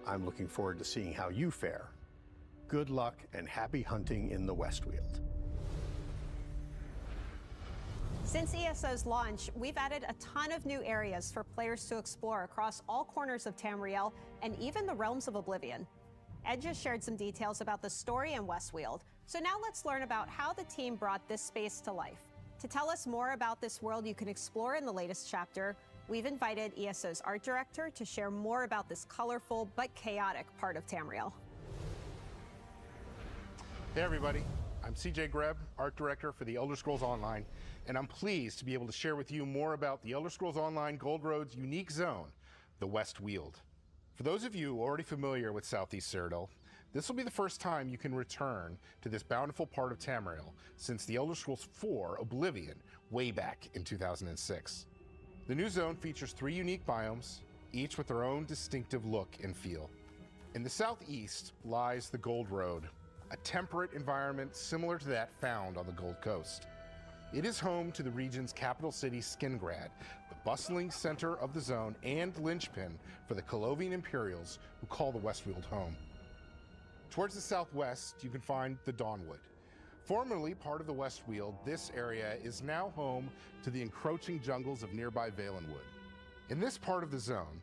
I'm looking forward to seeing how you fare. Good luck and happy hunting in the Westweald. Since ESO's launch, we've added a ton of new areas for players to explore across all corners of Tamriel and even the realms of Oblivion. Ed just shared some details about the story in Westweald, so now let's learn about how the team brought this space to life. To tell us more about this world you can explore in the latest chapter, we've invited ESO's art director to share more about this colorful but chaotic part of Tamriel. Hey everybody, I'm CJ Greb, art director for the Elder Scrolls Online, and I'm pleased to be able to share with you more about the Elder Scrolls Online Gold Road's unique zone, the Westweald. For those of you already familiar with Southeast Cyrodiil, this will be the first time you can return to this bountiful part of Tamriel since the Elder Scrolls IV Oblivion way back in 2006. The new zone features 3 unique biomes, each with their own distinctive look and feel. In the southeast lies the Gold Road, a temperate environment similar to that found on the Gold Coast. It is home to the region's capital city, Skingrad, the bustling center of the zone and linchpin for the Colovian Imperials who call the Westweald home. Towards the southwest, you can find the Dawnwood. Formerly part of the Westweald, this area is now home to the encroaching jungles of nearby Valenwood. In this part of the zone,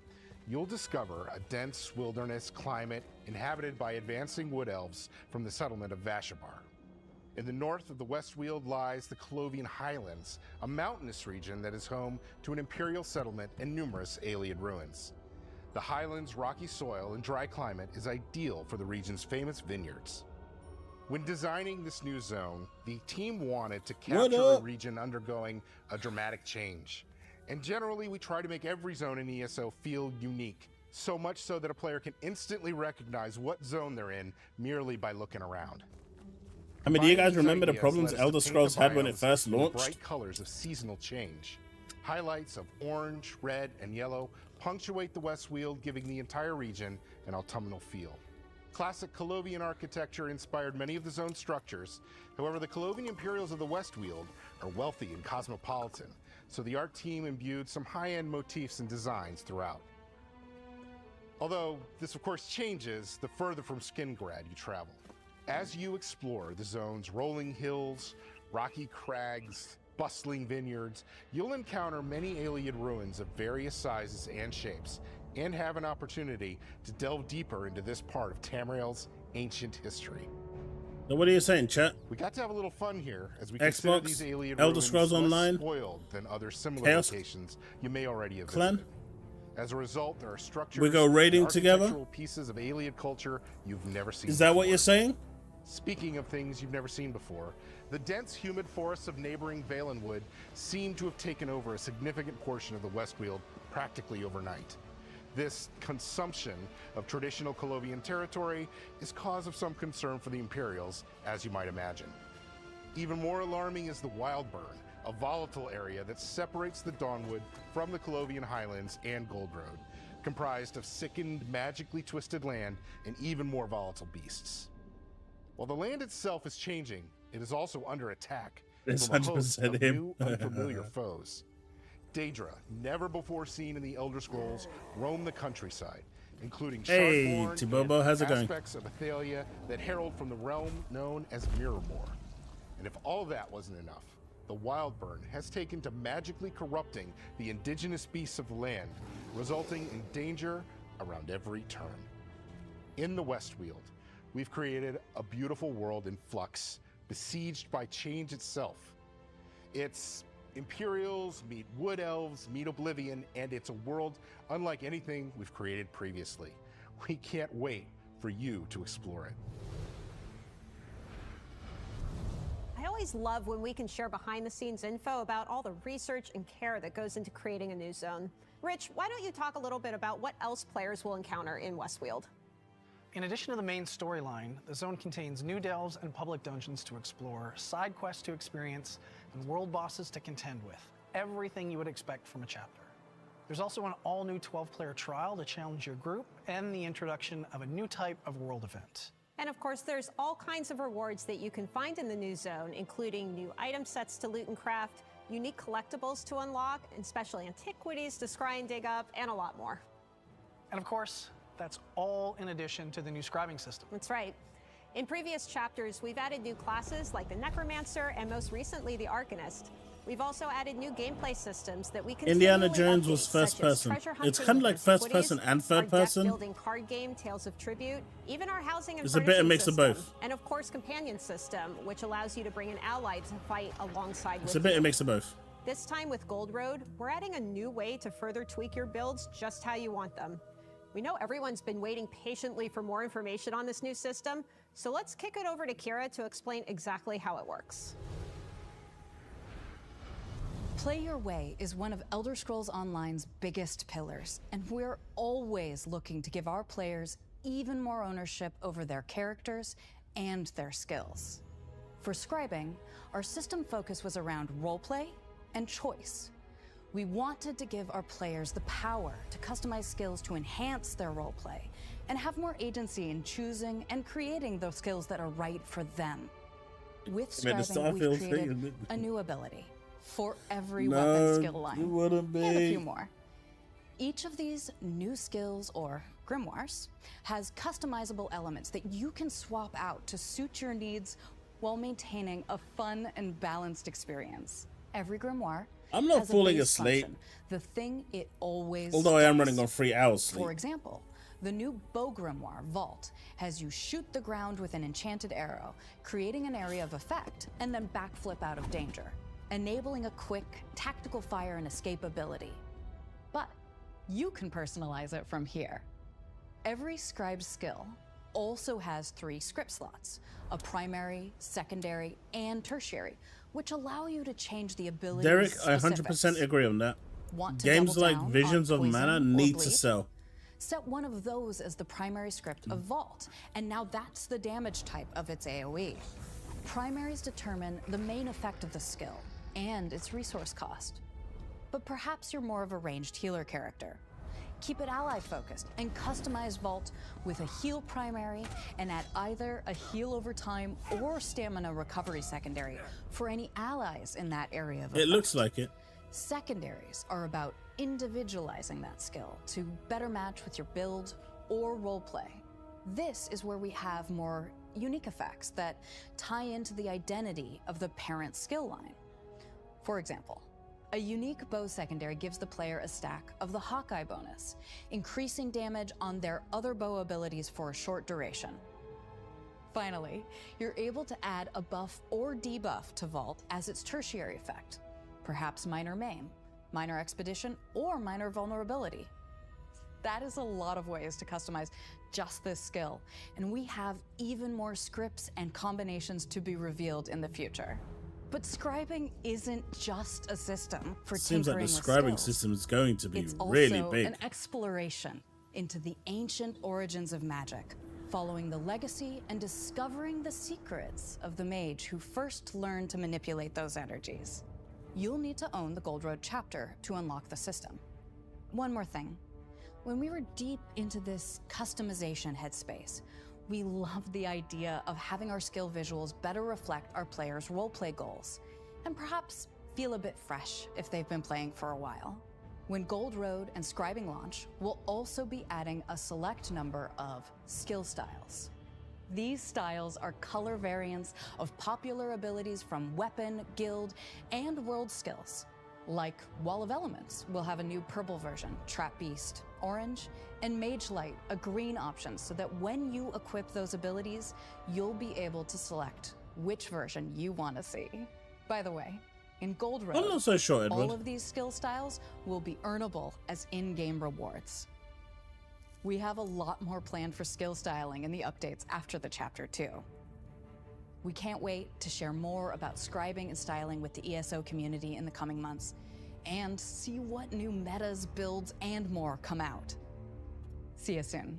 you'll discover a dense wilderness climate inhabited by advancing wood elves from the settlement of Vashabar. In the north of the Westweald lies the Colovian Highlands, a mountainous region that is home to an imperial settlement and numerous Ayleid ruins. The Highlands' rocky soil and dry climate is ideal for the region's famous vineyards. When designing this new zone, the team wanted to capture a region undergoing a dramatic change. And generally, we try to make every zone in ESO feel unique, so much so that a player can instantly recognize what zone they're in merely by looking around. I mean, do you guys remember the problems Elder Scrolls had when it first launched? Bright colors of seasonal change. Highlights of orange, red, and yellow punctuate the Westweald, giving the entire region an autumnal feel. Classic Colovian architecture inspired many of the zone's structures. However, the Colovian Imperials of the Westweald are wealthy and cosmopolitan, so the art team imbued some high-end motifs and designs throughout. Although this of course changes the further from Skingrad you travel. As you explore the zone's rolling hills, rocky crags, bustling vineyards, you'll encounter many Ayleid ruins of various sizes and shapes, and have an opportunity to delve deeper into this part of Tamriel's ancient history. So what are you saying, chat? We got to have a little fun here as we consider Xbox, these Ayleid Elder ruins Scrolls less Online, spoiled than other similar Chaos, locations you may already have Clan. visited. As a result, there are structures We go raiding and together? architectural pieces of Ayleid culture you've never seen Is that before. what you're saying? Speaking of things you've never seen before, the dense, humid forests of neighboring Valenwood seem to have taken over a significant portion of the Westweald practically overnight. This consumption of traditional Colovian territory is cause of some concern for the Imperials, as you might imagine. Even more alarming is the Wildburn, a volatile area that separates the Dawnwood from the Colovian Highlands and Gold Road, comprised of sickened, magically twisted land and even more volatile beasts. While the land itself is changing, it is also under attack It's from a host 100% of him. new, unfamiliar foes. Daedra, never before seen in the Elder Scrolls, roam the countryside, including Hey, Shardborn Tibobo, and how's it going? aspects of Athalia that herald from the realm known as Mirrormore. And if all of that wasn't enough, the Wildburn has taken to magically corrupting the indigenous beasts of the land, resulting in danger around every turn. In the Westweald, we've created a beautiful world in flux, besieged by change itself. It's Imperials meet Wood Elves, meet Oblivion, and it's a world unlike anything we've created previously. We can't wait for you to explore it. I always love when we can share behind-the-scenes info about all the research and care that goes into creating a new zone. Rich, why don't you talk a little bit about what else players will encounter in Westweald? In addition to the main storyline, the zone contains new delves and public dungeons to explore, side quests to experience, and world bosses to contend with. Everything you would expect from a chapter. There's also an all-new 12-player trial to challenge your group, and the introduction of a new type of world event. And of course, there's all kinds of rewards that you can find in the new zone, including new item sets to loot and craft, unique collectibles to unlock, and special antiquities to scry and dig up, and a lot more. And of course, that's all in addition to the new scribing system. That's right. In previous chapters, we've added new classes like the Necromancer and most recently the Arcanist. We've also added new gameplay systems that we can. Indiana Jones was first person. It's kind of like first person and third person. Building card game, Tales of Tribute, even our housing and it's a bit of mix system, of both. and of course companion system, which allows you to bring an ally to fight alongside. It's a bit of mix of both. This time with Gold Road, we're adding a new way to further tweak your builds just how you want them. We know everyone's been waiting patiently for more information on this new system, so let's kick it over to Kira to explain exactly how it works. Play Your Way is one of Elder Scrolls Online's biggest pillars, and we're always looking to give our players even more ownership over their characters and their skills. For scribing, our system focus was around roleplay and choice. We wanted to give our players the power to customize skills to enhance their roleplay and have more agency in choosing and creating those skills that are right for them. With scribing, we've created a new ability for every weapon skill line, and a few more. Each of these new skills, or grimoires, has customizable elements that you can swap out to suit your needs while maintaining a fun and balanced experience. Every grimoire I'm not has a falling base asleep. function, the thing it always Although I am does. running on 3 hours sleep. For example, the new Bow Grimoire, Vault, has you shoot the ground with an enchanted arrow, creating an area of effect, and then backflip out of danger, enabling a quick, tactical fire and escape ability. But you can personalize it from here. Every scribe skill also has 3 script slots, a primary, secondary, and tertiary, which allow you to change the abilities. Derek, I specifics. 100% agree on that. Want to Games double like down Visions on of poison Mana or need to bleed? sell. Set one of those as the primary script of Vault, and now that's the damage type of its AoE. Primaries determine the main effect of the skill and its resource cost. But perhaps you're more of a ranged healer character. Keep it ally focused and customize Vault with a heal primary and add either a heal over time or stamina recovery secondary for any allies in that area of effect. It looks like it. Secondaries are about individualizing that skill to better match with your build or roleplay. This is where we have more unique effects that tie into the identity of the parent skill line. For example, a unique bow secondary gives the player a stack of the Hawkeye bonus, increasing damage on their other bow abilities for a short duration. Finally, you're able to add a buff or debuff to Vault as its tertiary effect, perhaps minor maim, minor expedition, or minor vulnerability. That is a lot of ways to customize just this skill, and we have even more scripts and combinations to be revealed in the future. But scribing isn't just a system for Seems like tinkering the with scribing skills. system is going to be It's really also big. an exploration into the ancient origins of magic, following the legacy and discovering the secrets of the mage who first learned to manipulate those energies. You'll need to own the Gold Road chapter to unlock the system. One more thing. When we were deep into this customization headspace, we loved the idea of having our skill visuals better reflect our players' roleplay goals, and perhaps feel a bit fresh if they've been playing for a while. When Gold Road and Scribing launch, we'll also be adding a select number of skill styles. These styles are color variants of popular abilities from weapon, guild, and world skills. Like Wall of Elements will have a new purple version, Trap Beast orange, and Mage Light a green option, so that when you equip those abilities, you'll be able to select which version you want to see. By the way, in Gold Road, I'm not so sure, Edward. all of these skill styles will be earnable as in-game rewards. We have a lot more planned for skill styling in the updates after the chapter 2. We can't wait to share more about scribing and styling with the ESO community in the coming months, and see what new metas, builds, and more come out. See you soon.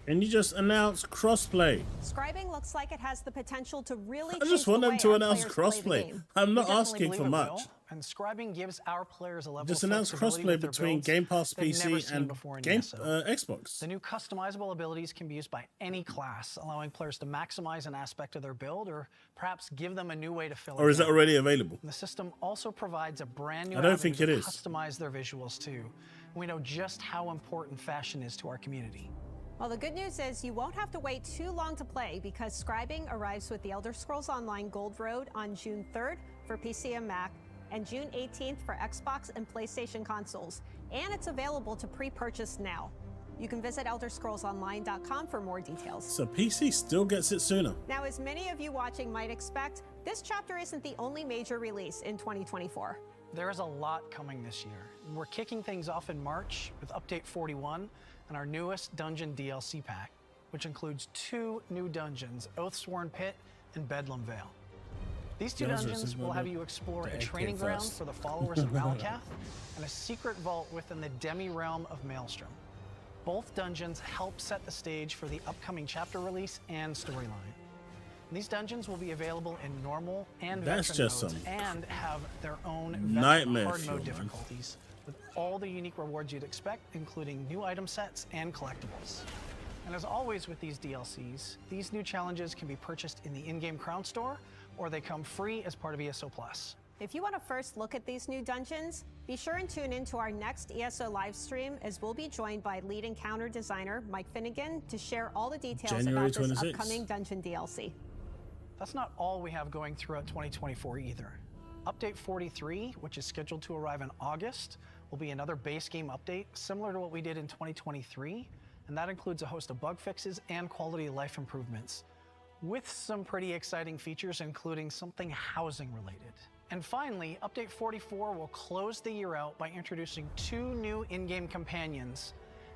And you just announced crossplay. Scribing looks like it has the potential to really I just want them to announce crossplay. I'm not We definitely asking for believe it much. will, and scribing gives our players a level Just of announce flexibility crossplay with their between builds Game Pass they've never PC seen and before in Game ESO. Xbox. The new customizable abilities can be used by any class, allowing players to maximize an aspect of their build or perhaps give them a new way to fill it Or is that out. already available? The system also provides a brand new I don't avenue think to it is. customize their visuals too. We know just how important fashion is to our community. Well, the good news is you won't have to wait too long to play, because scribing arrives with the Elder Scrolls Online Gold Road on June 3rd for PC and Mac, and June 18th for Xbox and PlayStation consoles. And it's available to pre-purchase now. You can visit ElderScrollsOnline.com for more details. So PC still gets it sooner. Now, as many of you watching might expect, this chapter isn't the only major release in 2024. There is a lot coming this year. We're kicking things off in March with Update 41 and our newest dungeon DLC pack, which includes 2 new dungeons, Oathsworn Pit and Bedlam Vale. These 2 dungeons will have you explore a training ground for the followers of Malakath and a secret vault within the demi-realm of Maelstrom. Both dungeons help set the stage for the upcoming chapter release and storyline. These dungeons will be available in normal and That's veteran just modes some and have their own nightmare hard fuel, mode man. difficulties with all the unique rewards you'd expect, including new item sets and collectibles. And as always with these DLCs, these new challenges can be purchased in the in-game Crown Store, or they come free as part of ESO Plus. If you want to first look at these new dungeons, be sure and tune in to our next ESO live stream, as we'll be joined by lead encounter designer Mike Finnegan to share all the details January about this 26th. upcoming dungeon DLC. That's not all we have going throughout 2024 either. Update 43, which is scheduled to arrive in August, will be another base game update similar to what we did in 2023, and that includes a host of bug fixes and quality of life improvements, with some pretty exciting features, including something housing related. And finally, Update 44 will close the year out by introducing 2 new in-game companions,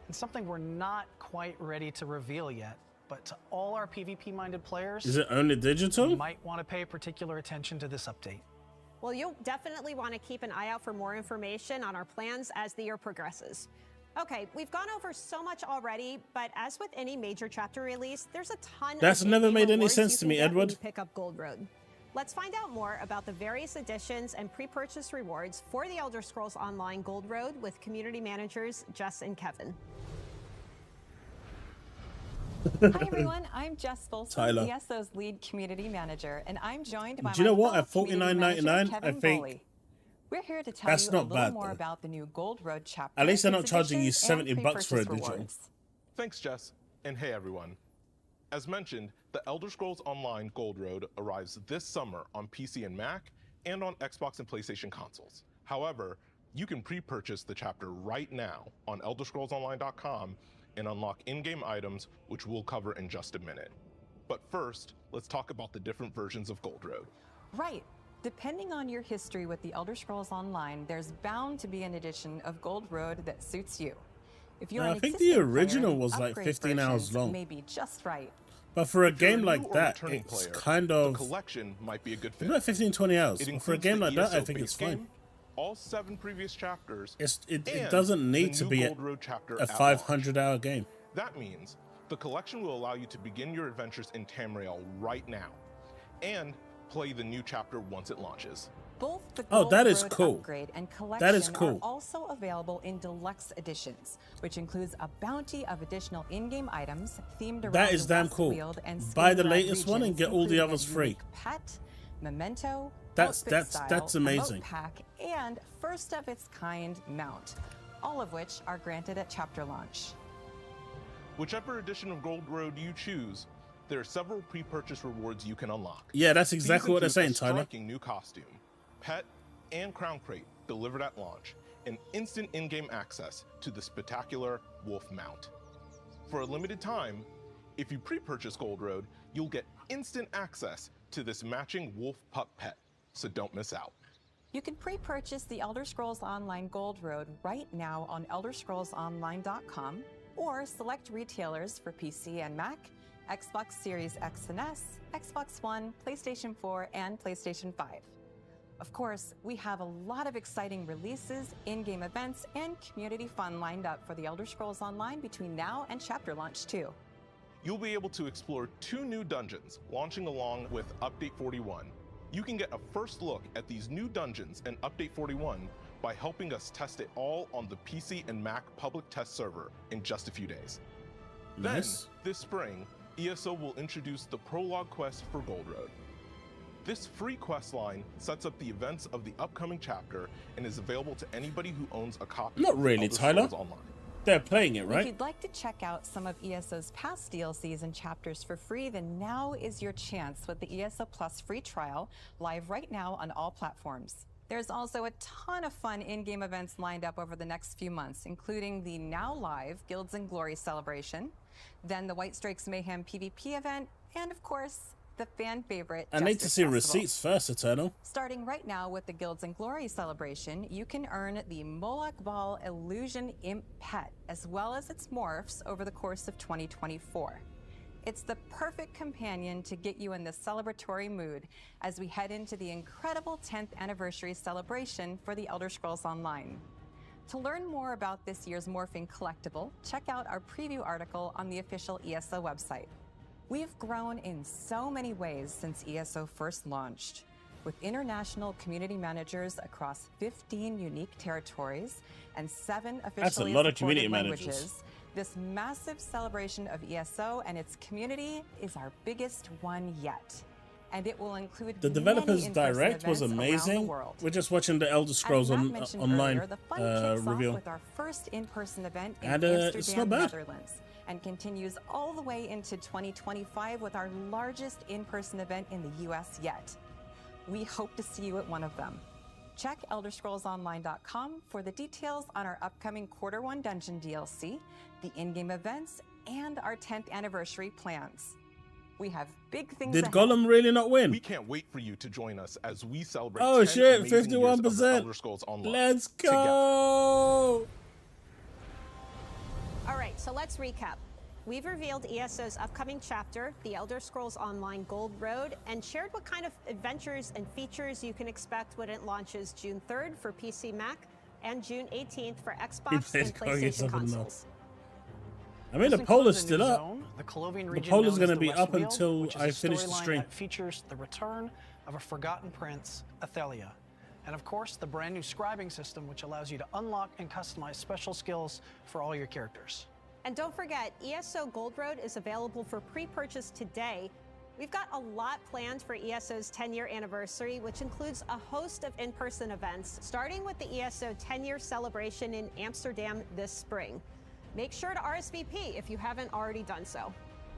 and something we're not quite ready to reveal yet, but to all our PvP-minded players, Is it only digital? you might want to pay particular attention to this update. Well, you'll definitely want to keep an eye out for more information on our plans as the year progresses. Okay, we've gone over so much already, but as with any major chapter release, there's a ton That's of never in-game made any rewards sense you to can me, get when Edward. you pick up Gold Road. Let's find out more about the various editions and pre-purchase rewards for the Elder Scrolls Online Gold Road with community managers Jess and Kevin. Hi everyone, I'm Jess Folsom, ESO's lead community manager, and I'm joined by Do you know my what? At fellow community manager, $49.99, I Kevin think Foley. We're here to tell that's you not a little bad, more though. about the new Gold Road chapter. At least they're not its charging you editions, and $70 for a pre-purchase digital. rewards. Thanks, Jess, and hey everyone. As mentioned, the Elder Scrolls Online Gold Road arrives this summer on PC and Mac, and on Xbox and PlayStation consoles. However, you can pre-purchase the chapter right now on ElderScrollsOnline.com and unlock in-game items, which we'll cover in just a minute. But first, let's talk about the different versions of Gold Road. Right. Depending on your history with the Elder Scrolls Online, there's bound to be an edition of Gold Road that suits you. If you're I an think existing the original player, was like upgrade 15 hours versions long. may be just right. But for a If you're game new like or that, returning it's player, kind the of... collection might be a good fit. About 15-20 hours. It For a includes game the like that, I ESO think base it's fine. game, all 7 previous chapters. It doesn't need to be a Gold Road chapter a at launch. 500-hour game. That means the collection will allow you to begin your adventures in Tamriel right now, and play the new chapter once it launches. Both the Oh, Gold that is Road cool. upgrade and collection That is cool. are also available in deluxe editions, which includes a bounty of additional in-game items themed around That is the damn West cool. Weald and Buy the Skin-Red latest one and regions, get all the including others a free. unique pet, memento, That's outfit style, that's amazing. emote pack, and first of its kind mount, all of which are granted at chapter launch. Whichever edition of Gold Road you choose, there are several pre-purchase rewards you can unlock. Yeah, that's These exactly what they're include saying, a Tyler. striking new costume, pet, and crown crate delivered at launch, and instant in-game access to the spectacular wolf mount. For a limited time, if you pre-purchase Gold Road, you'll get instant access to this matching wolf pup pet, so don't miss out. You can pre-purchase the Elder Scrolls Online Gold Road right now on ElderScrollsOnline.com or select retailers for PC and Mac, Xbox Series X and S, Xbox One, PlayStation 4, and PlayStation 5. Of course, we have a lot of exciting releases, in-game events, and community fun lined up for the Elder Scrolls Online between now and chapter launch too. You'll be able to explore 2 new dungeons launching along with Update 41. You can get a first look at these new dungeons and Update 41 by helping us test it all on the PC and Mac public test server in just a few days. Nice. Then, this spring, ESO will introduce the prologue quest for Gold Road. This free quest line sets up the events of the upcoming chapter and is available to anybody who owns a copy Not of really, Elder Tyler. Scrolls Online. They're playing it, If right? you'd like to check out some of ESO's past DLCs and chapters for free, then now is your chance with the ESO Plus free trial, live right now on all platforms. There's also a ton of fun in-game events lined up over the next few months, including the now live Guilds and Glory celebration, then the White Strikes Mayhem PvP event, and of course, the fan favorite I need to Justice see Festival. receipts first, Eternal. Starting right now with the Guilds and Glory celebration, you can earn the Moloch Ball Illusion Imp Pet, as well as its morphs over the course of 2024. It's the perfect companion to get you in the celebratory mood as we head into the incredible 10th anniversary celebration for the Elder Scrolls Online. To learn more about this year's morphing collectible, check out our preview article on the official ESO website. We've grown in so many ways since ESO first launched. With international community managers across 15 unique territories and 7 officially lot of supported community languages, managers. this massive celebration of ESO and its community is our biggest one yet. And it will include The many developers in-person direct was events around the amazing. world. We're just watching the Elder Scrolls As Matt mentioned online earlier, the fun kicks reveal. off with our first in-person event in And, Amsterdam, it's not bad. Netherlands, and continues all the way into 2025 with our largest in-person event in the US yet. We hope to see you at one of them. Check ElderScrollsOnline.com for the details on our upcoming Q1 Dungeon DLC, the in-game events, and our 10th anniversary plans. We have big things Did ahead. Gollum really not win? We can't wait for you to join us as we celebrate Oh 10 shit, amazing years of the 51%. Elder Scrolls Online. Let's together. go! All right, so let's recap. We've revealed ESO's upcoming chapter, The Elder Scrolls Online Gold Road, and shared what kind of adventures and features you can expect when it launches June 3rd for PC, Mac, and June 18th for Xbox and PlayStation consoles. I mean, the This poll includes is a still new up. zone, the Clovian The region poll known is as going to the be West up Weald, until which is I a finish the storyline stream. that features the return of a forgotten prince, Athelia. And of course, the brand new scribing system, which allows you to unlock and customize special skills for all your characters. And don't forget, ESO Gold Road is available for pre-purchase today. We've got a lot planned for ESO's 10-year anniversary, which includes a host of in-person events, starting with the ESO 10-year celebration in Amsterdam this spring. Make sure to RSVP if you haven't already done so.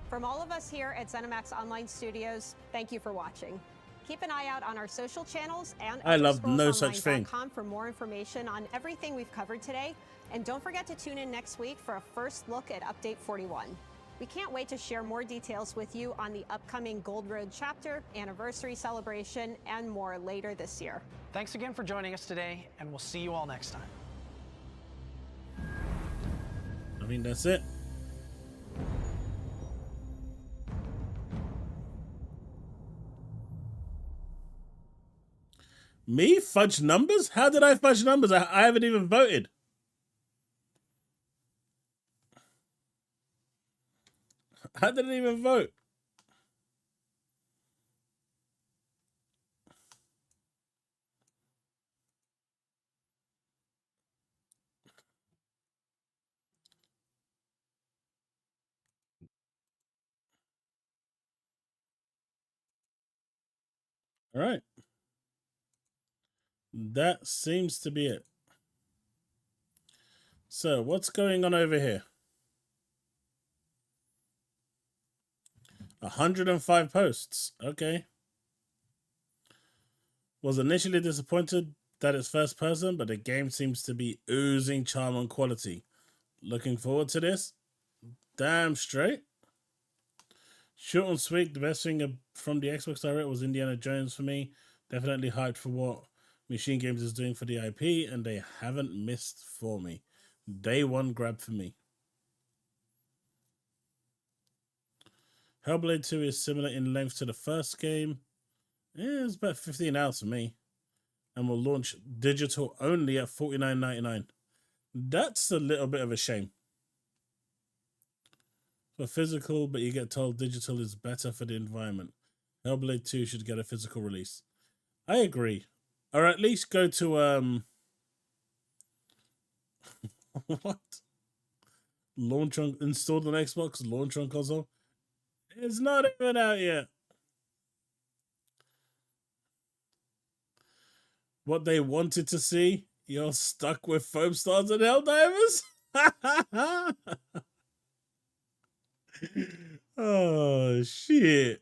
From all of us here at ZeniMax Online Studios, thank you for watching. Keep an eye out on our social channels and I love no such thing for more information on everything we've covered today. And don't forget to tune in next week for a first look at Update 41. We can't wait to share more details with you on the upcoming Gold Road chapter, anniversary celebration, and more later this year. Thanks again for joining us today, and we'll see you all next time. I mean, that's it. Me fudge numbers? How did I fudge numbers? I haven't even voted. I didn't even vote. All right. That seems to be it. So, what's going on over here? 105 posts. Okay. Was initially disappointed that it's first person, but the game seems to be oozing charm and quality. Looking forward to this. Damn straight. Short and sweet. The best thing from the Xbox Direct was Indiana Jones for me. Definitely hyped for what Machine Games is doing for the IP, and they haven't missed for me. Day one grab for me. Hellblade 2 is similar in length to the first game. Yeah, it's about 15 hours for me. And will launch digital only at $49.99. That's a little bit of a shame. For physical, but you get told digital is better for the environment. Hellblade 2 should get a physical release. I agree. Or at least go to what? Launch on installed on Xbox, launch on console. It's not even out yet. What they wanted to see, you're stuck with foam stars and Helldivers? Oh, shit.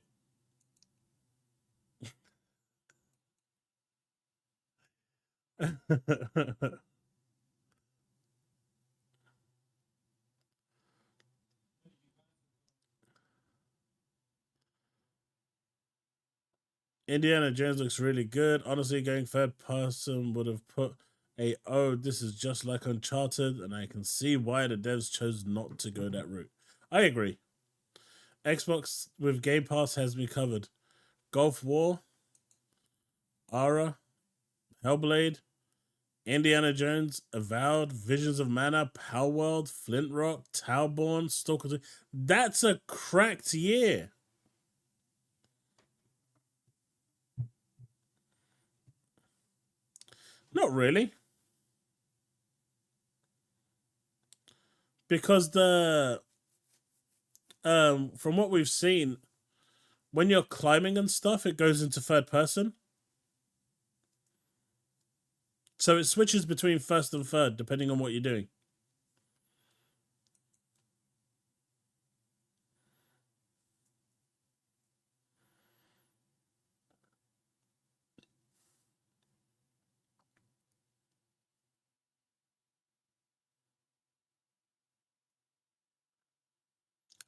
Indiana Jones looks really good. Honestly, going third person would have put a, oh, this is just like Uncharted, and I can see why the devs chose not to go that route. I agree. Xbox with Game Pass has me covered. Gulf War, Ara, Hellblade, Indiana Jones, Avowed, Visions of Mana, Palworld, Flint Rock, Towerborn, Stalker 2. That's a cracked year. Not really. Because the from what we've seen, when you're climbing and stuff, it goes into third person. So it switches between first and third, depending on what you're doing.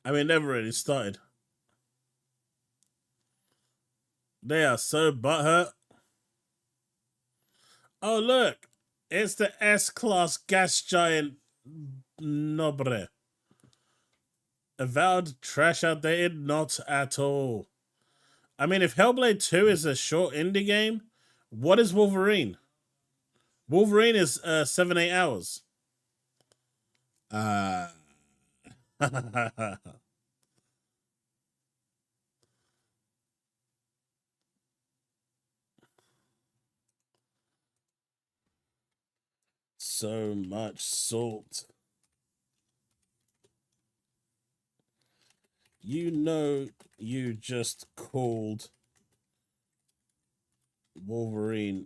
I mean, never really started. They are so butthurt. Oh, look. It's the S-Class gas giant Nobre. Avowed, trash outdated, not at all. I mean, if Hellblade 2 is a short indie game, what is Wolverine? Wolverine is 7-8 hours. So much salt. You know, you just called Wolverine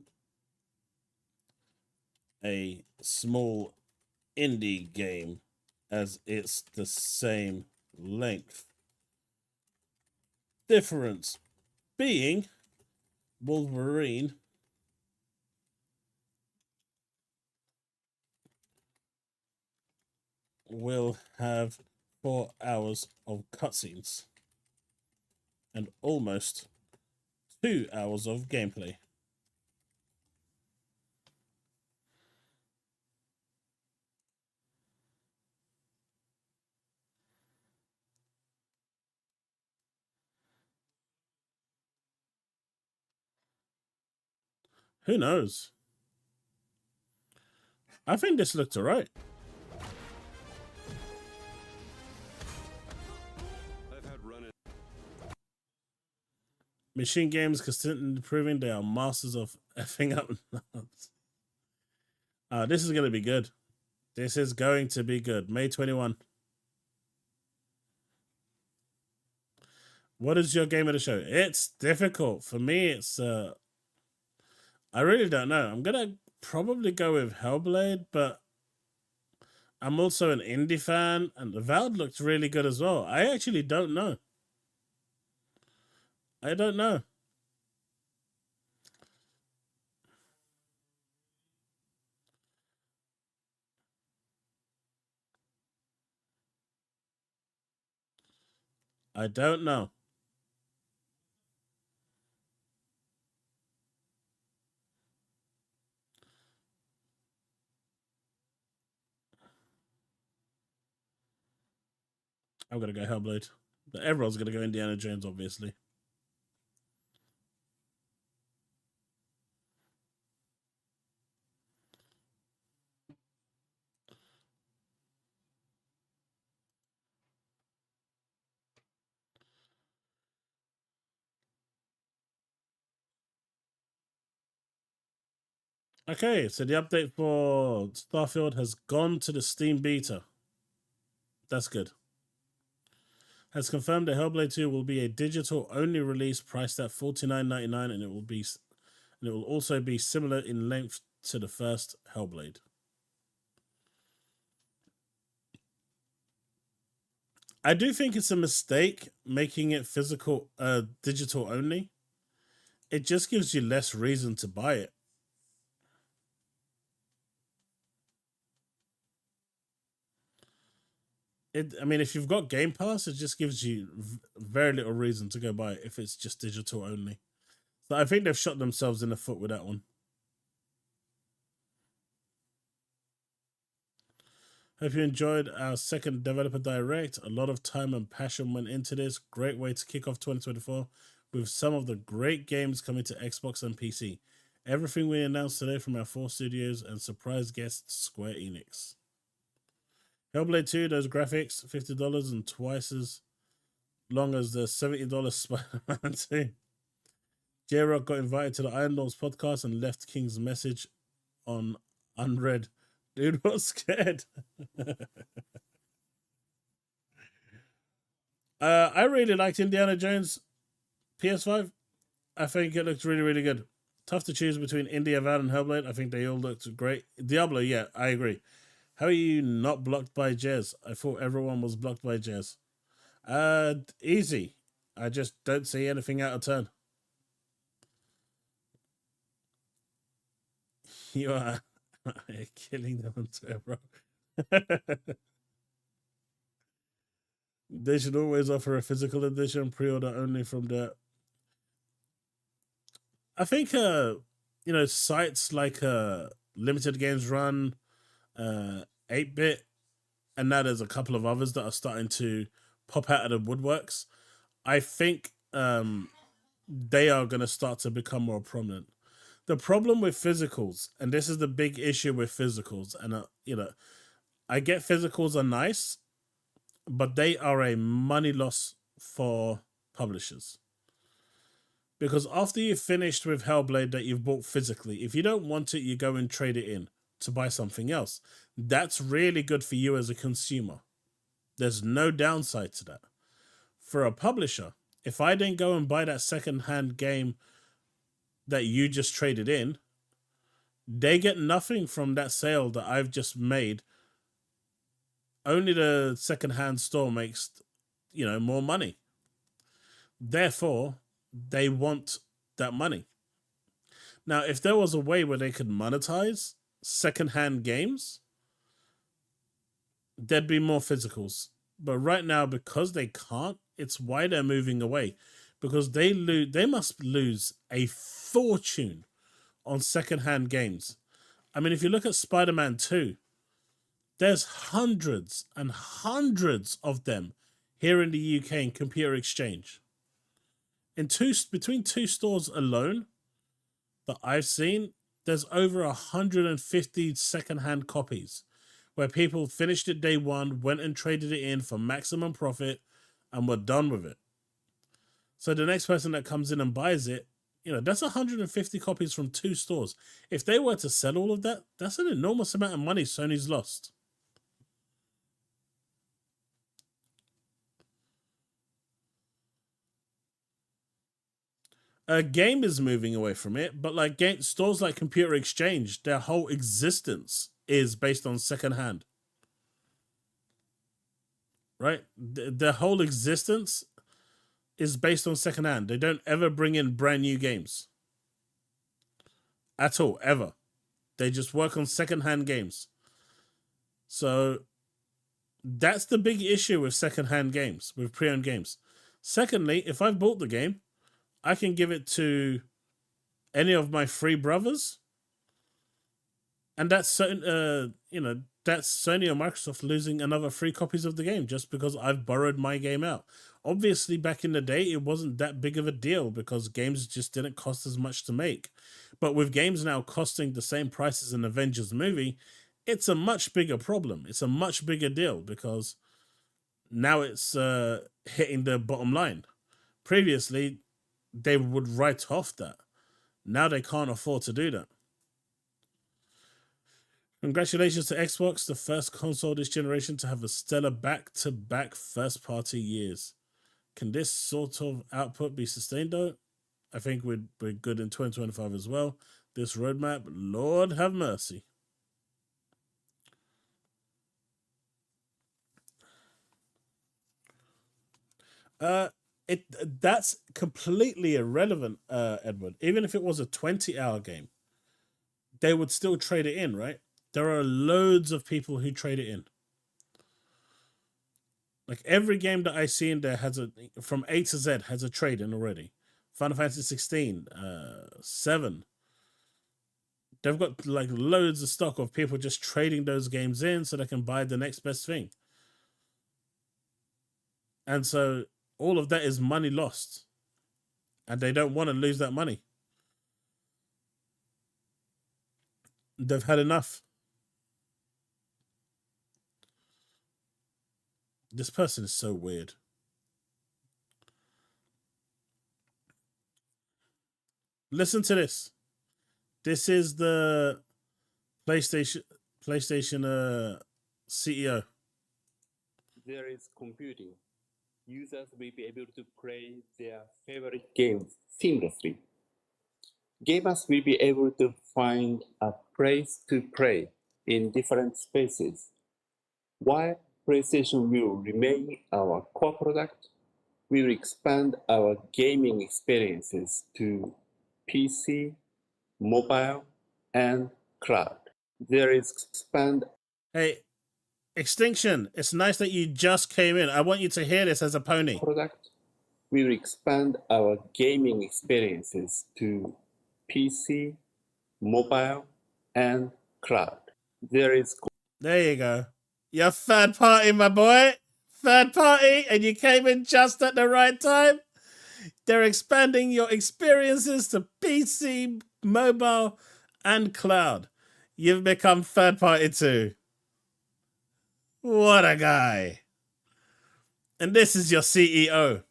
a small indie game as it's the same length. Difference being Wolverine will have 4 hours of cutscenes and almost 2 hours of gameplay. Who knows? I think this looked alright. Machine Games consistently proving they are masters of effing up nuts. This is going to be good. This is going to be good. May 21. What is your game of the show? It's difficult. For me, it's... I really don't know. I'm going to probably go with Hellblade, but I'm also an indie fan, and Avowed looked really good as well. I actually don't know. I don't know. I don't know. I'm going to go Hellblade. But everyone's going to go Indiana Jones, obviously. Okay, so the update for Starfield has gone to the Steam beta. That's good. Has confirmed that Hellblade 2 will be a digital-only release priced at $49.99, and it will also be similar in length to the first Hellblade. I do think it's a mistake making it digital only. It just gives you less reason to buy it. I mean, if you've got Game Pass, it just gives you very little reason to go buy it if it's just digital only. So I think they've shot themselves in the foot with that one. Hope you enjoyed our second Developer Direct. A lot of time and passion went into this. Great way to kick off 2024 with some of the great games coming to Xbox and PC. Everything we announced today from our 4 studios and surprise guest Square Enix. Hellblade 2, those graphics, $50 and twice as long as the $70 Spider-Man 2. J-Rock got invited to the Iron Lords podcast and left King's message on unread. Dude was scared. I really liked Indiana Jones PS5. I think it looked really, really good. Tough to choose between Indie, Avowed, and Hellblade. I think they all looked great. Diablo, yeah, I agree. How are you not blocked by Jez? I thought everyone was blocked by Jez. Easy. I just don't see anything out of turn. You are killing them on Twitter, bro. They should always offer a physical edition, pre-order only from the... I think, sites like Limited Games Run, 8-Bit, and now there's a couple of others that are starting to pop out of the woodworks. I think they are going to start to become more prominent. The problem with physicals, and this is the big issue with physicals, and I get physicals are nice, but they are a money loss for publishers. Because after you've finished with Hellblade that you've bought physically, if you don't want it, you go and trade it in. to buy something else. That's really good for you as a consumer. There's no downside to that. For a publisher, if I didn't go and buy that second-hand game that you just traded in, they get nothing from that sale that I've just made. Only the second-hand store makes, more money. Therefore, they want that money. Now, if there was a way where they could monetize second-hand games, there'd be more physicals. But right now, because they can't, it's why they're moving away. Because they must lose a fortune on second-hand games. I mean, if you look at Spider-Man 2, there's hundreds and hundreds of them here in the UK in Computer Exchange. Between two stores alone that I've seen, there's over 150 second-hand copies where people finished it day one, went and traded it in for maximum profit, and were done with it. So the next person that comes in and buys it, that's 150 copies from two stores. If they were to sell all of that, that's an enormous amount of money Sony's lost. Game is moving away from it, but stores like Computer Exchange, their whole existence is based on secondhand. Right? Their whole existence is based on secondhand. They don't ever bring in brand new games. At all, ever. They just work on secondhand games. So that's the big issue with secondhand games, with pre-owned games. Secondly, if I've bought the game, I can give it to any of my three brothers, and that's certain, that's Sony or Microsoft losing another 3 copies of the game just because I've borrowed my game out. Obviously, back in the day, it wasn't that big of a deal because games just didn't cost as much to make. But with games now costing the same price as an Avengers movie, it's a much bigger problem. It's a much bigger deal because now it's hitting the bottom line. Previously, they would write off that. Now they can't afford to do that. Congratulations to Xbox, the first console this generation to have a stellar back-to-back first-party years. Can this sort of output be sustained, though? I think we're good in 2025 as well. This roadmap, Lord have mercy. That's completely irrelevant, Edward. Even if it was a 20-hour game, they would still trade it in, right? There are loads of people who trade it in. Like every game that I see in there has from A to Z has a trade in already. Final Fantasy 16, 7. They've got like loads of stock of people just trading those games in so they can buy the next best thing. And so all of that is money lost. And they don't want to lose that money. They've had enough. This person is so weird. Listen to this. This is the PlayStation CEO. There is computing. Users will be able to play their favorite games seamlessly. Gamers will be able to find a place to play in different spaces. While PlayStation will remain our core product, we will expand our gaming experiences to PC, mobile, and cloud. There is expand. Hey, Extinction, it's nice that you just came in. I want you to hear this as a pony. Product. We will expand our gaming experiences to PC, mobile, and cloud. There you go. You're third party, my boy. Third party, and you came in just at the right time. They're expanding your experiences to PC, mobile, and cloud. You've become third party too. What a guy. And this is your CEO.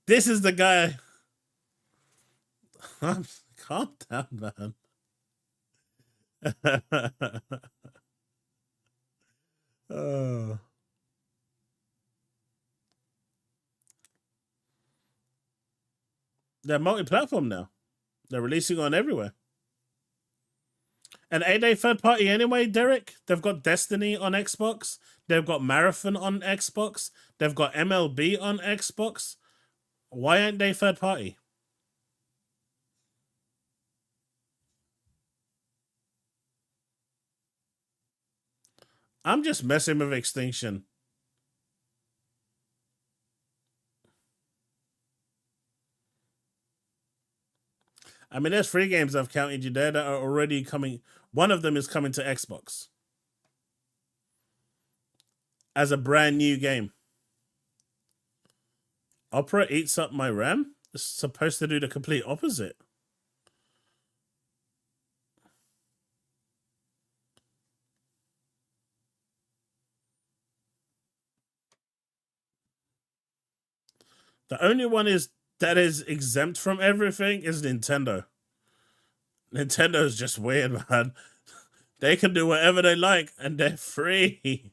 This is the guy. Calm down, man. Oh. They're multi-platform now. They're releasing on everywhere. And ain't they third party anyway, Derek? They've got Destiny on Xbox. They've got Marathon on Xbox. They've got MLB on Xbox. Why aren't they third party? I'm just messing with Extinction. I mean, there's 3 games I've counted you there that are already coming. One of them is coming to Xbox as a brand new game. Opera Eats Up My RAM? It's supposed to do the complete opposite. The only one that is exempt from everything is Nintendo. Nintendo is just weird, man. They can do whatever they like, and they're free.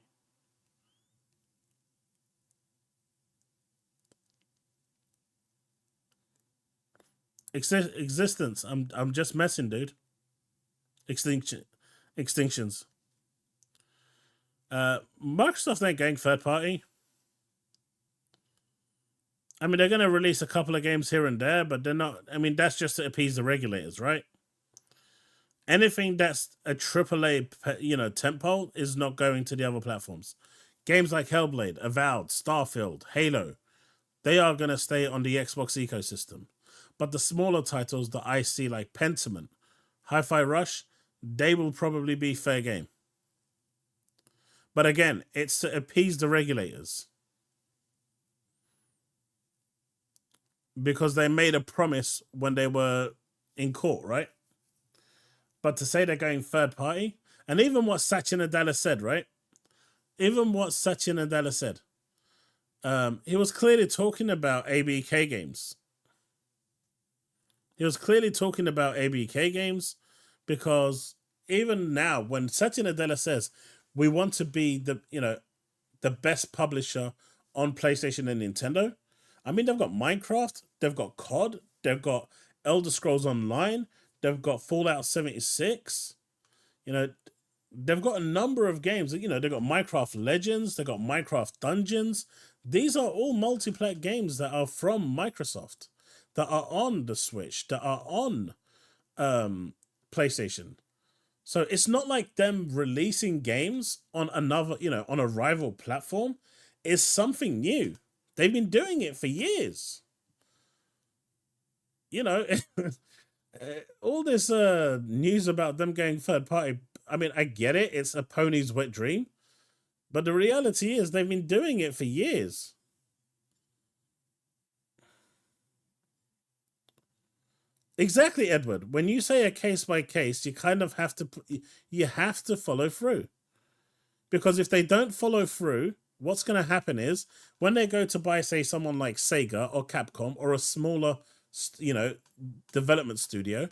Existence. I'm just messing, dude. Extinctions. Microsoft ain't going third party. I mean, they're going to release a couple of games here and there, but they're not. I mean, that's just to appease the regulators, right? Anything that's a AAA, tentpole is not going to the other platforms. Games like Hellblade, Avowed, Starfield, Halo, they are going to stay on the Xbox ecosystem. But the smaller titles that I see, like Pentiment, Hi-Fi Rush, they will probably be fair game. But again, it's to appease the regulators. Because they made a promise when they were in court, right? But to say they're going third party, and even what Satya Nadella said, right? Even what Satya Nadella said, he was clearly talking about ABK games. He was clearly talking about ABK games because even now, when Satya Nadella says we want to be the best publisher on PlayStation and Nintendo, I mean, they've got Minecraft, they've got COD, they've got Elder Scrolls Online, they've got Fallout 76. They've got a number of games. They've got Minecraft Legends, they've got Minecraft Dungeons. These are all multiplayer games that are from Microsoft, that are on the Switch, that are on PlayStation. So it's not like them releasing games on another, on a rival platform is something new. They've been doing it for years. All this news about them going third party, I mean, I get it. It's a pony's wet dream. But the reality is they've been doing it for years. Exactly, Edward. When you say a case by case, you kind of have to follow through. Because if they don't follow through, what's going to happen is when they go to buy, say, someone like Sega or Capcom or a smaller, development studio,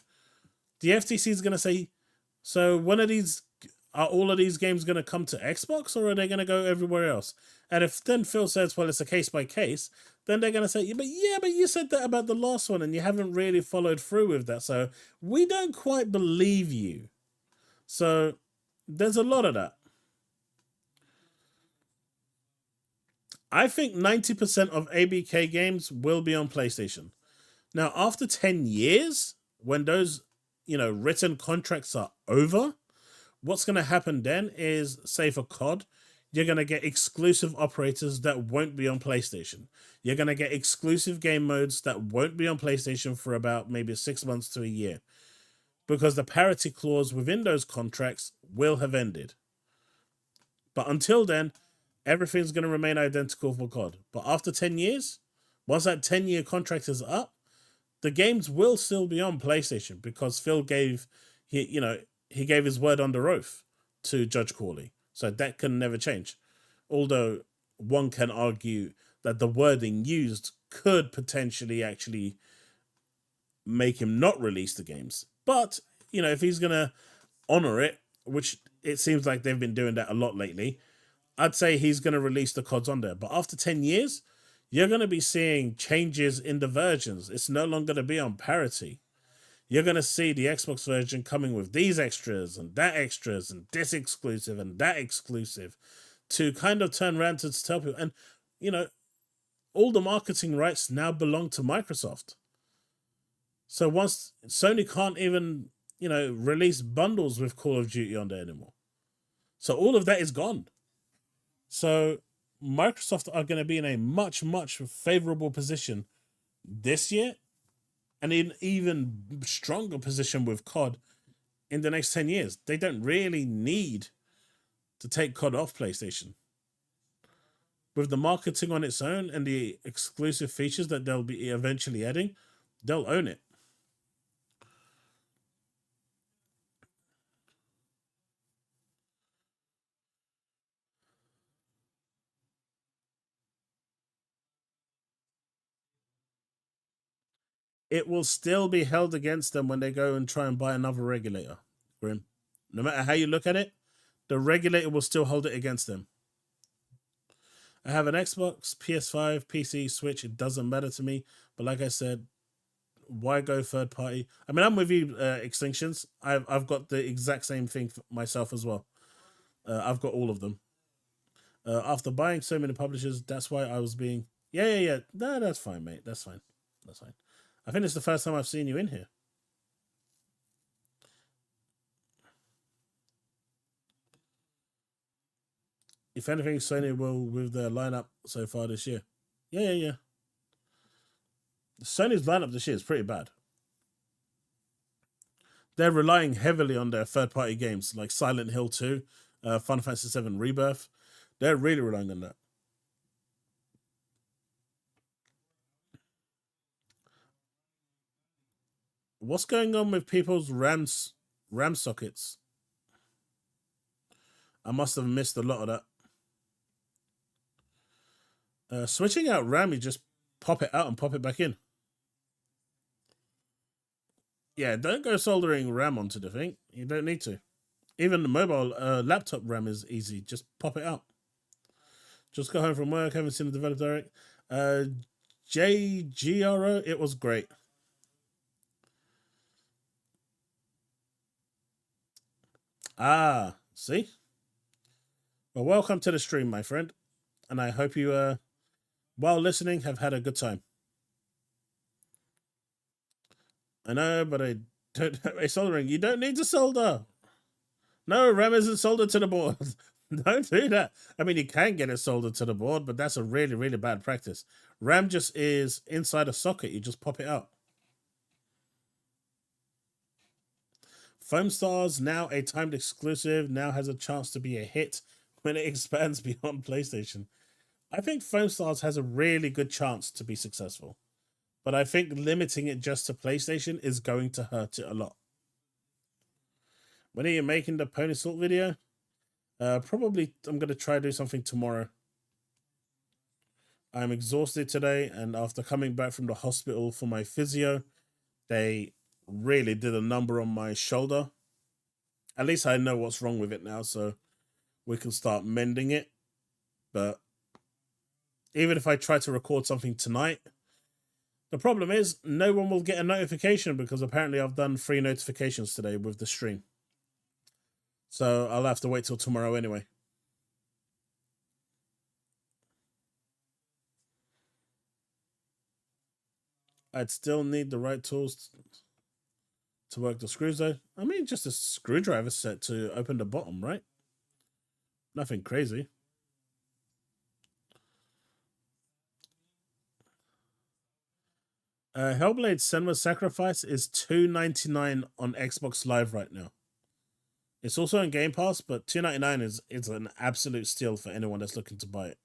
the FTC is going to say, so are all of these games going to come to Xbox or are they going to go everywhere else? And if then Phil says, well, it's a case by case, then they're going to say, but you said that about the last one and you haven't really followed through with that. So we don't quite believe you. So there's a lot of that. I think 90% of ABK games will be on PlayStation. Now, after 10 years, when those, written contracts are over, what's going to happen then is, say for COD, you're going to get exclusive operators that won't be on PlayStation. You're going to get exclusive game modes that won't be on PlayStation for about maybe 6 months to a year. Because the parity clause within those contracts will have ended. But until then, everything's going to remain identical for COD. But after 10 years, once that 10-year contract is up, the games will still be on PlayStation because Phil gave his word under oath to Judge Corley. So that can never change. Although one can argue that the wording used could potentially actually make him not release the games. But, if he's going to honor it, which it seems like they've been doing that a lot lately, I'd say he's going to release the CODs on there. But after 10 years, you're going to be seeing changes in the versions. It's no longer going to be on parity. You're going to see the Xbox version coming with these extras and this exclusive and that exclusive to kind of turn around to tell people. And, you know, all the marketing rights now belong to Microsoft. So once Sony can't even, you know, release bundles with Call of Duty on there anymore. So all of that is gone. So Microsoft are going to be in a much, much favorable position this year and in even stronger position with COD in the next 10 years. They don't really need to take COD off PlayStation. With the marketing on its own and the exclusive features that they'll be eventually adding, they'll own it. It will still be held against them when they go and try and buy another regulator, Grim. No matter how you look at it, the regulator will still hold it against them. I have an Xbox, PS5, PC, Switch. It doesn't matter to me. But like I said, why go third party? I mean, I'm with you, Extinctions. I've got the exact same thing for myself as well. I've got all of them. After buying so many publishers, that's why I was being... Yeah. No, that's fine, mate. That's fine. I think it's the first time I've seen you in here. If anything, Sony will with their lineup so far this year. Yeah. Sony's lineup this year is pretty bad. They're relying heavily on their third-party games like Silent Hill 2, Final Fantasy VII Rebirth. They're really relying on that. What's going on with people's RAM sockets? I must have missed a lot of that. Switching out RAM, you just pop it out and pop it back in. Yeah, don't go soldering RAM onto the thing. You don't need to. Even the mobile laptop RAM is easy. Just pop it out. Just got home from work. Haven't seen the developer direct. JGRO, it was great. Ah, see? Well, welcome to the stream, my friend. And I hope you, while listening, have had a good time. I know, but I don't have a soldering. You don't need to solder. No, RAM isn't soldered to the board. Don't do that. I mean, you can get it soldered to the board, but that's a really, really bad practice. RAM just is inside a socket. You just pop it out. Foam Stars, now a timed exclusive, now has a chance to be a hit when it expands beyond PlayStation. I think Foam Stars has a really good chance to be successful. But I think limiting it just to PlayStation is going to hurt it a lot. When are you making the Pony Salt video? Probably I'm going to try to do something tomorrow. I'm exhausted today, and after coming back from the hospital for my physio, they really did a number on my shoulder. At least I know what's wrong with it now, so we can start mending it. But even if I try to record something tonight, the problem is no one will get a notification because apparently I've done 3 notifications today with the stream. So I'll have to wait till tomorrow anyway. I'd still need the right tools to work the screws though. I mean, just a screwdriver set to open the bottom, right? Nothing crazy. Hellblade Senua's Sacrifice is $2.99 on Xbox Live right now. It's also in Game Pass, but $2.99 is an absolute steal for anyone that's looking to buy it.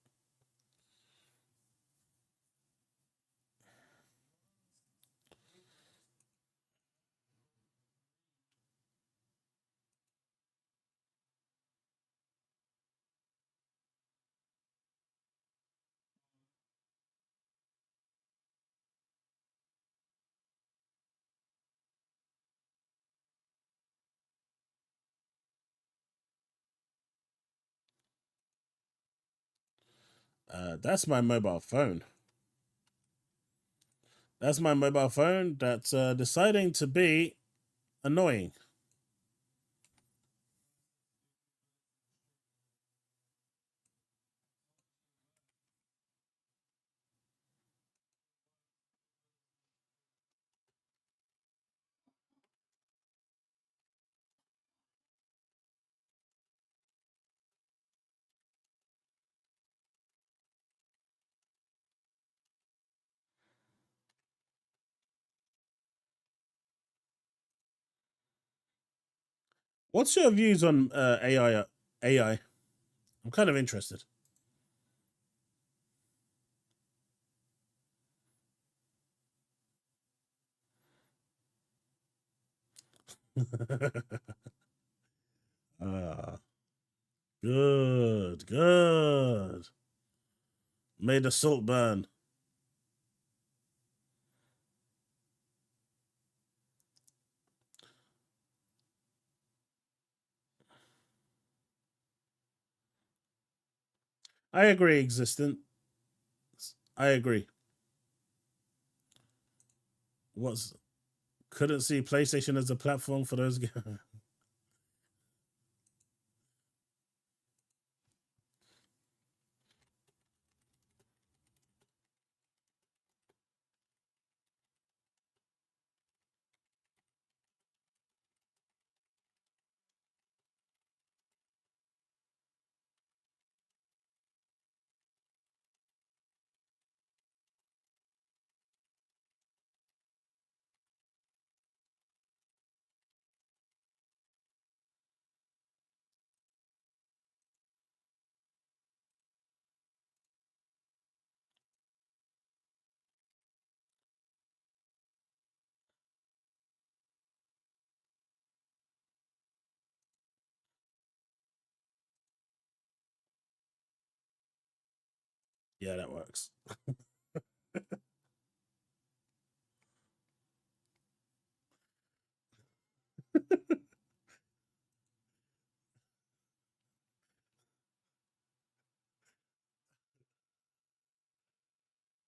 That's my mobile phone. That's my mobile phone that's deciding to be annoying. What's your views on AI? I'm kind of interested. Good, good. May the salt burn. I agree, existent. I agree. Couldn't see PlayStation as a platform for those games. Yeah, that works.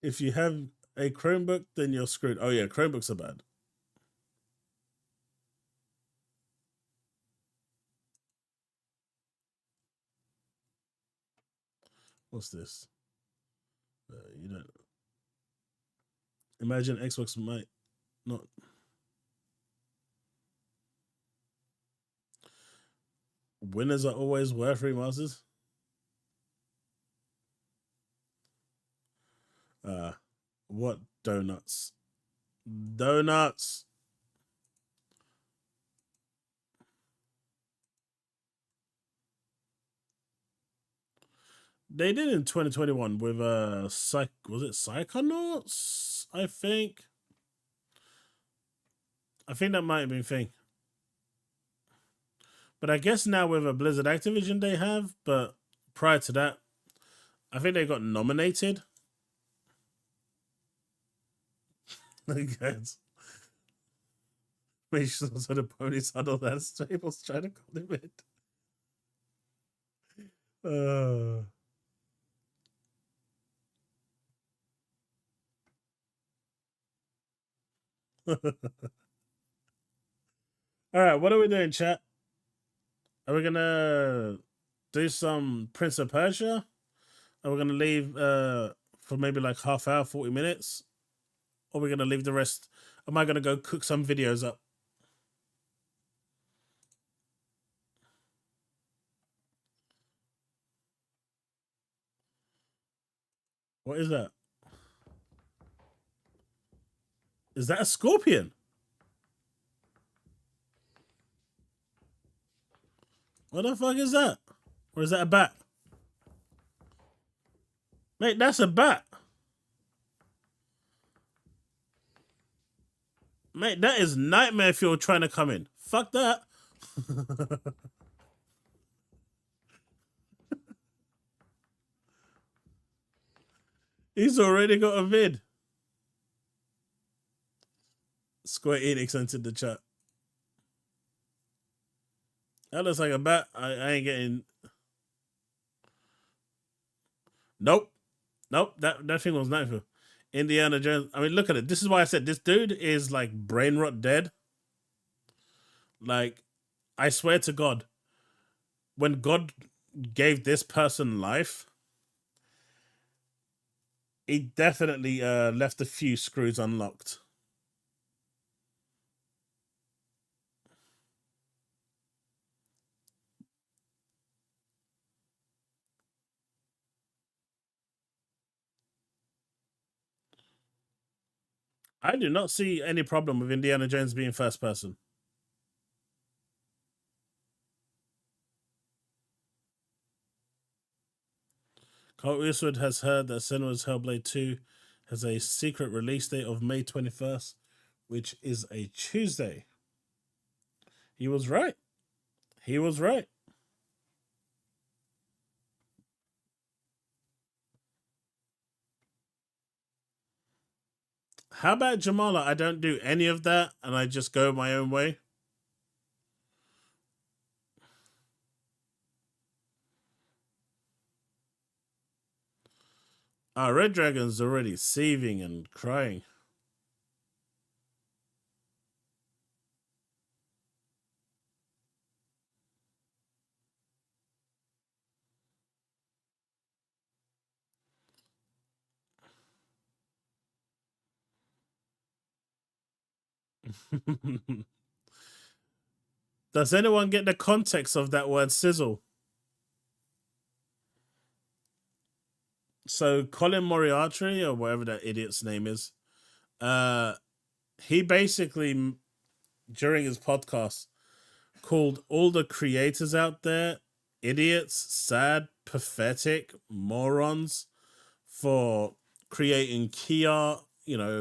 If you have a Chromebook, then you're screwed. Oh yeah, Chromebooks are bad. What's this? You don't imagine Xbox might not. Winners are always worth remasters. What donuts? Donuts. They did in 2021 with was it Psychonauts? I think that might have been a thing. But I guess now with a Blizzard Activision they have, but prior to that, I think they got nominated. Guys. Make sure so the ponies huddle that Staples trying to call him in. All right, what are we doing, chat? Are we gonna do some Prince of Persia? Are we gonna leave for maybe like half hour, 40 minutes? Or are we gonna leave the rest? Am I gonna go cook some videos up? What is that? Is that a scorpion? What the fuck is that? Or is that a bat? Mate, that's a bat. Mate, that is nightmare fuel trying to come in. Fuck that. He's already got a vid. Square Enix entered the chat. That looks like a bat. I ain't getting... Nope. Nope, that thing was Nightfall. Indiana Jones. I mean, look at it. This is why I said this dude is like brain rot dead. Like, I swear to God, when God gave this person life, he definitely left a few screws unlocked. I do not see any problem with Indiana Jones being first person. Carl Eastwood has heard that Cinema's Hellblade 2 has a secret release date of May 21st, which is a Tuesday. He was right. He was right. How about Jamala? I don't do any of that and I just go my own way. Our Red Dragon's already seething and crying. Does anyone get the context of that word sizzle? So Colin Moriarty, or whatever that idiot's name is, he basically, during his podcast, called all the creators out there idiots, sad, pathetic morons for creating key art,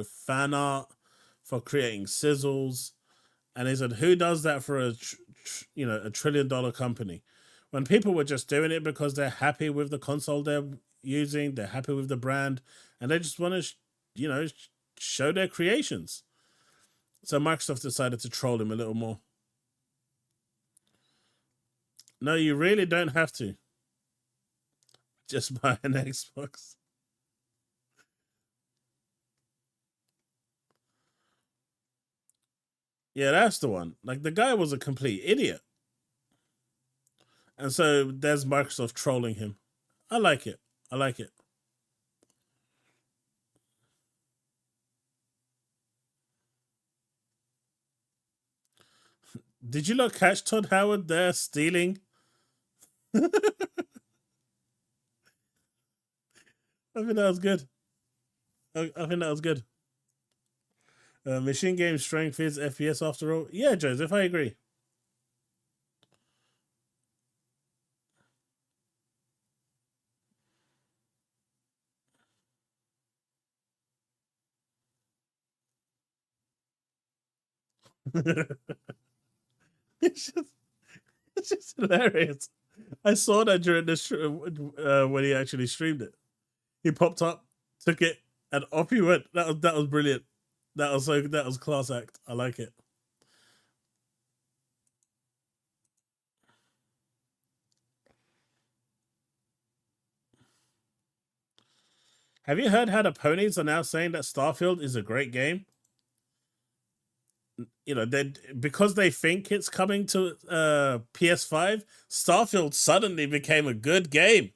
fan art, for creating sizzles. And he said, who does that for a $1 trillion company? When people were just doing it because they're happy with the console they're using, they're happy with the brand, and they just want to, show their creations. So Microsoft decided to troll him a little more. No, you really don't have to. Just buy an Xbox. Yeah, that's the one. Like, the guy was a complete idiot. And so there's Microsoft trolling him. I like it. I like it. Did you not catch Todd Howard there stealing? I think that was good. I think that was good. Machine game strength is FPS after all. Yeah, Joseph, I agree. it's just hilarious. I saw that during the when he actually streamed it. He popped up, took it, and off he went. That was brilliant. That was class act. I like it. Have you heard how the ponies are now saying that Starfield is a great game? Because they think it's coming to PS5, Starfield suddenly became a good game.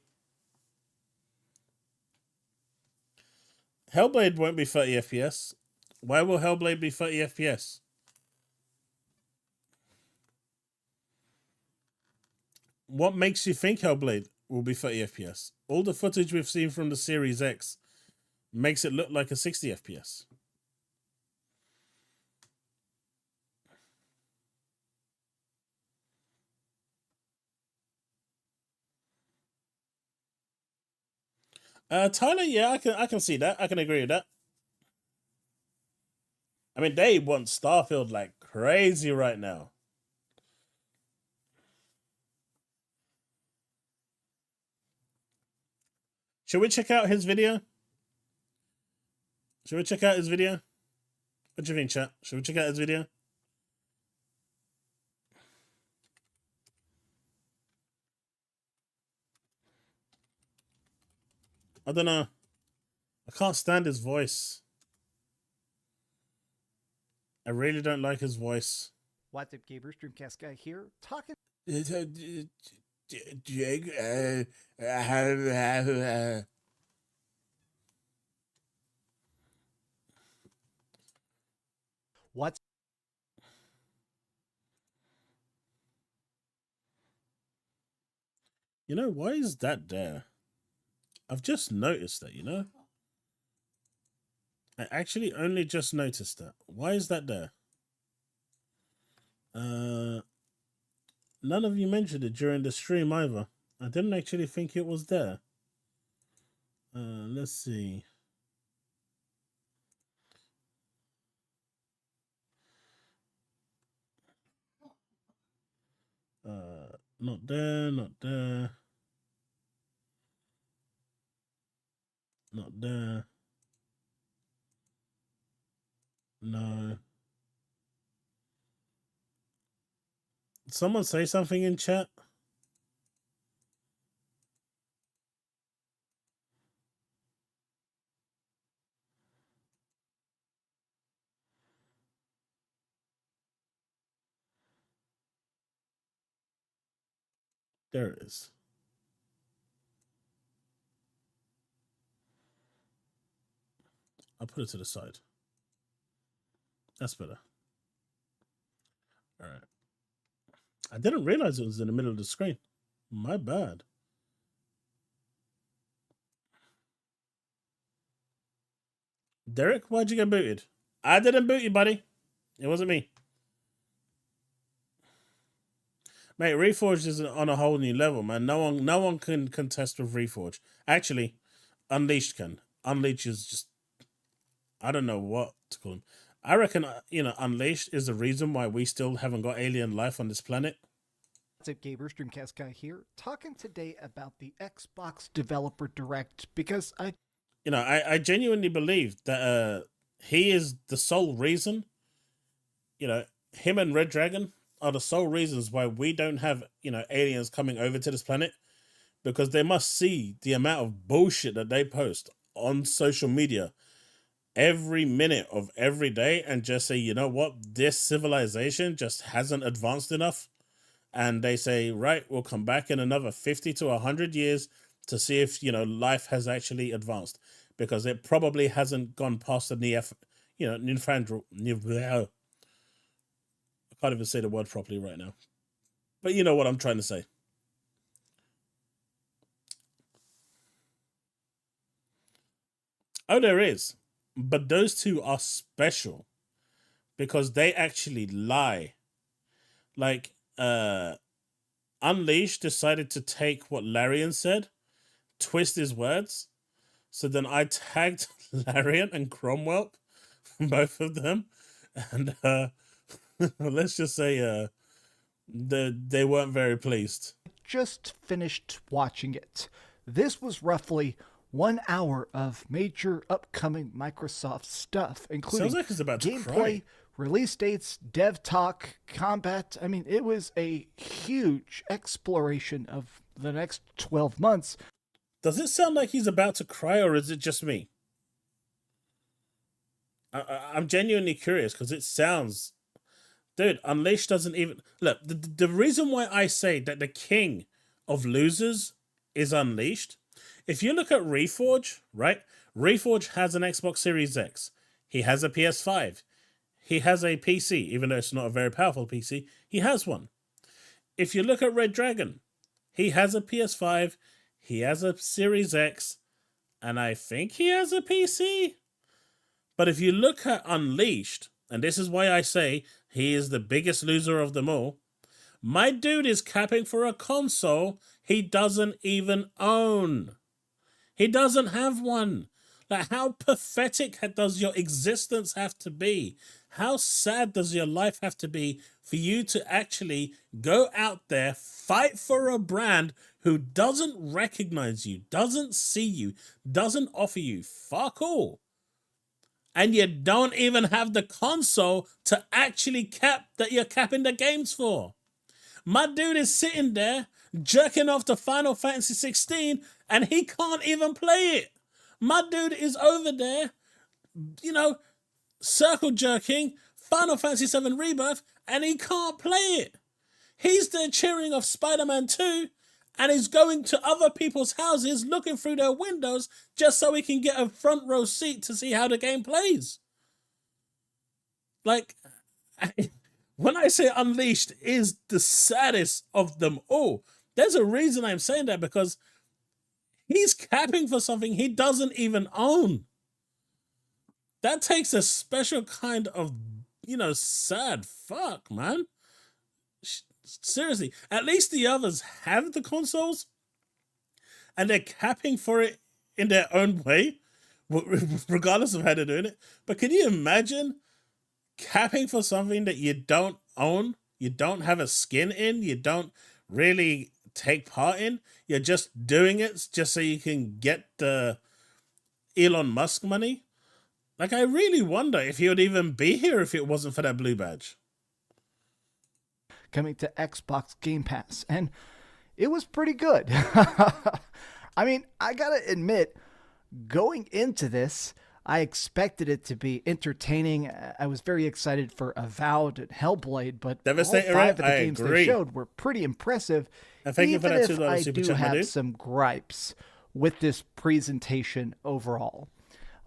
Hellblade won't be 30 FPS. Why will Hellblade be 30 FPS? What makes you think Hellblade will be 30 FPS? All the footage we've seen from the Series X makes it look like a 60 FPS. Tyler, yeah, I can see that. I can agree with that. I mean, they want Starfield like crazy right now. Should we check out his video? Should we check out his video? What do you think, chat? Should we check out his video? I don't know. I can't stand his voice. I really don't like his voice. What's up, gamers? Dreamcast guy here, talking. Jake, What's you know, why is that there? I've just noticed that, you know? I actually only just noticed that. Why is that there? None of you mentioned it during the stream either. I didn't actually think it was there. Let's see. Not there, not there. Not there. No. Someone say something in chat. There it is. I'll put it to the side. That's better. All right. I didn't realize it was in the middle of the screen. My bad. Derek, why'd you get booted? I didn't boot you, buddy. It wasn't me. Mate, Reforged is on a whole new level, man. No one can contest with Reforged. Actually, Unleashed can. Unleashed is just, I don't know what to call him. I reckon, you know, Unleashed is the reason why we still haven't got alien life on this planet. What's up, gamers? Dreamcast guy here, talking today about the Xbox Developer Direct because I genuinely believe that he is the sole reason, you know, him and Red Dragon are the sole reasons why we don't have, you know, aliens coming over to this planet, because they must see the amount of bullshit that they post on social media every minute of every day and just say, you know what, this civilization just hasn't advanced enough. And they say, right, we'll come back in another 50 to 100 years to see if, you know, life has actually advanced, because it probably hasn't gone past the I can't even say the word properly right now. But you know what I'm trying to say. Oh, there is. But those two are special because they actually lie. Like, Unleashed decided to take what Larian said, twist his words. So then I tagged Larian and Cromwell, both of them. And let's just say they weren't very pleased. Just finished watching it. This was roughly 1 hour of major upcoming Microsoft stuff, including sounds like it's about to gameplay, cry. release dates, dev talk, combat. I mean, it was a huge exploration of the next 12 months. Does it sound like he's about to cry, or is it just me? I'm genuinely curious because it sounds... Dude, Unleashed doesn't even... Look, the reason why I say that the king of losers is Unleashed, if you look at Reforge, right? Reforge has an Xbox Series X. He has a PS5. He has a PC, even though it's not a very powerful PC. He has one. If you look at Red Dragon, he has a PS5, he has a Series X, and I think he has a PC. But if you look at Unleashed, and this is why I say he is the biggest loser of them all, my dude is capping for a console he doesn't even own. He doesn't have one. Like, how pathetic does your existence have to be? How sad does your life have to be for you to actually go out there, fight for a brand who doesn't recognize you, doesn't see you, doesn't offer you fuck all? And you don't even have the console to actually cap that you're capping the games for. My dude is sitting there jerking off to Final Fantasy 16 and he can't even play it. My dude is over there, you know, circle jerking Final Fantasy VII Rebirth, and he can't play it. He's there cheering off Spider-Man 2, and he's going to other people's houses looking through their windows just so he can get a front row seat to see how the game plays. Like, when I say Unleashed is the saddest of them all, there's a reason I'm saying that, because he's capping for something he doesn't even own. That takes a special kind of, you know, sad fuck, man. Seriously, at least the others have the consoles and they're capping for it in their own way, regardless of how they're doing it. But can you imagine capping for something that you don't own, you don't have a skin in, you don't really take part in, you're just doing it just so you can get the Elon Musk money? Like, I really wonder if he would even be here if it wasn't for that blue badge. Coming to Xbox Game Pass, and it was pretty good. I mean, I gotta admit, going into this, I expected it to be entertaining. I was very excited for Avowed and Hellblade, but all 5 of the games they showed were pretty impressive. Even if I do have some gripes with this presentation overall.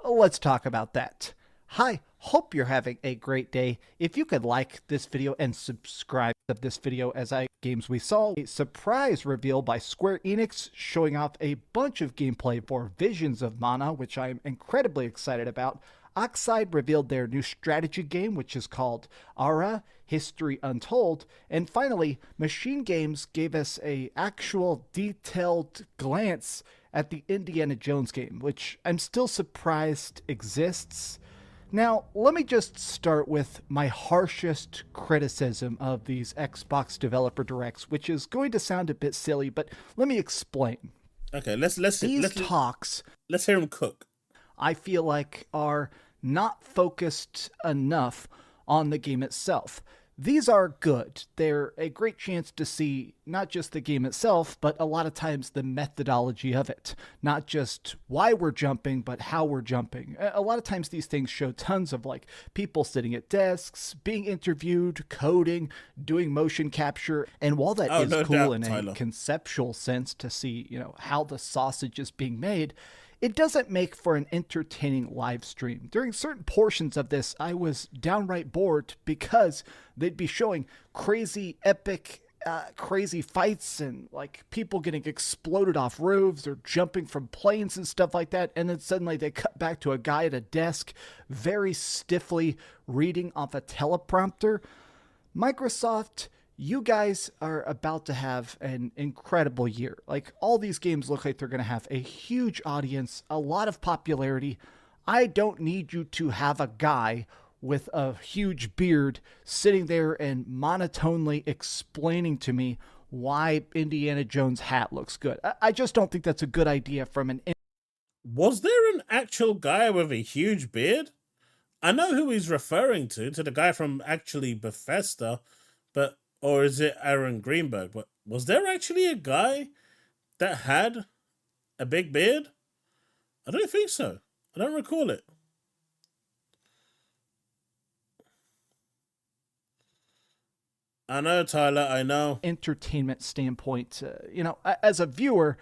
Let's talk about that. Hi, hope you're having a great day. If you could like this video and subscribe to this video, as games we saw a surprise reveal by Square Enix showing off a bunch of gameplay for Visions of Mana, which I'm incredibly excited about. Oxide revealed their new strategy game, which is called Ara History Untold. And finally, Machine Games gave us a actual detailed glance at the Indiana Jones game, which I'm still surprised exists. Now, let me just start with my harshest criticism of these Xbox Developer Directs, which is going to sound a bit silly, but let me explain. Okay, let's talks. Let's hear him cook. I feel like are not focused enough on the game itself. These are good. They're a great chance to see not just the game itself, but a lot of times the methodology of it. Not just why we're jumping, but how we're jumping. A lot of times these things show tons of like people sitting at desks, being interviewed, coding, doing motion capture. And while that is cool in a conceptual sense to see, you know, how the sausage is being made, it doesn't make for an entertaining live stream. During certain portions of this, I was downright bored because they'd be showing crazy, epic, crazy fights and like people getting exploded off roofs or jumping from planes and stuff like that. And then suddenly they cut back to a guy at a desk very stiffly reading off a teleprompter. Microsoft, you guys are about to have an incredible year. Like, all these games look like they're going to have a huge audience, a lot of popularity. I don't need you to have a guy with a huge beard sitting there and monotonely explaining to me why Indiana Jones' hat looks good. I just don't think that's a good idea from an... Was there an actual guy with a huge beard? I know who he's referring to the guy from actually Bethesda, but... Or is it Aaron Greenberg? But was there actually a guy that had a big beard? I don't think so. I don't recall it. I know, Tyler, I know. Entertainment standpoint, you know, as a viewer,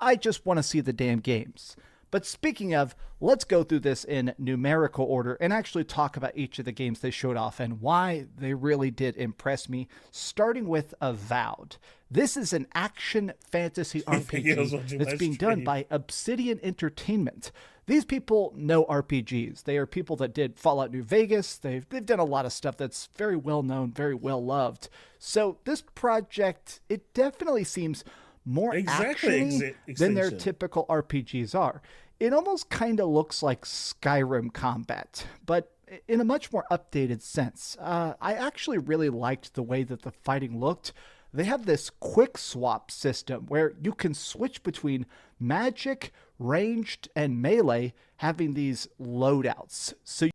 I just want to see the damn games. But speaking of, let's go through this in numerical order and actually talk about each of the games they showed off and why they really did impress me, starting with Avowed. This is an action fantasy RPG that's being done by Obsidian Entertainment. These people know RPGs. They are people that did Fallout New Vegas. They've done a lot of stuff that's very well known, very well loved. So this project, it definitely seems more actiony than their typical RPGs are. It almost kind of looks like Skyrim combat, but in a much more updated sense. I actually really liked the way that the fighting looked. They have this quick swap system where you can switch between magic, ranged, and melee, having these loadouts. So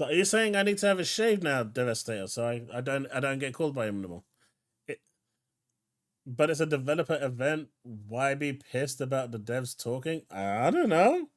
are you saying I need to have a shave now, Devastator, so I don't get called by him anymore? But it's a developer event. Why be pissed about the devs talking? I don't know.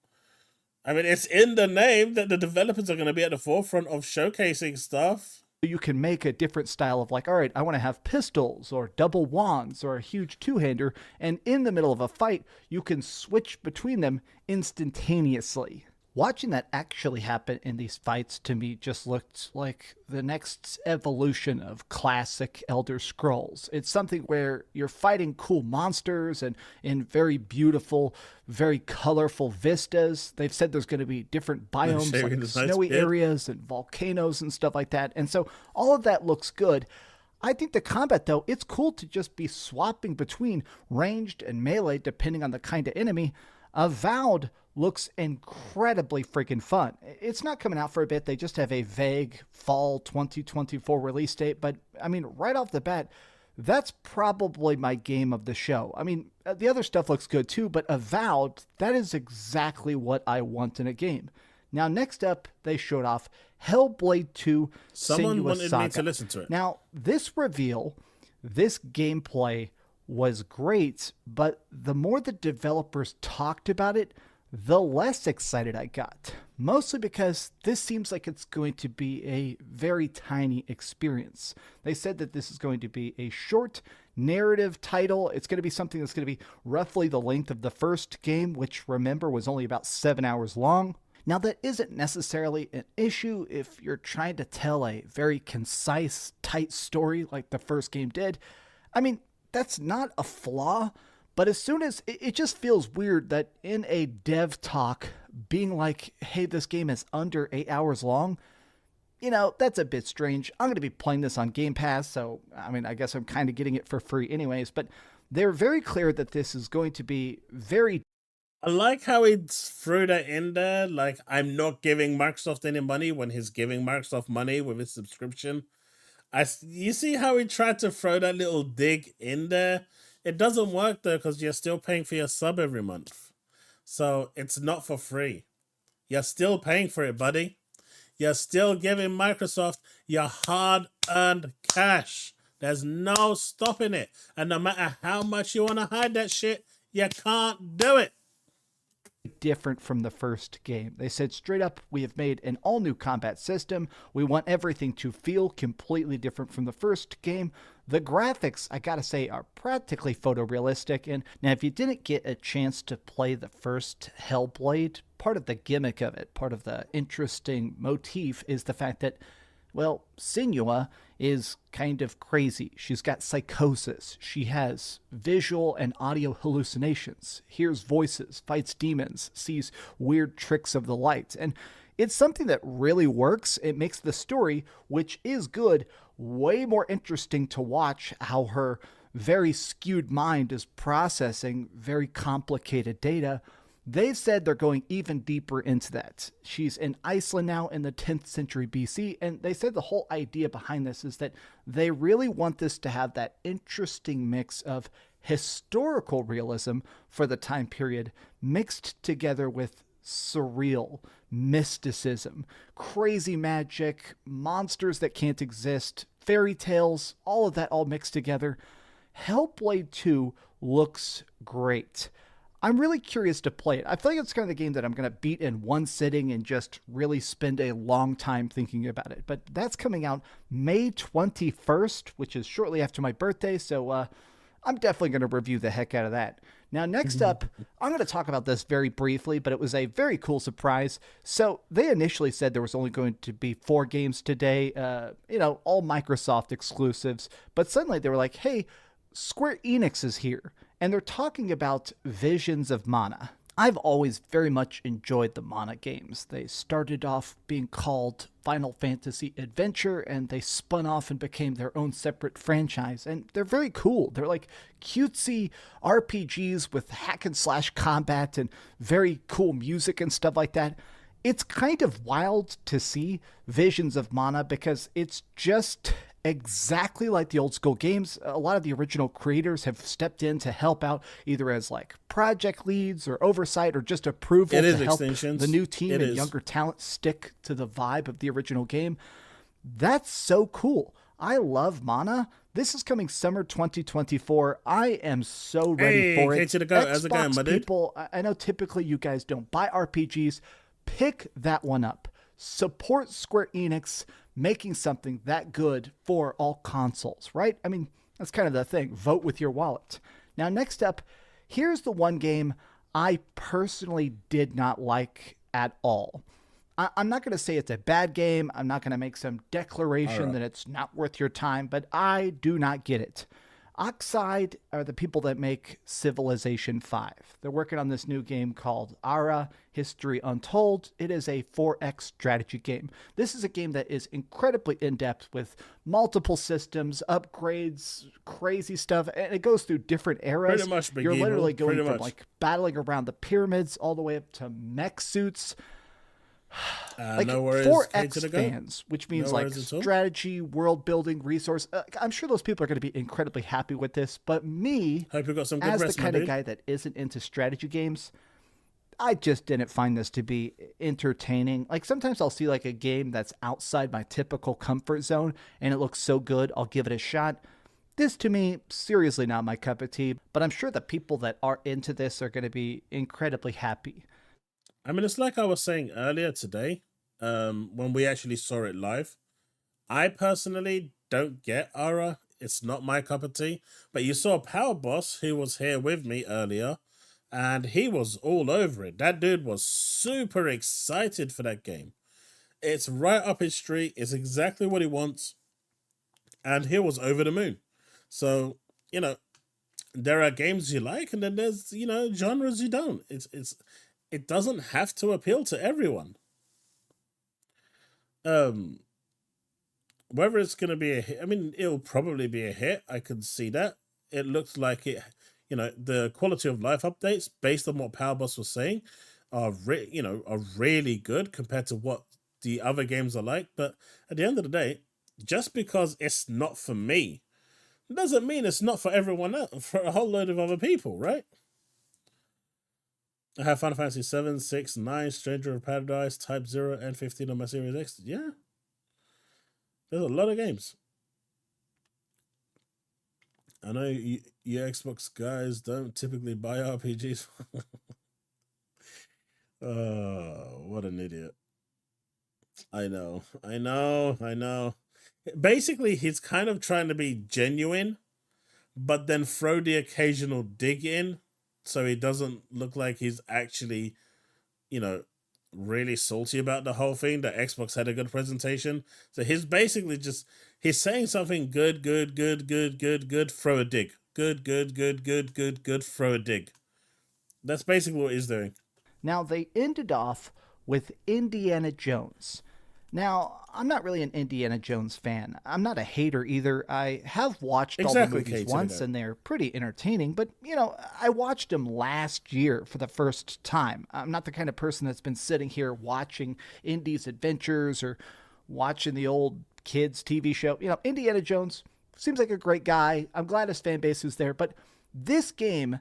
I mean, it's in the name that the developers are going to be at the forefront of showcasing stuff. You can make a different style of like, all right, I want to have pistols or double wands or a huge two-hander, and in the middle of a fight, you can switch between them instantaneously. Watching that actually happen in these fights to me just looked like the next evolution of classic Elder Scrolls. It's something where you're fighting cool monsters and in very beautiful, very colorful vistas. They've said there's going to be different biomes like snowy areas and volcanoes and stuff like that. And so all of that looks good. I think the combat, though, it's cool to just be swapping between ranged and melee depending on the kind of enemy. Avowed looks incredibly freaking fun. It's not coming out for a bit. They just have a vague fall 2024 release date. But, I mean, right off the bat, that's probably my game of the show. I mean, the other stuff looks good too, but Avowed, that is exactly what I want in a game. Now, next up, they showed off Hellblade 2 Someone Senua's wanted Saga. me to listen to it. Now, this reveal, this gameplay was great, but the more the developers talked about it, the less excited I got. Mostly because this seems like it's going to be a very tiny experience. They said that this is going to be a short narrative title. It's going to be something that's going to be roughly the length of the first game, which, remember, was only about 7 hours long. Now, that isn't necessarily an issue if you're trying to tell a very concise, tight story like the first game did. I mean, that's not a flaw, but as soon as it just feels weird that in a dev talk being like, hey, this game is under 8 hours long, you know, that's a bit strange. I'm going to be playing this on Game Pass, so I mean, I guess I'm kind of getting it for free anyways, but they're very clear that this is going to be very... I like how he threw that in there, like, I'm not giving Microsoft any money when he's giving Microsoft money with his subscription. You see how he tried to throw that little dig in there? It doesn't work though, because you're still paying for your sub every month. So it's not for free. You're still paying for it, buddy. You're still giving Microsoft your hard-earned cash. There's no stopping it. And no matter how much you want to hide that shit, you can't do it. Different from the first game. They said straight up, we have made an all-new combat system. We want everything to feel completely different from the first game. The graphics, I gotta say, are practically photorealistic. And now, if you didn't get a chance to play the first Hellblade, part of the gimmick of it, part of the interesting motif is the fact that, well, Senua is kind of crazy. She's got psychosis. She has visual and audio hallucinations, hears voices, fights demons, sees weird tricks of the light. And it's something that really works. It makes the story, which is good, way more interesting to watch how her very skewed mind is processing very complicated data. They've said they're going even deeper into that. She's in Iceland now in the 10th century BC, and they said the whole idea behind this is that they really want this to have that interesting mix of historical realism for the time period mixed together with surreal mysticism, crazy magic, monsters that can't exist, fairy tales, all of that all mixed together. Hellblade 2 looks great. I'm really curious to play it. I feel like it's kind of the game that I'm going to beat in one sitting and just really spend a long time thinking about it. But that's coming out May 21st, which is shortly after my birthday, so I'm definitely going to review the heck out of that. Now, next up, I'm going to talk about this very briefly, but it was a very cool surprise. So they initially said there was only going to be 4 games today, all Microsoft exclusives. But suddenly they were like, hey, Square Enix is here. And they're talking about Visions of Mana. I've always very much enjoyed the Mana games. They started off being called Final Fantasy Adventure, and they spun off and became their own separate franchise. And they're very cool. They're like cutesy RPGs with hack and slash combat and very cool music and stuff like that. It's kind of wild to see Visions of Mana because it's just exactly like the old school games. A lot of the original creators have stepped in to help out either as like project leads or oversight or just approval to help the new team and younger talent stick to the vibe of the original game. That's so cool. I love Mana. This is coming summer 2024. I am so ready for it. How's it going, my dude? People, I know typically you guys don't buy RPGs, pick that one up. Support Square Enix making something that good for all consoles, right? I mean, that's kind of the thing. Vote with your wallet. Now, next up, here's the one game I personally did not like at all. I'm not going to say it's a bad game. I'm not going to make some declaration that it's not worth your time, but I do not get it. Oxide are the people that make Civilization 5. They're working on this new game called Ara, History Untold. It is a 4X strategy game. This is a game that is incredibly in-depth with multiple systems, upgrades, crazy stuff, and it goes through different eras. Pretty much, You're literally going from like battling around the pyramids all the way up to mech suits. Like no worries, 4X fans, which means like strategy, world building, resource. I'm sure those people are going to be incredibly happy with this, but me, hope you got some good as rest, the kind of guy that isn't into strategy games, I just didn't find this to be entertaining. Like sometimes I'll see like a game that's outside my typical comfort zone and it looks so good, I'll give it a shot. This to me, seriously not my cup of tea, but I'm sure the people that are into this are going to be incredibly happy. I mean, it's like I was saying earlier today, when we actually saw it live. I personally don't get Ara. It's not my cup of tea. But you saw POWERBOSS, who was here with me earlier, and he was all over it. That dude was super excited for that game. It's right up his street. It's exactly what he wants. And he was over the moon. So, you know, there are games you like, and then there's, you know, genres you don't. It doesn't have to appeal to everyone. Whether it's going to be a hit, I mean, it'll probably be a hit. I can see that. It looks like it, you know, the quality of life updates, based on what POWERBOSS was saying, are really good compared to what the other games are like. But at the end of the day, just because it's not for me, doesn't mean it's not for everyone else, for a whole load of other people, right? I have Final Fantasy 7, 6, 9, Stranger of Paradise, Type 0, and 15 on my Series X. Yeah. There's a lot of games. I know you Xbox guys don't typically buy RPGs. Oh, what an idiot. I know. Basically, he's kind of trying to be genuine, but then throw the occasional dig in, so he doesn't look like he's actually, you know, really salty about the whole thing, that Xbox had a good presentation. So he's basically just, he's saying something good, throw a dig. Good, throw a dig. That's basically what he's doing. Now, they ended off with Indiana Jones. Now, I'm not really an Indiana Jones fan. I'm not a hater either. I have watched all the movies once, and they're pretty entertaining. But, you know, I watched them last year for the first time. I'm not the kind of person that's been sitting here watching Indy's Adventures or watching the old kids TV show. You know, Indiana Jones seems like a great guy. I'm glad his fan base is there. But this game,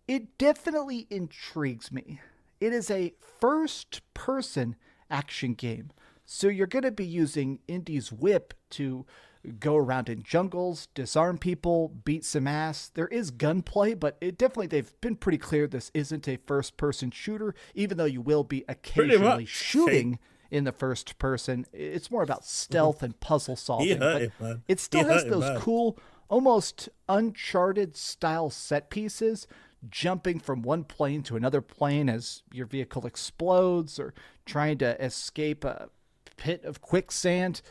it definitely intrigues me. It is a first-person action game. So you're going to be using Indy's whip to go around in jungles, disarm people, beat some ass. There is gunplay, but they've been pretty clear this isn't a first-person shooter, even though you will be occasionally shooting in the first person. It's more about stealth and puzzle solving. But it still has those cool, almost Uncharted-style set pieces, jumping from one plane to another plane as your vehicle explodes, or trying to escape a pit of quicksand.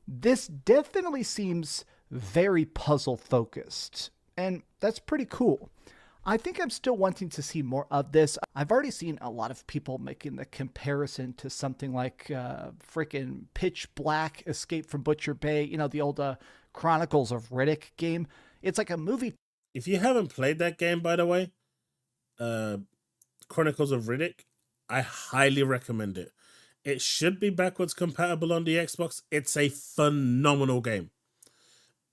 This definitely seems very puzzle focused, and that's pretty cool. I think I'm still wanting to see more of this. I've already seen a lot of people making the comparison to something like freaking Pitch Black, Escape from Butcher Bay, you know, the old Chronicles of Riddick game. It's like a movie. If you haven't played that game, by the way, Chronicles of Riddick, I highly recommend it. It should be backwards compatible on the Xbox. It's a phenomenal game.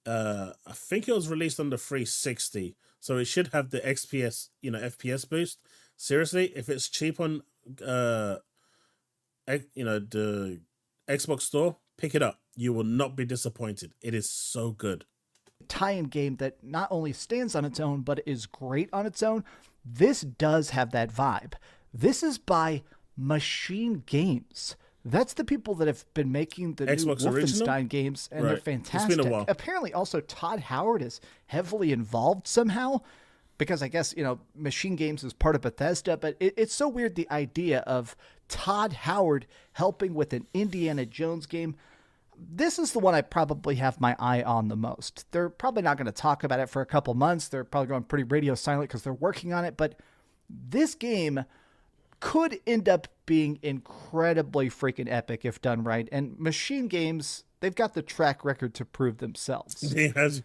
I think it was released on the 360, so it should have the FPS boost. Seriously, if it's cheap on the Xbox store, pick it up. You will not be disappointed. It is so good. Tie-in game that not only stands on its own, but is great on its own. This does have that vibe. This is by Machine Games. That's the people that have been making the Xbox new original? Wolfenstein games, and they're Right. fantastic. It's been a while. Apparently, also Todd Howard is heavily involved somehow, because I guess, you know, Machine Games is part of Bethesda, but it's so weird, the idea of Todd Howard helping with an Indiana Jones game. This is the one I probably have my eye on the most. They're probably not going to talk about it for a couple months. They're probably going pretty radio silent because they're working on it, but this game could end up being incredibly freaking epic if done right. And Machine Games, they've got the track record to prove themselves.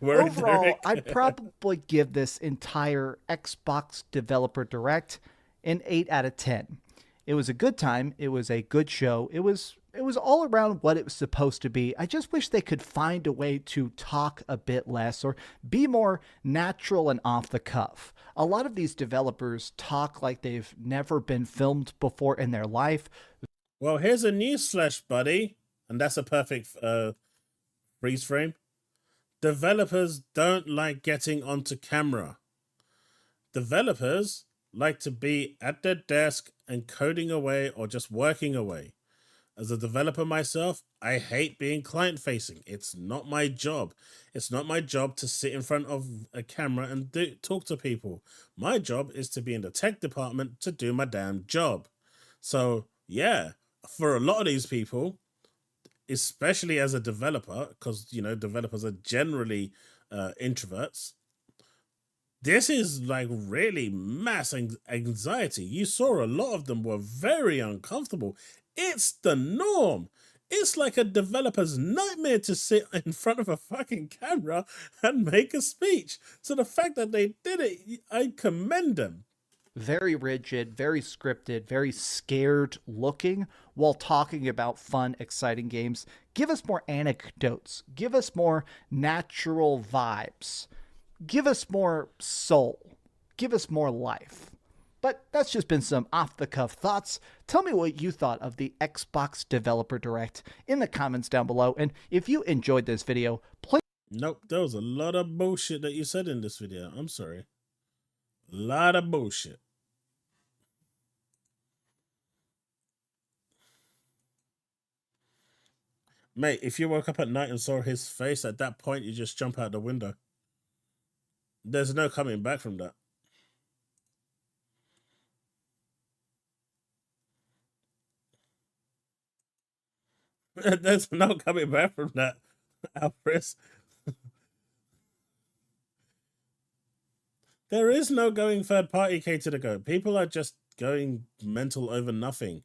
Overall, I'd probably give this entire Xbox Developer Direct an 8 out of 10. It was a good time. It was a good show. It was all around what it was supposed to be. I just wish they could find a way to talk a bit less or be more natural and off the cuff. A lot of these developers talk like they've never been filmed before in their life. Well, here's a news flash, buddy, and that's a perfect freeze frame. Developers don't like getting onto camera. Developers like to be at their desk and coding away or just working away. As a developer myself, I hate being client-facing. It's not my job. It's not my job to sit in front of a camera and talk to people. My job is to be in the tech department to do my damn job. So, yeah, for a lot of these people, especially as a developer, because, you know, developers are generally introverts, this is like really mass anxiety. You saw a lot of them were very uncomfortable. It's the norm. It's like a developer's nightmare to sit in front of a fucking camera and make a speech. So the fact that they did it, I commend them. Very rigid, very scripted, very scared looking while talking about fun, exciting games. Give us more anecdotes. Give us more natural vibes. Give us more soul. Give us more life. But that's just been some off-the-cuff thoughts. Tell me what you thought of the Xbox Developer Direct in the comments down below. And if you enjoyed this video, please... Nope, there was a lot of bullshit that you said in this video. I'm sorry. A lot of bullshit. Mate, if you woke up at night and saw his face, at that point, you just jump out the window. There's no coming back from that. There's no coming back from that, Alfred. There is no going third party K to the go. People are just going mental over nothing.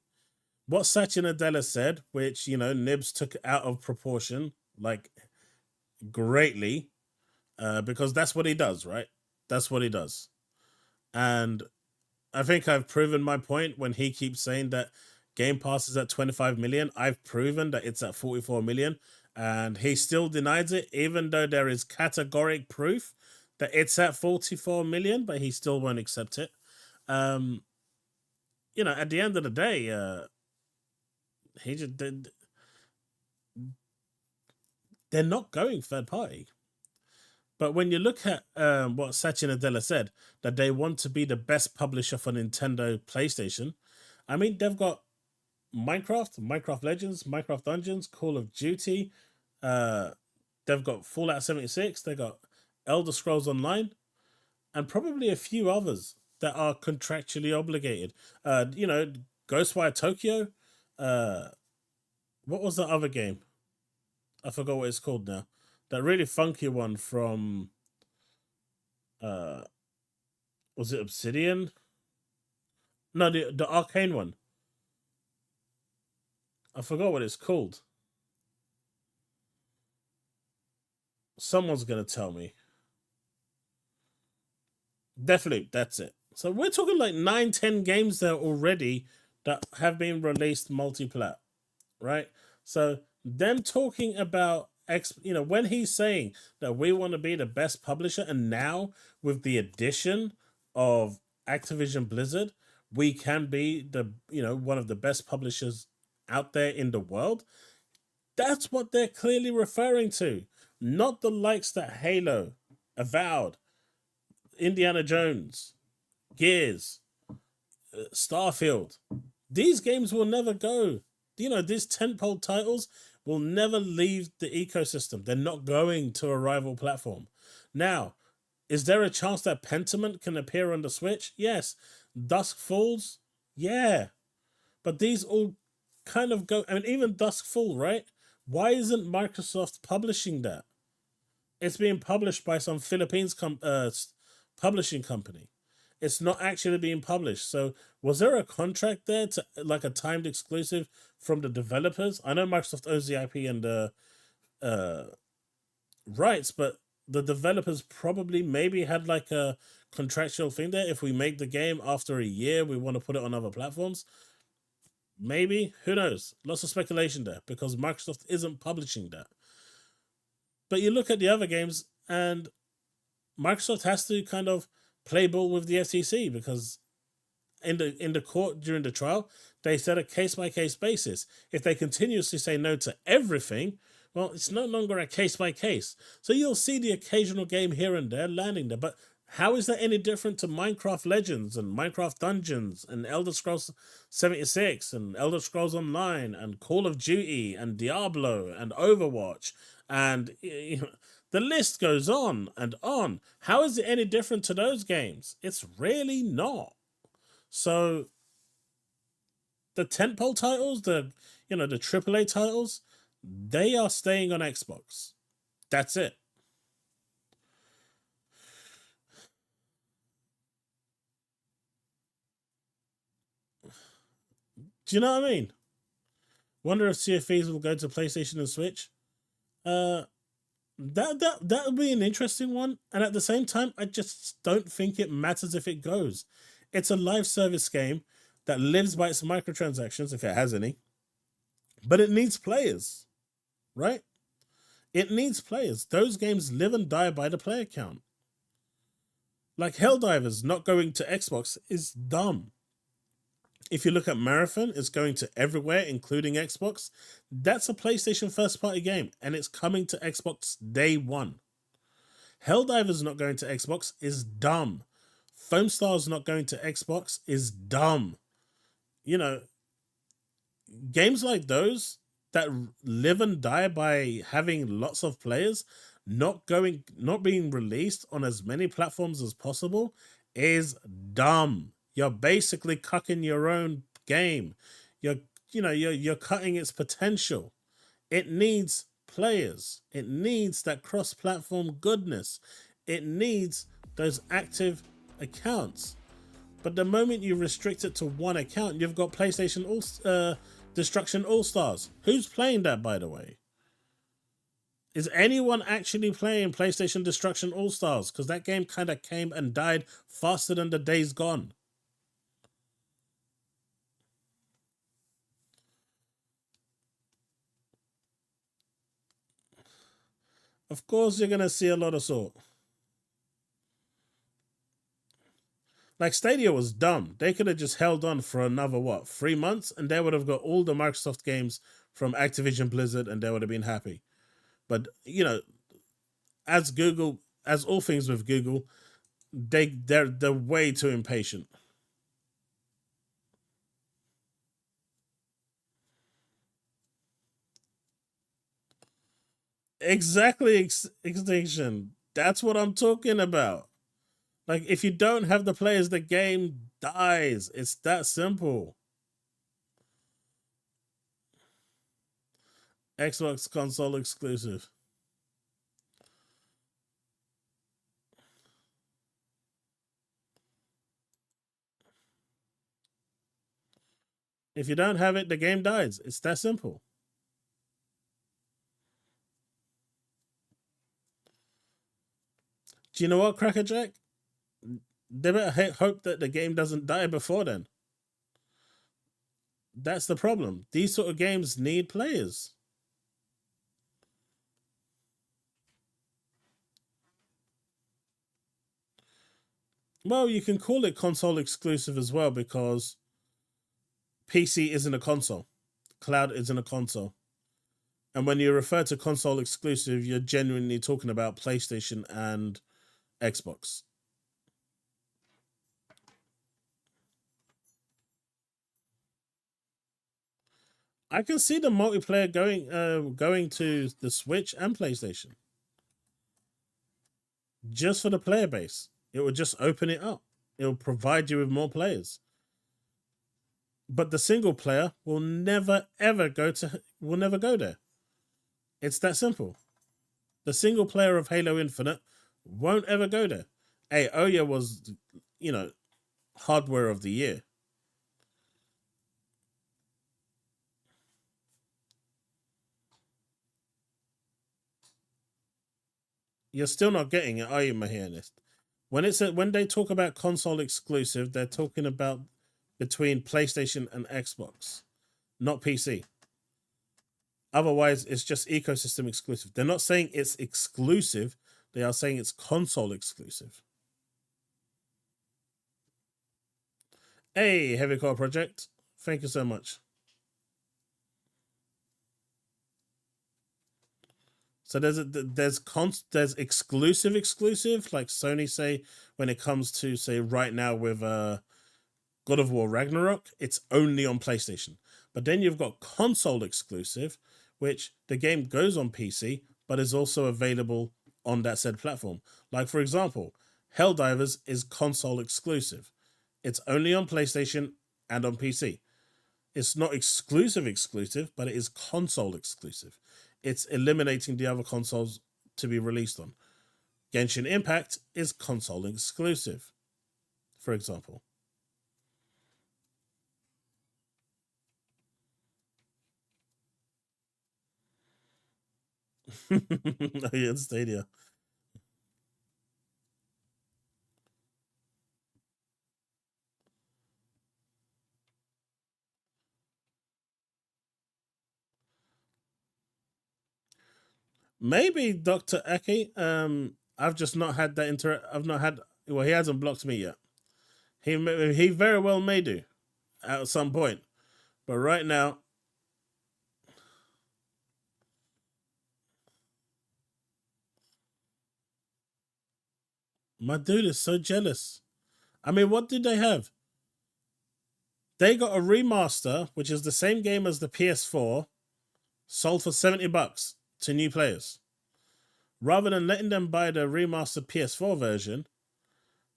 What Satya Nadella said, which, you know, Nibs took out of proportion, like, greatly, because that's what he does, right? That's what he does. And I think I've proven my point when he keeps saying that Game Pass is at 25 million. I've proven that it's at 44 million, and he still denies it, even though there is categoric proof that it's at 44 million, but he still won't accept it. You know, at the end of the day, he just did. They're not going third party. But when you look at what Satya Nadella said, that they want to be the best publisher for Nintendo PlayStation, I mean, they've got Minecraft, Minecraft Legends, Minecraft Dungeons, Call of Duty. They've got Fallout 76. They've got Elder Scrolls Online, and probably a few others that are contractually obligated. You know, Ghostwire Tokyo. What was the other game? I forgot what it's called now. That really funky one from, was it Obsidian? No, the arcane one. I forgot what it's called. Someone's going to tell me. Definitely, that's it. So we're talking like 9-10 games there already that have been released multi-plat, right? So them talking about, you know, when he's saying that we want to be the best publisher, and now with the addition of Activision Blizzard, we can be the, you know, one of the best publishers out there in the world. That's what they're clearly referring to, not the likes that Halo, Avowed, Indiana Jones, Gears, Starfield, These games will never go. You know, these tentpole titles will never leave the ecosystem. They're not going to a rival platform. Now, is there a chance that Pentiment can appear on the Switch? Yes. Dusk Falls? Yeah. But these all kind of go... I mean, even Dusk Fall, right? Why isn't Microsoft publishing that? It's being published by some Philippines publishing company. It's not actually being published. So was there a contract there to like a timed exclusive from the developers? I know Microsoft owns the IP and the rights, but the developers probably maybe had like a contractual thing there. If we make the game after a year, we want to put it on other platforms. Maybe. Who knows? Lots of speculation there because Microsoft isn't publishing that. But you look at the other games and Microsoft has to kind of play ball with the FTC because in the court during the trial, they said a case-by-case basis. If they continuously say no to everything, well, it's no longer a case-by-case. So you'll see the occasional game here and there landing there. But how is that any different to Minecraft Legends and Minecraft Dungeons and Elder Scrolls 76 and Elder Scrolls Online and Call of Duty and Diablo and Overwatch? And you know, the list goes on and on. How is it any different to those games? It's really not. So the tentpole titles, the AAA titles, they are staying on Xbox. That's it. Do you know what I mean? Wonder if CFEs will go to PlayStation and Switch. That would be an interesting one. And at the same time, I just don't think it matters if it goes. It's a live service game that lives by its microtransactions, if it has any. But it needs players, right? It needs players. Those games live and die by the player count. Like Helldivers not going to Xbox is dumb. If you look at Marathon, it's going to everywhere, including Xbox. That's a PlayStation first-party game, and it's coming to Xbox day one. Helldivers not going to Xbox is dumb. Foam Stars not going to Xbox is dumb. You know, games like those that live and die by having lots of players not being released on as many platforms as possible is dumb. You're basically cucking your own game. You're cutting its potential. It needs players. It needs that cross-platform goodness. It needs those active accounts. But the moment you restrict it to one account, you've got PlayStation Destruction All-Stars. Who's playing that, by the way? Is anyone actually playing PlayStation Destruction All-Stars? Because that game kind of came and died faster than the days gone. Of course you're going to see a lot of sort. Like Stadia was dumb. They could have just held on for another, 3 months? And they would have got all the Microsoft games from Activision Blizzard and they would have been happy. But, you know, as all things with Google, they're way too impatient. Exactly, Extinction. That's what I'm talking about. Like, if you don't have the players, the game dies. It's that simple. Xbox console exclusive. If you don't have it, the game dies. It's that simple. Do you know what, Crackerjack? They better hope that the game doesn't die before then. That's the problem. These sort of games need players. Well, you can call it console exclusive as well because PC isn't a console. Cloud isn't a console. And when you refer to console exclusive, you're genuinely talking about PlayStation and Xbox. I can see the multiplayer going to the Switch and PlayStation. Just for the player base. It would just open it up. It will provide you with more players. But the single player will never ever go there. It's that simple. The single player of Halo Infinite won't ever go there. Hey, Ouya was, you know, hardware of the year. You're still not getting it, are you, Mahianist? When they talk about console exclusive, they're talking about between PlayStation and Xbox, not PC. Otherwise, it's just ecosystem exclusive. They're not saying it's exclusive. They are saying it's console exclusive. Hey, Heavy Core Project. Thank you so much. So there's exclusive like Sony say when it comes to, say, right now with God of War Ragnarok, it's only on PlayStation. But then you've got console exclusive, which the game goes on PC, but is also available on that said platform. Like, for example, Helldivers is console exclusive. It's only on PlayStation and on PC. It's not exclusive, but it is console exclusive. It's eliminating the other consoles to be released on. Genshin Impact is console exclusive, for example. Yeah, Stadia. Maybe Dr. Eki. I've just not had that I've not had. Well, he hasn't blocked me yet. He very well may do at some point, but right now, my dude is so jealous. I mean, what did they have? They got a remaster, which is the same game as the PS4, sold for $70 to new players. Rather than letting them buy the remastered PS4 version,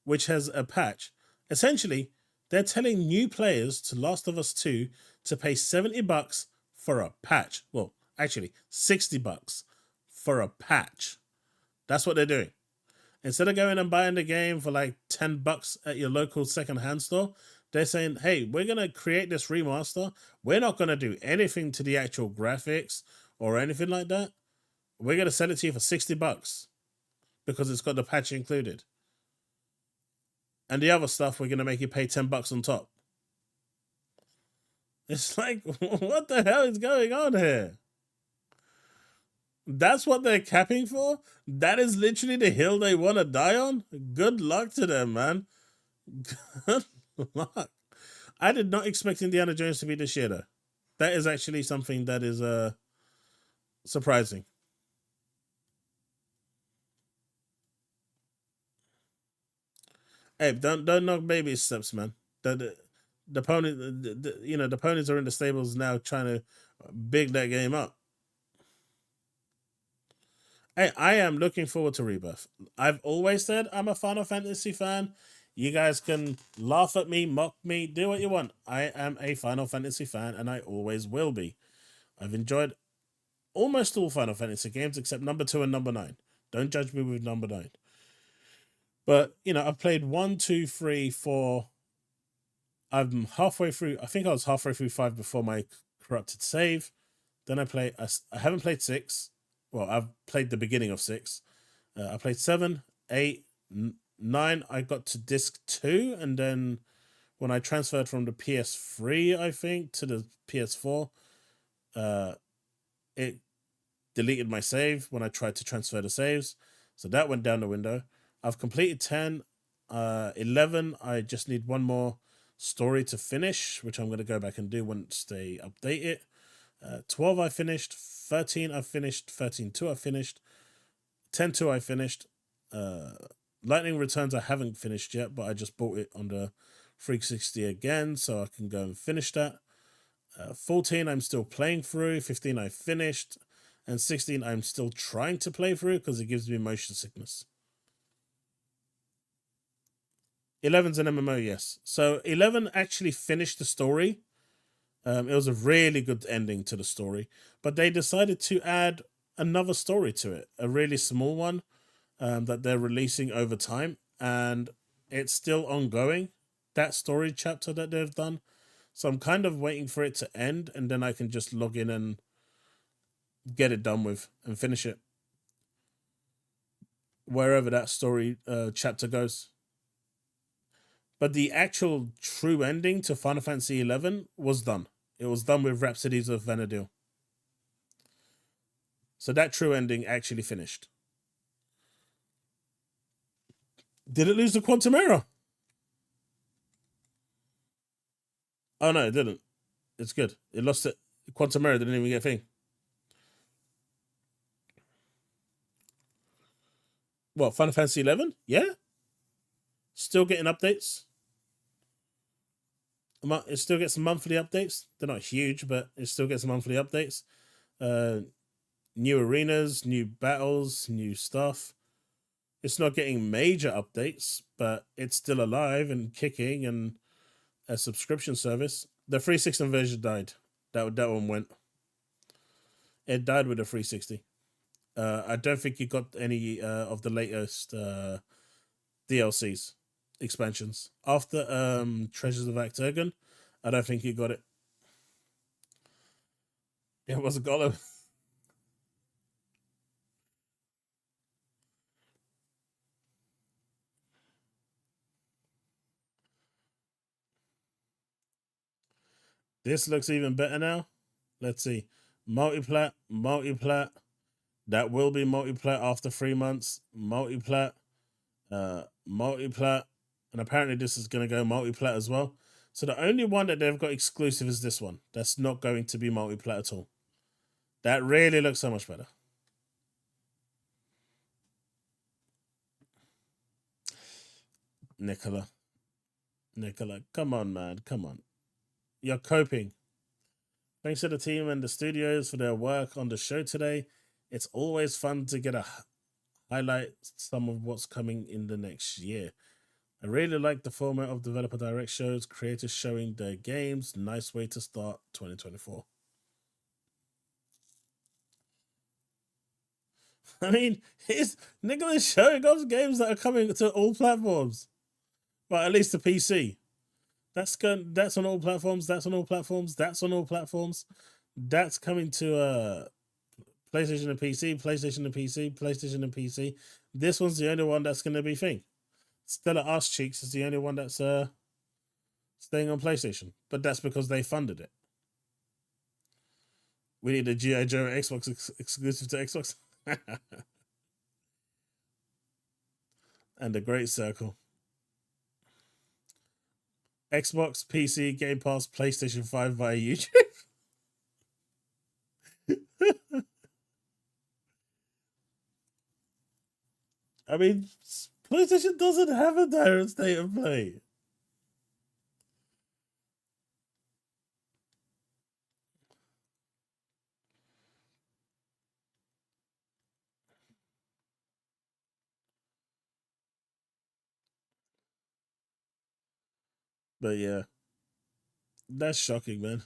which has a patch, essentially, they're telling new players to Last of Us 2 to pay $70 for a patch. Well, actually, $60 for a patch. That's what they're doing. Instead of going and buying the game for like $10 at your local secondhand store, they're saying, hey, we're going to create this remaster. We're not going to do anything to the actual graphics or anything like that. We're going to sell it to you for $60 because it's got the patch included. And the other stuff, we're going to make you pay $10 on top. It's like, what the hell is going on here? That's what they're capping for? That is literally the hill they want to die on? Good luck to them, man. Good luck. I did not expect Indiana Jones to be this year, though. That is actually something that is surprising. Hey, don't knock baby steps, man. The pony, the ponies are in the stables now trying to big that game up. Hey, I am looking forward to Rebirth. I've always said I'm a Final Fantasy fan. You guys can laugh at me, mock me, do what you want. I am a Final Fantasy fan, and I always will be. I've enjoyed almost all Final Fantasy games except number 2 and number 9. Don't judge me with number 9. But, I've played 1, 2, 3, 4. I'm halfway through. I think I was halfway through 5 before my corrupted save. Then I haven't played 6. Well, I've played the beginning of 6. I played 7, 8, 9. I got to disc 2. And then when I transferred from the PS3, I think, to the PS4, it deleted my save when I tried to transfer the saves. So that went down the window. I've completed 10. 11, I just need one more story to finish, which I'm going to go back and do once they update it. 12 I finished. 13 I finished. 13.2 I finished. 10.2 I finished. Lightning Returns I haven't finished yet, but I just bought it on the 360 again, so I can go and finish that. 14 I'm still playing through, 15 I finished, and 16 I'm still trying to play through because it gives me motion sickness. 11's an MMO, yes. So 11 actually finished the story. It was a really good ending to the story, but they decided to add another story to it, a really small one that they're releasing over time, and it's still ongoing, that story chapter that they've done. So I'm kind of waiting for it to end, and then I can just log in and get it done with and finish it. Wherever that story chapter goes. But the actual true ending to Final Fantasy XI was done. It was done with Rhapsodies of Vana'diel. So that true ending actually finished. Did it lose the quantum error? Oh no, it didn't. It's good. It lost it. Quantum error didn't even get a thing. What, Final Fantasy XI? Yeah. Still getting updates. It still gets monthly updates. They're not huge, but it still gets monthly updates. New arenas, new battles, new stuff. It's not getting major updates, but it's still alive and kicking and a subscription service. The 360 version died. That one went. It died with the 360. I don't think you got any of the latest DLCs, expansions. After Treasures of Acturgan, I don't think you got it. It was a golem. This looks even better now. Let's see. Multiplat. That will be multiplat after 3 months. Multiplat. Multiplat. And apparently this is going to go multiplat as well. So the only one that they've got exclusive is this one. That's not going to be multiplat at all. That really looks so much better. Nicola, come on, man. Come on. You're coping. Thanks to the team and the studios for their work on the show today. It's always fun to get a highlight some of what's coming in the next year. I really like the format of developer direct shows, creators showing their games. Nice way to start 2024. I mean, Nicholas showing off games that are coming to all platforms. Well, at least the PC. That's on all platforms. That's on all platforms. That's on all platforms. That's coming to PlayStation and PC, PlayStation and PC, PlayStation and PC. This one's the only one that's going to be thing. Stellar Arse Cheeks is the only one that's staying on PlayStation, but that's because they funded it. We need a G.I. Joe Xbox exclusive to Xbox. And a great circle. Xbox, PC, Game Pass, PlayStation 5 via YouTube. I mean, PlayStation doesn't have a direct state of play. But yeah, that's shocking, man.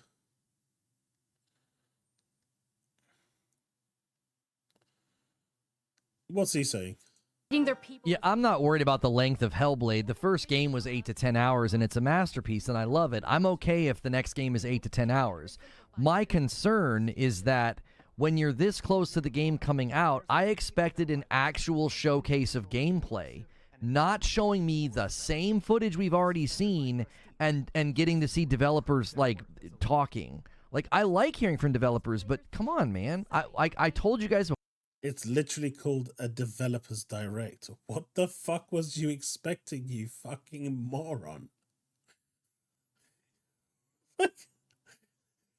What's he saying? Yeah, I'm not worried about the length of Hellblade. The first game was 8 to 10 hours, and it's a masterpiece, and I love it. I'm okay if the next game is 8 to 10 hours. My concern is that when you're this close to the game coming out, I expected an actual showcase of gameplay, not showing me the same footage we've already seen and getting to see developers, like, talking. Like, I like hearing from developers, but come on, man. I told you guys before. It's literally called a developer's direct. What the fuck was you expecting, you fucking moron?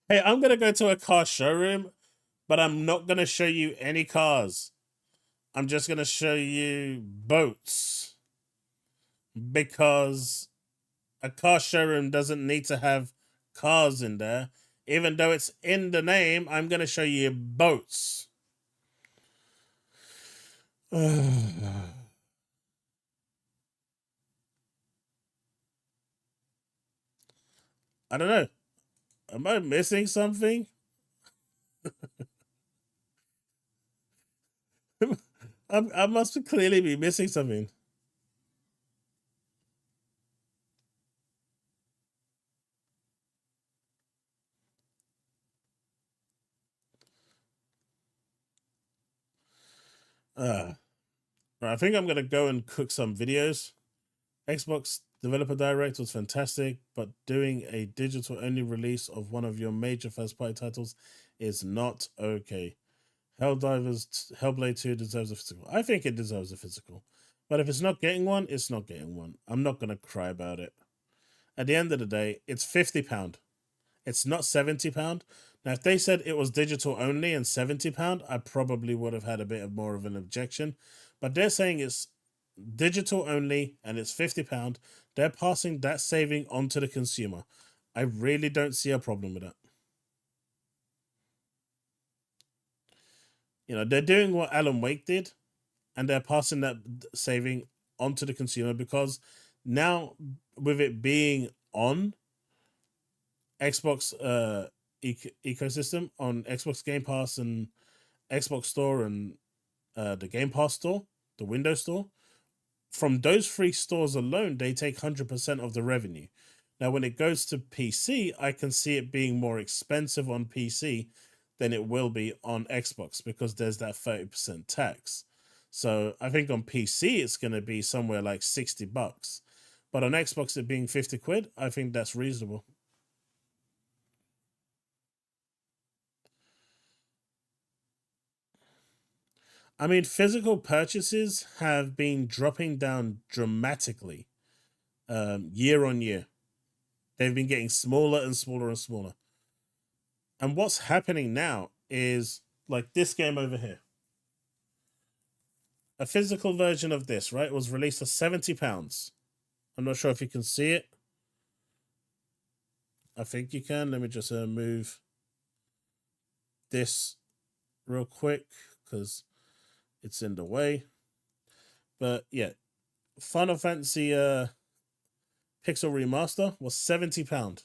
Hey, I'm going to go to a car showroom, but I'm not going to show you any cars. I'm just going to show you boats. Because a car showroom doesn't need to have cars in there. Even though it's in the name, I'm going to show you boats. I don't know. Am I missing something? I must clearly be missing something. I think I'm going to go and cook some videos. Xbox Developer Direct was fantastic, but doing a digital-only release of one of your major first-party titles is not okay. Hellblade 2 deserves a physical. I think it deserves a physical. But if it's not getting one, it's not getting one. I'm not going to cry about it. At the end of the day, it's £50. It's not £70. Now, if they said it was digital only and £70, I probably would have had a bit more of an objection. But they're saying it's digital only and it's £50. They're passing that saving on to the consumer. I really don't see a problem with that. You know, they're doing what Alan Wake did, and they're passing that saving onto the consumer, because now with it being on Xbox ecosystem, on Xbox Game Pass and Xbox Store and the Game Pass Store, the Windows Store, from those three stores alone, they take 100% of the revenue. Now, when it goes to PC, I can see it being more expensive on PC than it will be on Xbox, because there's that 30% tax. So I think on PC, it's going to be somewhere like $60. But on Xbox, it being 50 quid, I think that's reasonable. I mean, physical purchases have been dropping down dramatically year on year. They've been getting smaller and smaller and smaller. And what's happening now is like this game over here. A physical version of this, right, was released for £70. I'm not sure if you can see it. I think you can. Let me just move this real quick because it's in the way. But yeah, Final Fantasy Pixel Remaster was £70.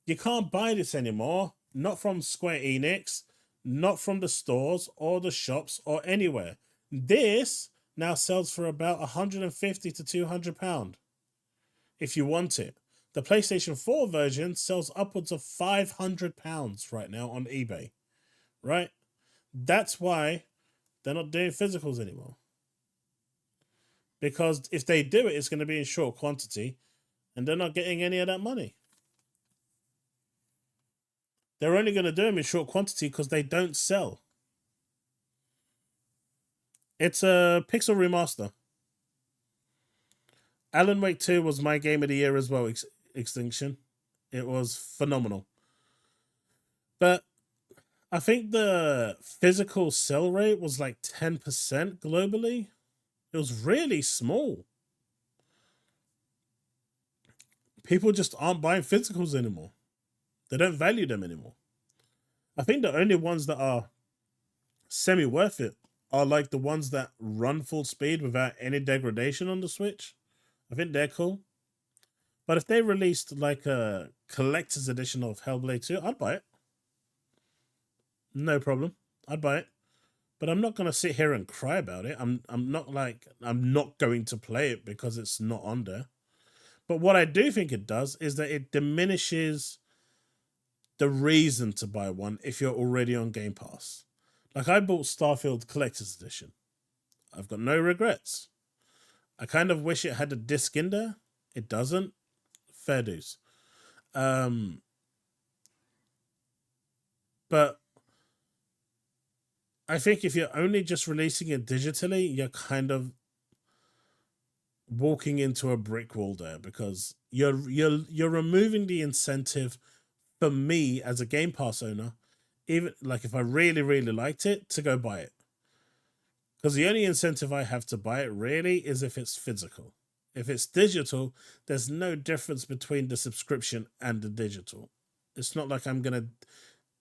You can't buy this anymore. Not from Square Enix, not from the stores or the shops or anywhere. This now sells for about £150 to £200 if you want it. The PlayStation 4 version sells upwards of £500 right now on eBay, right? That's why they're not doing physicals anymore. Because if they do it, it's going to be in short quantity, and they're not getting any of that money. They're only going to do them in short quantity because they don't sell. It's a Pixel Remaster. Alan Wake 2 was my game of the year as well, Extinction. It was phenomenal. But I think the physical sell rate was like 10% globally. It was really small. People just aren't buying physicals anymore. They don't value them anymore. I think the only ones that are semi-worth it are like the ones that run full speed without any degradation on the Switch. I think they're cool. But if they released like a collector's edition of Hellblade 2, I'd buy it. No problem. I'd buy it. But I'm not going to sit here and cry about it. I'm not going to play it because it's not on there. But what I do think it does is that it diminishes the reason to buy one if you're already on Game Pass. Like, I bought Starfield Collector's Edition. I've got no regrets. I kind of wish it had a disc in there. It doesn't. Fair dues. But I think if you're only just releasing it digitally, you're kind of walking into a brick wall there, because you're removing the incentive for me as a Game Pass owner, even like if I really, really liked it, to go buy it. Because the only incentive I have to buy it really is if it's physical. If it's digital, there's no difference between the subscription and the digital. It's not like I'm gonna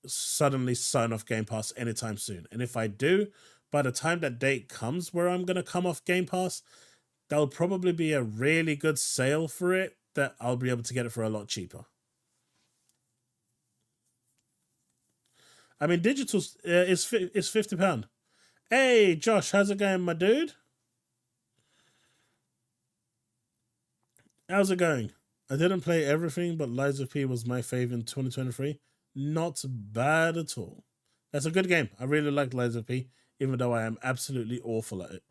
suddenly sign off Game Pass anytime soon. And if I do, by the time that date comes where I'm gonna come off Game Pass, there'll probably be a really good sale for it that I'll be able to get it for a lot cheaper. I mean, digital is £50. Hey, Josh, how's it going, my dude? How's it going? I didn't play everything, but Lies of P was my fave in 2023. Not bad at all. That's a good game. I really like Lies of P, even though I am absolutely awful at it.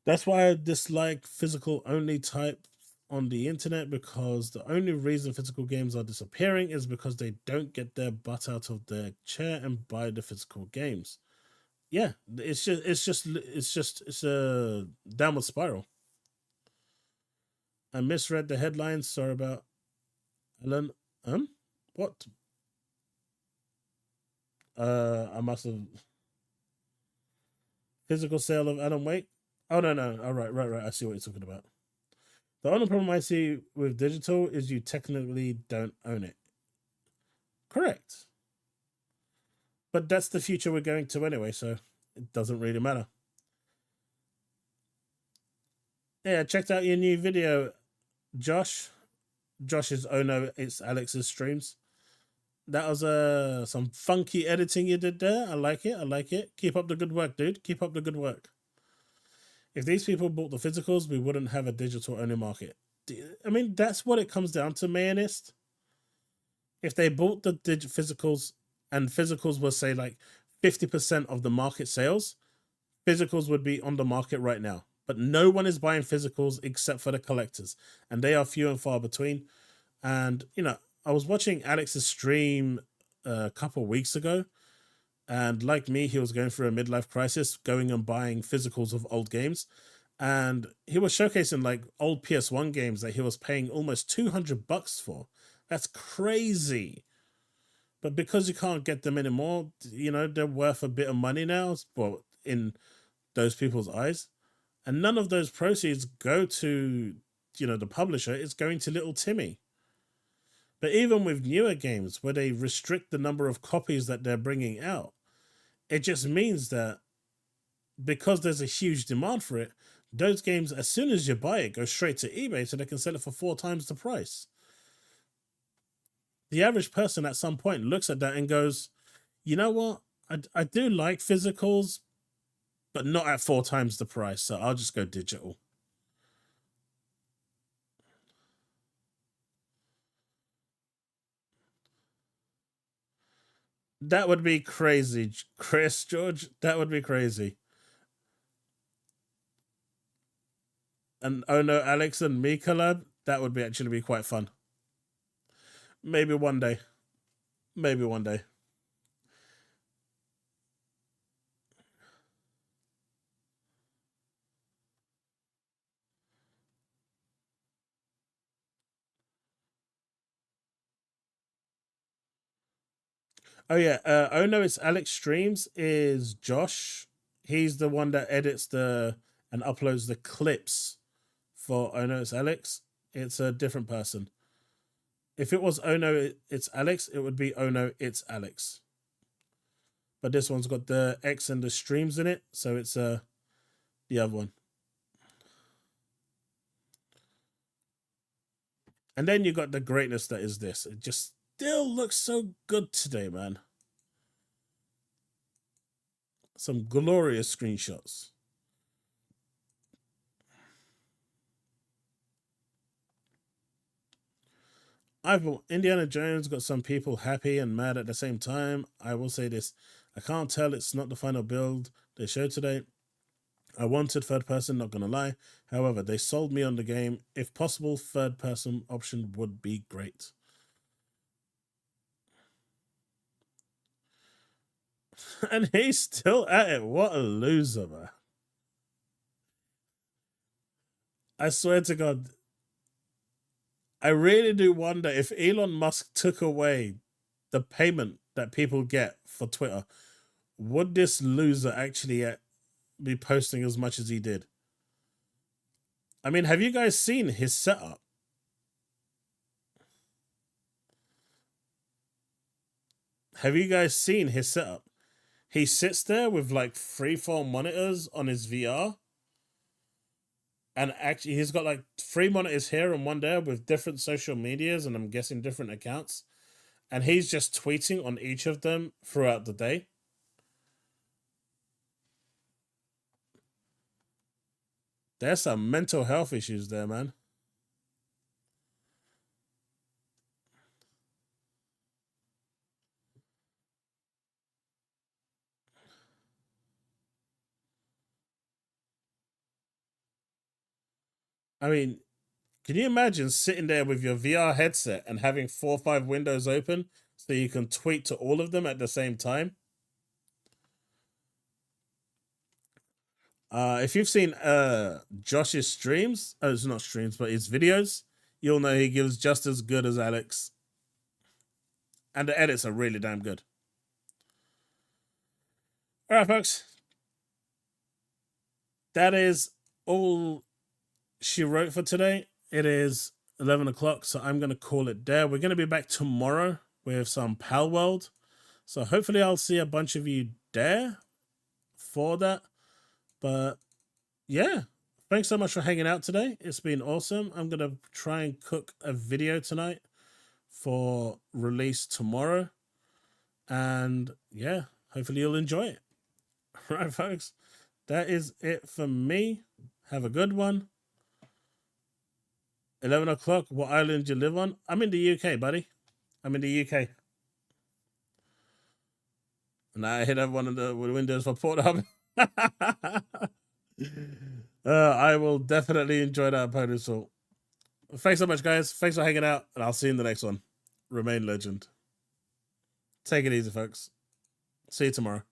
That's why I dislike physical-only type on the internet, because the only reason physical games are disappearing is because they don't get their butt out of their chair and buy the physical games. Yeah, it's a downward spiral. I misread the headlines. Sorry about Alan. What? I must have. Physical sale of Alan Wake. Oh no. All right. I see what you're talking about. The only problem I see with digital is you technically don't own it. Correct. But that's the future we're going to anyway, so it doesn't really matter. Yeah, I checked out your new video, Josh. Josh's Oh No, It's Alex's streams. That was some funky editing you did there. I like it. Keep up the good work, dude. Keep up the good work. If these people bought the physicals, we wouldn't have a digital-only market. I mean, that's what it comes down to, Mayonist. If they bought the physicals, and physicals were, say, like 50% of the market sales, physicals would be on the market right now. But no one is buying physicals except for the collectors, and they are few and far between. And, you know, I was watching Alex's stream a couple of weeks ago, and like me, he was going through a midlife crisis, going and buying physicals of old games. And he was showcasing like old PS1 games that he was paying almost $200 for. That's crazy. But because you can't get them anymore, you know, they're worth a bit of money now, well, in those people's eyes. And none of those proceeds go to, you know, the publisher. It's going to little Timmy. But even with newer games where they restrict the number of copies that they're bringing out, it just means that because there's a huge demand for it, those games, as soon as you buy it, go straight to eBay so they can sell it for 4 times the price. The average person at some point looks at that and goes, you know what? I do like physicals, but not at 4 times the price, so I'll just go digital. That would be crazy, Chris, George. That would be crazy. And oh no, Alex and me collab, that would actually be quite fun. Maybe one day. Maybe one day. Oh yeah, Oh No, It's Alex streams is Josh. He's the one that edits and uploads the clips for Oh No, It's Alex. It's a different person. If it was Oh No, It's Alex, it would be Oh No, It's Alex. But this one's got the X and the streams in it, so it's the other one. And then you got the greatness that is this. It just still looks so good today, man. Some glorious screenshots. Indiana Jones got some people happy and mad at the same time. I will say this. I can't tell it's not the final build they showed today. I wanted third person, not gonna lie. However, they sold me on the game. If possible, third person option would be great. And he's still at it. What a loser, man. I swear to God, I really do wonder if Elon Musk took away the payment that people get for Twitter, would this loser actually be posting as much as he did? I mean, have you guys seen his setup? have you guys seen his setup? He sits there with like 3-4 monitors on his VR. And actually, he's got like 3 monitors here and 1 there with different social medias, and I'm guessing different accounts. And he's just tweeting on each of them throughout the day. There's some mental health issues there, man. I mean, can you imagine sitting there with your VR headset and having 4 or 5 windows open so you can tweet to all of them at the same time? If you've seen Josh's streams, it's not streams, but his videos, you'll know he gives just as good as Alex. And the edits are really damn good. All right, folks. That is all she wrote for today. It is 11 o'clock, so I'm going to call it there. We're going to be back tomorrow with some Palworld. So hopefully I'll see a bunch of you there for that. But yeah, thanks so much for hanging out today. It's been awesome. I'm going to try and cook a video tonight for release tomorrow. And yeah, hopefully you'll enjoy it. All right, folks. That is it for me. Have a good one. 11 o'clock. What island do you live on? I'm in the UK, buddy. I'm in the UK. And I hit up one of the windows for Pornhub. I will definitely enjoy that opponent assault. Thanks so much, guys. Thanks for hanging out, and I'll see you in the next one. Remain legend. Take it easy, folks. See you tomorrow.